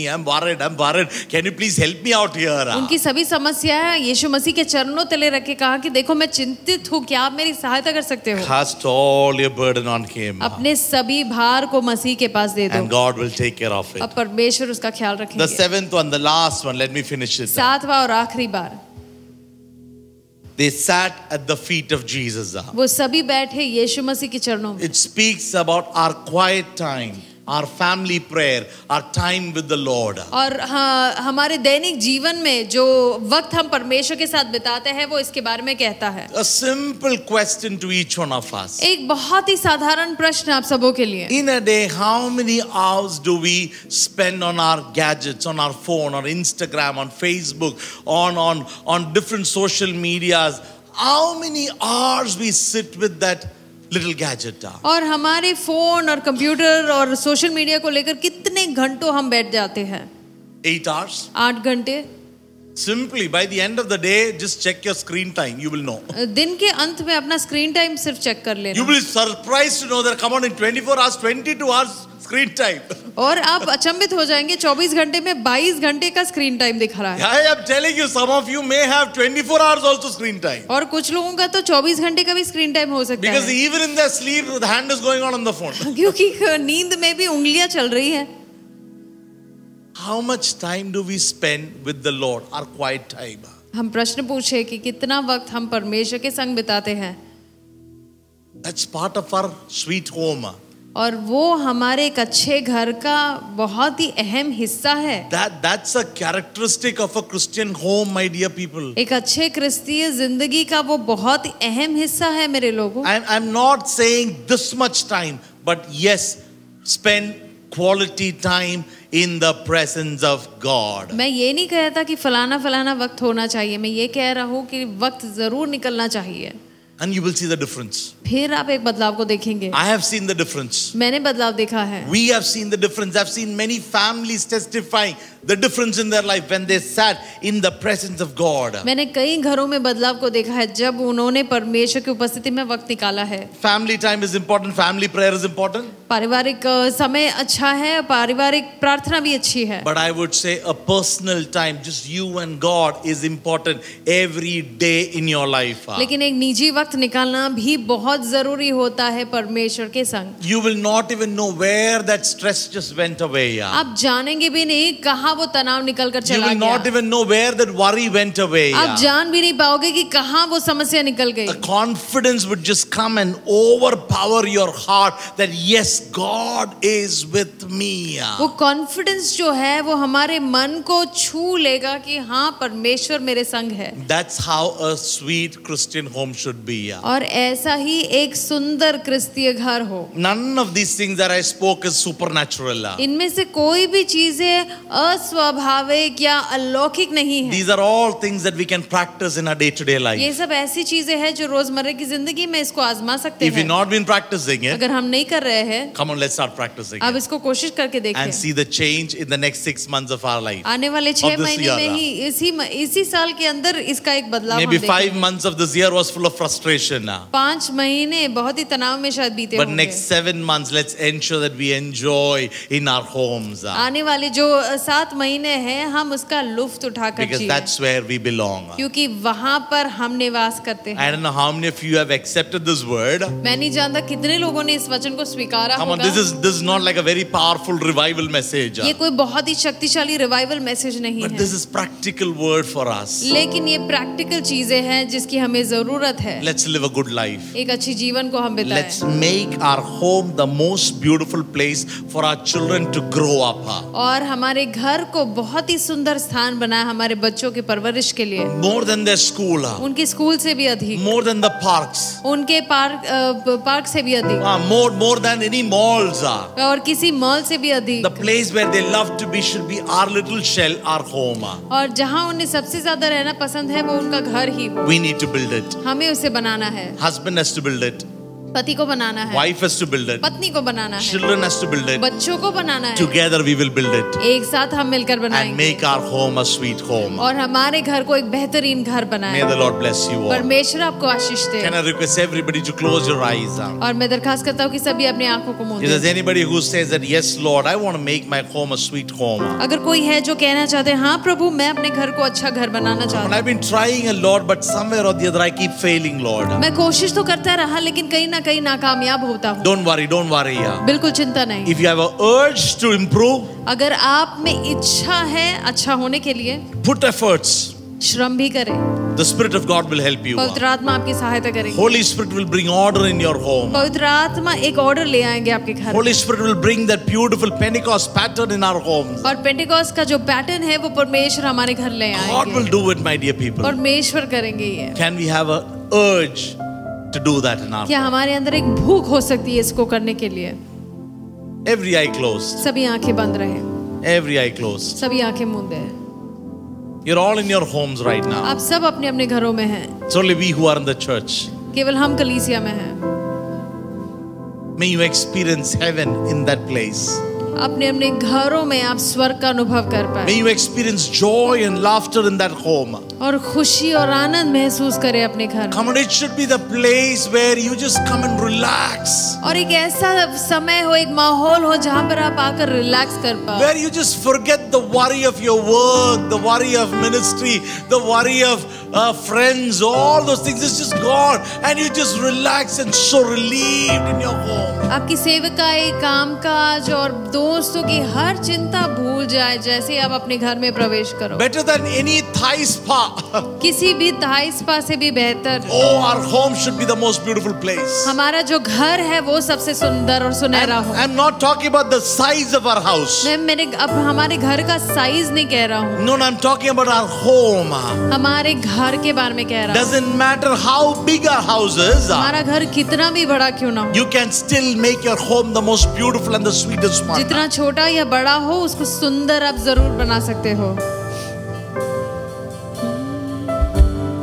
Speaker 5: I'm worried. Can you please help me out here?
Speaker 4: उनकी सभी समस्याएं यीशु मसीह के चरणों तले रख के कहा कि देखो मैं चिंतित हूँ, क्या आप मेरी सहायता कर सकते हो?
Speaker 5: Cast all your burden on Him.
Speaker 4: अपने सभी भार को मसीह के पास दे दो.
Speaker 5: And God will take care of it.
Speaker 4: अब परमेश्वर उसका ख्याल
Speaker 5: The
Speaker 4: रखेंगे.
Speaker 5: 7th one, the last one, let me finish it.
Speaker 4: 7वां और आखिरी बार
Speaker 5: They sat at the feet of Jesus.
Speaker 4: वो सभी बैठे यीशु मसीह के चरणों में.
Speaker 5: It speaks about our quiet time, our family prayer, our time with the Lord.
Speaker 4: और हाँ, हमारे दैनिक जीवन में जो वक्त हम परमेश्वर के साथ बिताते हैं वो इसके बारे में कहता है.
Speaker 5: A simple question to each one of us.
Speaker 4: एक बहुत ही साधारण प्रश्न आप सबों के लिए.
Speaker 5: In a day, how many hours do we spend on our gadgets, on our phone, on Instagram, on Facebook, on different social medias? How many hours we sit with that little gadget.
Speaker 4: और हमारे phone और computer और social media को लेकर कितने घंटों हम बैठ जाते हैं?
Speaker 5: 8 hours.
Speaker 4: 8 घंटे.
Speaker 5: Simply by the end of the day, just check your screen time. You will know.
Speaker 4: दिन के अंत में अपना स्क्रीन टाइम सिर्फ चेक कर लेना.
Speaker 5: You will be surprised to know that come on in 24 hours, 22 hours screen time.
Speaker 4: और आप अचंभित हो जाएंगे 24 घंटे में 22 घंटे का स्क्रीन टाइम दिख रहा है.
Speaker 5: I am telling you, some of you may have 24 hours also screen time.
Speaker 4: और कुछ लोगों का तो 24 घंटे का भी स्क्रीन टाइम हो सकता
Speaker 5: Because
Speaker 4: है.
Speaker 5: even in their sleep, the hand is going on the phone.
Speaker 4: क्योंकि नींद में भी उंगलियां चल रही है.
Speaker 5: How much time do we spend with the Lord? Our quiet time.
Speaker 4: हम प्रश्न पूछे कि कितना वक्त हम परमेश्वर के संग बिताते हैं.
Speaker 5: That's part of our sweet home.
Speaker 4: और वो हमारे एक अच्छे घर का बहुत ही अहम हिस्सा है.
Speaker 5: That's a characteristic of a Christian home, my dear people.
Speaker 4: एक अच्छे क्रिस्तीय जिंदगी का वो बहुत ही अहम हिस्सा है मेरे लोगों.
Speaker 5: I'm not saying this much time, but yes, spend quality time in the presence of God.
Speaker 4: मैं ये नहीं कहता कि फलाना वक्त होना चाहिए. मैं ये कह रहा हूँ कि वक्त जरूर निकलना चाहिए.
Speaker 5: And you will see the difference.
Speaker 4: फिर आप एक बदलाव को देखेंगे.
Speaker 5: I have seen the difference.
Speaker 4: मैंने बदलाव देखा है.
Speaker 5: We have seen the difference. I've seen many families testifying the difference in their life when they sat in the presence of God.
Speaker 4: मैंने कई घरों में बदलाव को देखा है जब उन्होंने परमेश्वर की उपस्थिति में वक्त निकाला है.
Speaker 5: Family time is important. Family prayer is important.
Speaker 4: पारिवारिक समय अच्छा है. पारिवारिक प्रार्थना भी अच्छी है.
Speaker 5: But I would say a personal time, just you and God, is important every day in your life.
Speaker 4: लेकिन एक निजी वक्त निकालना भी बहुत जरूरी होता है परमेश्वर के संग.
Speaker 5: You will not even know where that stress just went away.
Speaker 4: आप जानेंगे भी नहीं कहाँ वो तनाव निकल कर
Speaker 5: You
Speaker 4: चला
Speaker 5: will not
Speaker 4: गया.
Speaker 5: even know where that worry went away.
Speaker 4: आप जान भी नहीं पाओगे कि कहाँ वो समस्या निकल गई.
Speaker 5: A confidence would just come and overpower your heart that yes, God is with me.
Speaker 4: वो कॉन्फिडेंस जो है वो हमारे मन को छू लेगा कि हाँ परमेश्वर मेरे संग है.
Speaker 5: That's how a sweet Christian home should be.
Speaker 4: और ऐसा ही एक सुंदर क्रिस्तीय घर हो.
Speaker 5: None of these things that I spoke is supernatural.
Speaker 4: इनमें से कोई भी चीजें अस्वाभाविक या अलौकिक नहीं है.
Speaker 5: These are all things that we can practice in our day-to-day
Speaker 4: ये
Speaker 5: life.
Speaker 4: सब ऐसी चीजें हैं जो रोजमर्रा की जिंदगी में इसको आजमा सकते
Speaker 5: If you've
Speaker 4: हैं.
Speaker 5: not been practicing it,
Speaker 4: अगर हम नहीं कर रहे हैं
Speaker 5: come on, let's start practicing
Speaker 4: अब
Speaker 5: it
Speaker 4: इसको कोशिश करके देखें.
Speaker 5: and see the change in the next 6 months of our life.
Speaker 4: आने वाले 6
Speaker 5: of this
Speaker 4: महीने
Speaker 5: year.
Speaker 4: में ही इसी साल के अंदर इसका एक बदलाव हम
Speaker 5: Maybe 5
Speaker 4: देखेंगे.
Speaker 5: months of this year was full of frustration.
Speaker 4: 5 महीने बहुत ही तनाव में शायद बीते
Speaker 5: But
Speaker 4: होंगे.
Speaker 5: next 7 months, let's ensure that we enjoy in our homes.
Speaker 4: आने वाले जो 7 महीने हैं हम उसका लुफ्त उठाकर
Speaker 5: Because
Speaker 4: जिए.
Speaker 5: that's where we belong.
Speaker 4: क्योंकि वहां पर हम निवास करते
Speaker 5: I
Speaker 4: हैं.
Speaker 5: don't know how many of you have accepted this word.
Speaker 4: मैं नहीं जानता कितने लोगों ने इस वचन को स्वीकारा
Speaker 5: Come on,
Speaker 4: होगा.
Speaker 5: this is not like a very powerful revival message.
Speaker 4: ये कोई बहुत ही शक्तिशाली रिवाइवल मैसेज नहीं
Speaker 5: But
Speaker 4: है.
Speaker 5: this is practical word for us.
Speaker 4: लेकिन ये प्रैक्टिकल चीजें हैं जिसकी हमें जरूरत है.
Speaker 5: Let's live a good life.
Speaker 4: एक अच्छी जीवन को हम
Speaker 5: Let's
Speaker 4: बिताएं.
Speaker 5: make our home the most beautiful place for our children to grow up.
Speaker 4: और हमारे घर को बहुत ही सुंदर स्थान बनाए हमारे बच्चों की परवरिश के लिए.
Speaker 5: More than their school.
Speaker 4: उनके स्कूल से भी अधिक.
Speaker 5: More than the parks.
Speaker 4: उनके पार्क से भी अधिक.
Speaker 5: More than any malls.
Speaker 4: और किसी मॉल से भी अधिक.
Speaker 5: The place where they love to be should be our little shell, our home.
Speaker 4: और जहाँ उन्हें सबसे ज्यादा रहना पसंद है वो उनका घर ही हो.
Speaker 5: We need to build it.
Speaker 4: हमें उसे बनाना है.
Speaker 5: Husband has to build it.
Speaker 4: पति को बनाना है.
Speaker 5: Wife has to build it.
Speaker 4: पत्नी को बनाना है.
Speaker 5: Children has to build it.
Speaker 4: बच्चों को बनाना है.
Speaker 5: Together we will build it
Speaker 4: एक साथ हम मिलकर
Speaker 5: and
Speaker 4: बनाएंगे.
Speaker 5: make our home a sweet home.
Speaker 4: और हमारे घर को एक बेहतरीन घर
Speaker 5: May
Speaker 4: बनाएं.
Speaker 5: the Lord bless you all.
Speaker 4: परमेश्वर आपको आशीष दे.
Speaker 5: Can I request everybody to close your eyes?
Speaker 4: और मैं दरखास्त करता हूँ कि सभी अपनी आंखों को मूंद
Speaker 5: If there's
Speaker 4: दें.
Speaker 5: anybody who says that, yes, Lord, I want to make my home a sweet home.
Speaker 4: अगर कोई है जो कहना चाहते हैं हाँ प्रभु मैं अपने घर को अच्छा घर बनाना
Speaker 5: And
Speaker 4: चाहता
Speaker 5: I've been trying a lot, but somewhere or the other I keep failing, Lord.
Speaker 4: हूँ. मैं कोशिश तो करता रहा लेकिन कहीं ना कहीं नाकामयाब होता हूँ.
Speaker 5: Don't worry.
Speaker 4: बिल्कुल चिंता नहीं.
Speaker 5: If you have an urge to improve,
Speaker 4: अगर आप में इच्छा है अच्छा होने के लिए
Speaker 5: put efforts.
Speaker 4: श्रम भी करें.
Speaker 5: The Spirit of God will help you.
Speaker 4: पवित्र आत्मा आपकी सहायता करेगी.
Speaker 5: Holy Spirit will bring order in your home.
Speaker 4: पवित्र आत्मा एक ऑर्डर ले आएंगे आपके घर.
Speaker 5: Holy Spirit will bring that beautiful Pentecost pattern in our homes.
Speaker 4: और पेंटिकॉस्ट का जो पैटर्न है वो परमेश्वर हमारे घर ले
Speaker 5: God
Speaker 4: आएंगे.
Speaker 5: will do it, my dear people.
Speaker 4: परमेश्वर करेंगे ये.
Speaker 5: Can we have an urge to do that in our
Speaker 4: क्या
Speaker 5: home?
Speaker 4: हमारे अंदर एक भूख हो सकती है इसको करने के लिए?
Speaker 5: Every eye closed.
Speaker 4: सभी आंखें बंद रहे.
Speaker 5: Every eye closed.
Speaker 4: सभी आंखें मूंदे.
Speaker 5: You're all in your homes right now.
Speaker 4: आप सब अपने अपने घरों में हैं.
Speaker 5: It's only we who are in the church.
Speaker 4: केवल हम कलीसिया में हैं.
Speaker 5: May you experience heaven in that place.
Speaker 4: अपने अपने घरों में आप स्वर्ग का अनुभव कर
Speaker 5: May
Speaker 4: पाए
Speaker 5: you experience joy and laughter in that home.
Speaker 4: और खुशी और आनंद महसूस करें अपने घर में।
Speaker 5: Come on, it should be the place where you just come and relax.
Speaker 4: और एक ऐसा समय हो, एक माहौल हो जहाँ पर आप आकर रिलैक्स कर पाओ,
Speaker 5: Where you just forget the worry of your work, the worry of ministry, the worry of friends, all those things is just gone, and you just relax and so relieved in your home.
Speaker 4: आपकी सेवकाई, कामकाज और दोस्तों की हर चिंता भूल जाए जैसे आप अपने घर में प्रवेश करो।
Speaker 5: Better than any Thai spa.
Speaker 4: किसी भी थाई स्पा से भी बेहतर।
Speaker 5: Oh, our home should be the most beautiful place.
Speaker 4: हमारा जो घर है वो सबसे सुंदर और सुनहरा हो।
Speaker 5: I'm not talking about the size of our house.
Speaker 4: मैं अब हमारे घर का साइज नहीं कह रहा हूँ,
Speaker 5: No, I'm talking about our home.
Speaker 4: हमारे घर के बारे में कह रहा हूँ।
Speaker 5: Doesn't matter how big our house is.
Speaker 4: हमारा घर कितना भी बड़ा क्यों ना हो,
Speaker 5: You can still make your home the most beautiful and the sweetest one.
Speaker 4: जितना छोटा या बड़ा हो उसको सुंदर आप जरूर बना सकते हो।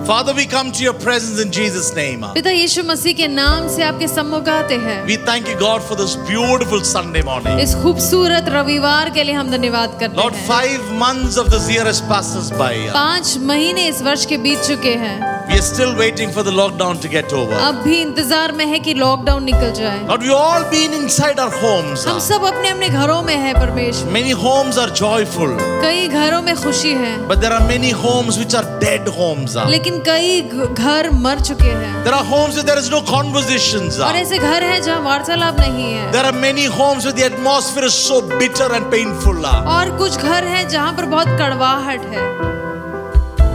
Speaker 5: Father, we come to your presence in Jesus' name.
Speaker 4: पिता यीशु मसीह के नाम से आपके सम्मुख आते हैं।
Speaker 5: We thank you, God, for this beautiful Sunday morning.
Speaker 4: इस खूबसूरत रविवार के लिए हम धन्यवाद करते
Speaker 5: Lord,
Speaker 4: हैं।
Speaker 5: 5 months of this year has passed us by.
Speaker 4: 5 महीने इस वर्ष के बीत चुके हैं।
Speaker 5: We are still waiting for the lockdown to get over.
Speaker 4: अब भी इंतजार में है कि लॉकडाउन निकल जाए।
Speaker 5: Lord, we all been inside our homes.
Speaker 4: हम सब अपने अपने घरों में हैं परमेश्वर।
Speaker 5: Many homes are joyful,
Speaker 4: कई घरों में खुशी है,
Speaker 5: but there are many homes which are dead homes.
Speaker 4: लेकिन कई घर मर चुके हैं।
Speaker 5: There are homes where there is no conversations.
Speaker 4: और ऐसे घर हैं जहाँ वार्तालाप नहीं है।
Speaker 5: There are many homes where the atmosphere is so bitter and painful.
Speaker 4: और कुछ घर हैं जहाँ पर बहुत कड़वाहट है।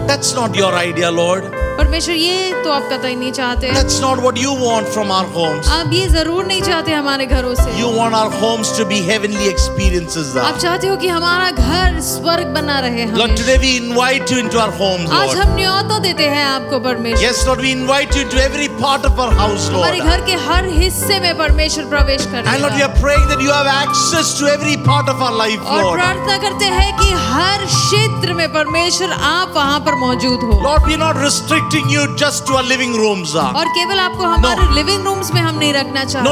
Speaker 5: That's not your idea, Lord.
Speaker 4: परमेश्वर ये तो आप कतई नहीं चाहते।
Speaker 5: That's not what you want from our homes.
Speaker 4: आप ये जरूर नहीं चाहते हमारे घरों से।
Speaker 5: You want our homes to be heavenly experiences.
Speaker 4: आप चाहते हो कि हमारा घर स्वर्ग बना रहे
Speaker 5: Lord,
Speaker 4: हमें।
Speaker 5: today we invite you into our homes,
Speaker 4: आज
Speaker 5: Lord.
Speaker 4: हम न्योता देते हैं आपको परमेश्वर।
Speaker 5: Yes, Lord, we invite you into every part of our house,
Speaker 4: हमारे
Speaker 5: Lord.
Speaker 4: घर के हर हिस्से में परमेश्वर प्रवेश
Speaker 5: And Lord, we
Speaker 4: करेगा।
Speaker 5: are praying that you have access to every part of our life,
Speaker 4: और
Speaker 5: Lord.
Speaker 4: प्रार्थना करते हैं कि हर क्षेत्र में परमेश्वर आप वहाँ पर मौजूद हो।
Speaker 5: Lord, we are not restricting you just to our living rooms.
Speaker 4: और केवल आपको हमारे लिविंग रूम्स में हम नहीं रखना
Speaker 5: No,
Speaker 4: चाहते।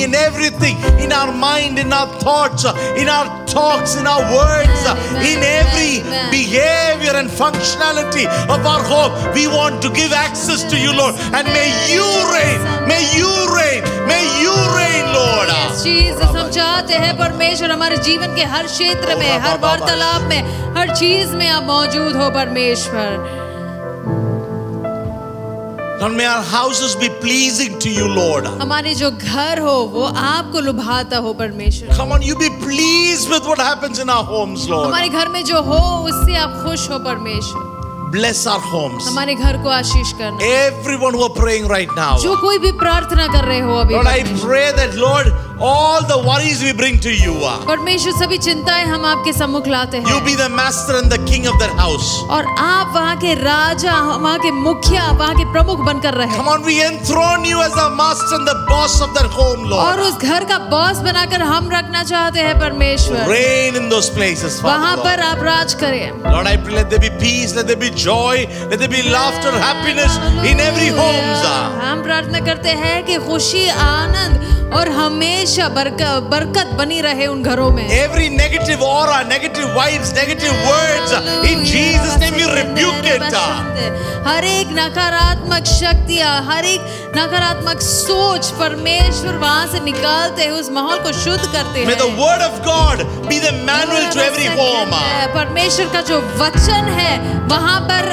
Speaker 5: in everything, in our mind, in our thoughts, in our talks, in our words, in every behavior and functionality of our home, we want to give access to you, Lord. And may you reign, may you reign, may you reign, Lord.
Speaker 4: Jesus, हम चाहते हैं परमेश्वर हमारे जीवन के हर क्षेत्र में, हर वार्तालाप में, हर चीज में आप मौजूद हो परमेश्वर।
Speaker 5: Lord, may our houses be pleasing to you, Lord.
Speaker 4: हमारे जो घर हो वो आपको लुभाता हो परमेश्वर।
Speaker 5: Come on, you be pleased with what happens in our homes, Lord.
Speaker 4: हमारे घर में जो हो उससे आप खुश हो परमेश्वर।
Speaker 5: Bless our homes.
Speaker 4: हमारे घर को आशीष करना।
Speaker 5: Everyone who are praying right now.
Speaker 4: जो कोई भी प्रार्थना कर रहे हो अभी
Speaker 5: Lord, I
Speaker 4: परमेश्वर।
Speaker 5: pray that, Lord, all the worries we bring to you.
Speaker 4: परमेश्वर सभी चिंताएं हम आपके सम्मुख लाते
Speaker 5: You
Speaker 4: हैं
Speaker 5: be the master and the king of that house.
Speaker 4: और आप वहाँ के राजा, वहाँ के मुखिया, वहाँ के प्रमुख बनकर रहे
Speaker 5: Come on, we enthrone you as the master and the boss of that home,
Speaker 4: और
Speaker 5: Lord.
Speaker 4: उस घर का बॉस बनाकर हम रखना चाहते हैं परमेश्वर।
Speaker 5: Reign in those places,
Speaker 4: वहाँ
Speaker 5: Father.
Speaker 4: पर आप राज करें।
Speaker 5: Lord, I pray let there be peace, let there be joy, let there be laughter, happiness in every homes.
Speaker 4: हम प्रार्थना करते हैं कि खुशी, आनंद और हमेशा बरकत बनी रहे उन घरों में।
Speaker 5: Every negative aura, negative vibes, negative words, in Jesus' name we rebuke it.
Speaker 4: हर एक नकारात्मक शक्तियाँ, हर एक नकारात्मक सोच परमेश्वर वहाँ से निकालते हैं, उस माहौल को शुद्ध करते हैं।
Speaker 5: May the word of God be the manual to every home.
Speaker 4: परमेश्वर का जो वचन है वहाँ पर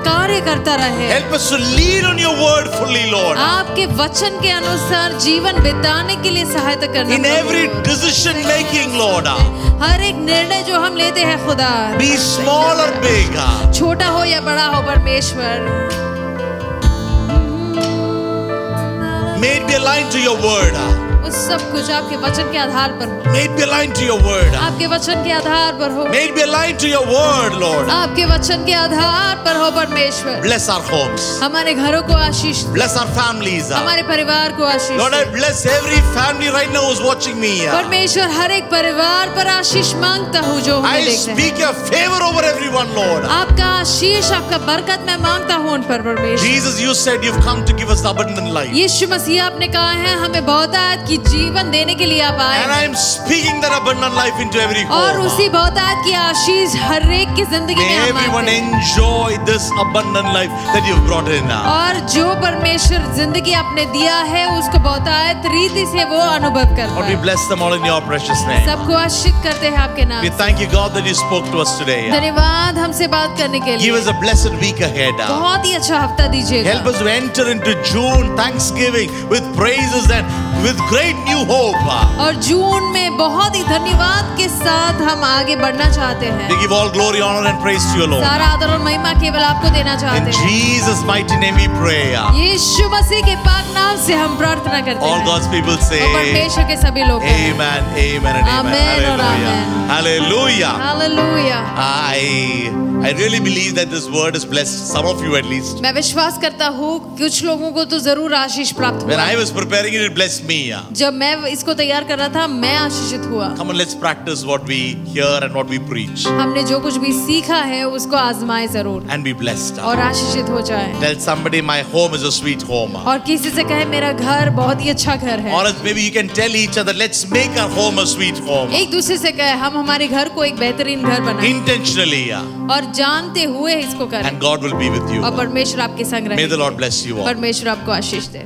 Speaker 4: कार्य करता रहे।
Speaker 5: Help us to lead on your word fully, Lord.
Speaker 4: आपके वचन के अनुसार जीवन बिताने के लिए सहायता करना।
Speaker 5: In every decision making, Lord.
Speaker 4: हर एक निर्णय जो हम लेते हैं खुदा,
Speaker 5: Be small or big.
Speaker 4: छोटा हो या बड़ा हो परमेश्वर,
Speaker 5: May it be aligned to your word.
Speaker 4: सब कुछ आपके वचन के आधार पर हो,
Speaker 5: May it be aligned to your word.
Speaker 4: आपके वचन के आधार पर हो,
Speaker 5: May it be aligned to your word, Lord.
Speaker 4: आपके वचन के आधार पर हो परमेश्वर।
Speaker 5: Bless our homes.
Speaker 4: हमारे घरों को आशीष दे,
Speaker 5: Bless our families.
Speaker 4: हमारे परिवार को आशीष
Speaker 5: Lord, I
Speaker 4: they.
Speaker 5: bless every family right now who's watching me.
Speaker 4: परमेश्वर हर एक परिवार पर आशीष मांगता हूँ जो हमें
Speaker 5: I
Speaker 4: देख रहे हैं।
Speaker 5: speak your favor over everyone, Lord.
Speaker 4: आपका आशीष, आपका बरकत मैं मांगता हूँ उन पर परमेश्वर।
Speaker 5: Jesus, you said you've come to give us abundant life.
Speaker 4: यीशु मसीह आपने कहा है हमें बहुतायत की जीवन देने के लिए आप आए
Speaker 5: And I am speaking that abundant life into every
Speaker 4: और
Speaker 5: home.
Speaker 4: उसी बहुतायत की आशीष हर एक की जिंदगी
Speaker 5: May
Speaker 4: में हम
Speaker 5: everyone
Speaker 4: मांगते हैं।
Speaker 5: enjoy this abundant life that you've brought in now.
Speaker 4: और जो परमेश्वर जिंदगी आपने दिया है उसको बहुतायत रीति से वो अनुभव कर
Speaker 5: Lord, we
Speaker 4: पाए।
Speaker 5: bless them all in your precious name.
Speaker 4: सबको आशीष करते हैं आपके नाम
Speaker 5: We
Speaker 4: से।
Speaker 5: thank you, God, that you spoke to us today.
Speaker 4: धन्यवाद हमसे बात करने के
Speaker 5: Give
Speaker 4: लिए।
Speaker 5: us a blessed week ahead.
Speaker 4: बहुत ही अच्छा हफ्ता दीजिएगा।
Speaker 5: Help us to enter into June Thanksgiving with praises and with great new hope.
Speaker 4: और जून में बहुत ही धन्यवाद के साथ हम आगे बढ़ना चाहते हैं।
Speaker 5: We give all glory, honor and praise to you, Lord.
Speaker 4: सारा आदर और महिमा केवल आपको देना
Speaker 5: In
Speaker 4: चाहते हैं।
Speaker 5: Jesus' mighty name we pray.
Speaker 4: यीशु मसीह के पाक नाम से हम प्रार्थना करते
Speaker 5: All
Speaker 4: हैं।
Speaker 5: God's people
Speaker 4: और
Speaker 5: say,
Speaker 4: परमेश्वर के सभी लोग कहें,
Speaker 5: Amen, amen and amen.
Speaker 4: Amen और
Speaker 5: Hallelujah. Hallelujah.
Speaker 4: Hallelujah.
Speaker 5: I really believe that this word has blessed some of you at least.
Speaker 4: मैं विश्वास करता हूँ कुछ लोगों को तो जरूर आशीष प्राप्त
Speaker 5: When
Speaker 4: हुआ।
Speaker 5: I was preparing it, it blessed me.
Speaker 4: जब मैं इसको तैयार कर रहा था मैं आशीषित हुआ।
Speaker 5: Come on, let's practice what we hear and what we preach
Speaker 4: हमने जो कुछ भी सीखा है उसको आजमाए जरूर
Speaker 5: and be blessed.
Speaker 4: और आशीषित हो जाए।
Speaker 5: Tell somebody my home is a sweet home.
Speaker 4: और किसी से कहे मेरा घर बहुत ही अच्छा घर है।
Speaker 5: Or else maybe you can tell each other, let's make our home a sweet home.
Speaker 4: एक दूसरे से कहे हम हमारे घर को एक बेहतरीन घर बनाएं
Speaker 5: Intentionally.
Speaker 4: और जानते हुए इसको करें
Speaker 5: And God will be with you.
Speaker 4: और परमेश्वर आपके संग
Speaker 5: May the
Speaker 4: रहे।
Speaker 5: Lord bless you all.
Speaker 4: परमेश्वर आपको आशीष दे।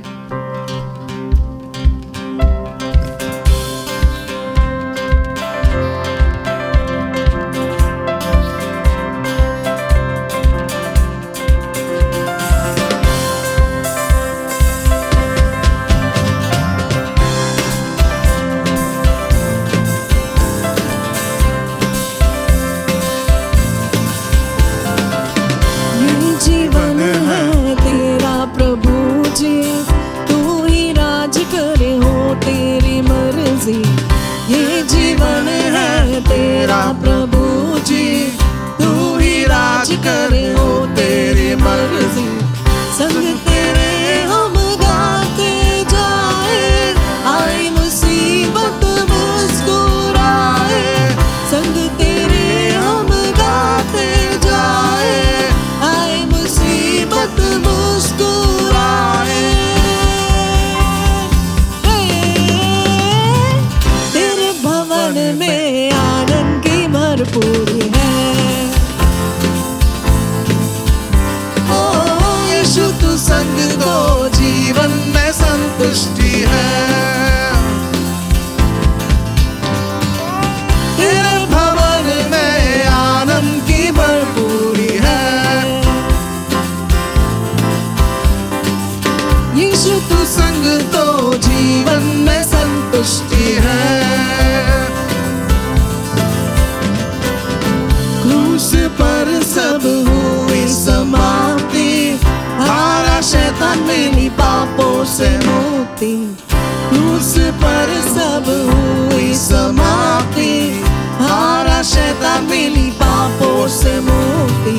Speaker 1: ये जीवन है तेरा प्रभु जी, तू ही राज करे हो तेरी मर्जी। ये जीवन है तेरा प्रभु जी, तू ही राज करे हो तेरी मर्जी। संग तेरे हम गाते जाए, आई मुसीबत मुस्कुराए। संग तेरे हम गाते जाए, आई मुसीबत मुस्कुराए। तेरे भवन में आनंद की भरपूरी है। ओ यीशु तू संग दो, जीवन में संतुष्टि है। तेरे भवन में आनंद की भरपूरी है। यीशु तू संग दो, जीवन में संतुष्टि है। क्रूस पर सब हुई समाप्ति, हारा शैतान मिली पापों से मुक्ति। क्रूस पर सब हुई समाप्ति, हारा शैतान मिली पापों से मुक्ति।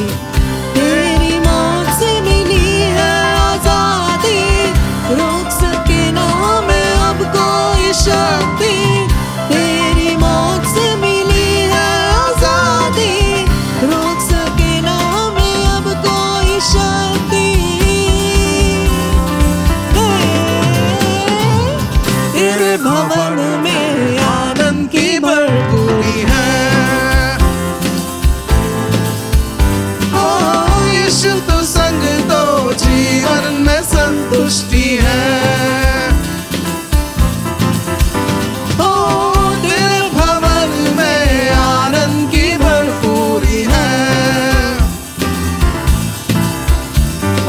Speaker 1: तेरी मौत से मिली है आजादी, रोक सके ना हमें अब कोई शक्ति। तेरी मौत से मिली है आजादी, रोक सके ना हमें अब कोई शक्ति। तेरे भवन में आनंद की भरपूरी है। ओ यीशु तो संग दो, जीवन में संतुष्टि है। ओ तेरे भवन में आनंद की भरपूरी है।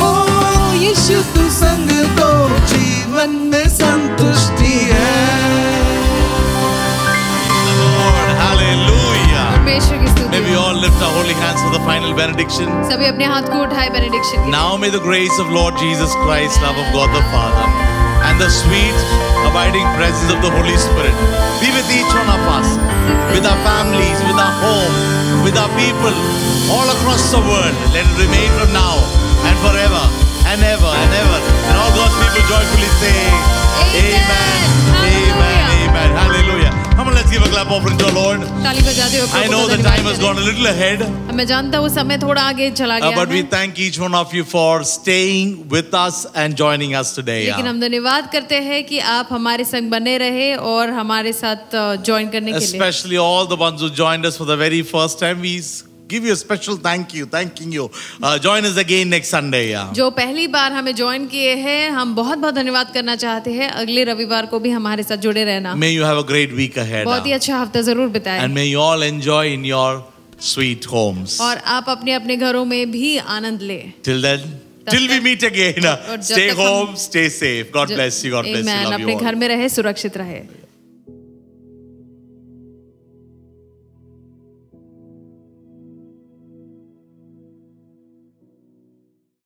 Speaker 1: ओ यीशु तू संग दो, जीवन में संतुष्टि है।
Speaker 5: Lord, hallelujah.
Speaker 4: परमेश्वर की स्तुति
Speaker 5: May we
Speaker 4: हो।
Speaker 5: all lift our holy hands for the final benediction.
Speaker 4: सभी अपने हाथ को उठाए बेनेडिक्शन के लिए।
Speaker 5: Now may the grace of Lord Jesus Christ, love of God the Father, and and the sweet abiding presence of the Holy Spirit be with each one of us, with our families, with our home, with our people all across the world. Let it remain from now and forever and ever and ever. And all God's people joyfully say, Amen. Amen. Amen. Hallelujah. Come on, let's give a clap offering to our Lord.
Speaker 4: ताली बजाते हुए
Speaker 5: I know the time has gone a little ahead,
Speaker 4: मैं जानता हूँ समय थोड़ा आगे चला गया
Speaker 5: but we
Speaker 4: है,
Speaker 5: thank each one of you for staying with us and joining us today.
Speaker 4: लेकिन हम धन्यवाद करते हैं कि आप हमारे संग बने रहे और हमारे साथ ज्वाइन करने के लिए.
Speaker 5: Especially all the ones who joined us for the very first time. We give you a special thanking you. Join us again next Sunday.
Speaker 4: जो पहली बार हमें ज्वाइन किए हैं, हम बहुत बहुत धन्यवाद करना चाहते हैं. अगले रविवार को भी हमारे साथ जुड़े रहना.
Speaker 5: May you have a great week ahead.
Speaker 4: बहुत ही अच्छा हफ्ता जरूर बिताएं.
Speaker 5: And may you all enjoy in your sweet homes.
Speaker 4: और आप अपने अपने घरों में भी आनंद लें.
Speaker 5: Till then, till we meet again.
Speaker 4: और जब
Speaker 5: Stay
Speaker 4: तक हम-
Speaker 5: home, stay safe. God bless you. God bless you.
Speaker 4: Amen.
Speaker 5: Love you
Speaker 4: अपने
Speaker 5: all.
Speaker 4: घर में रहे, सुरक्षित रहे.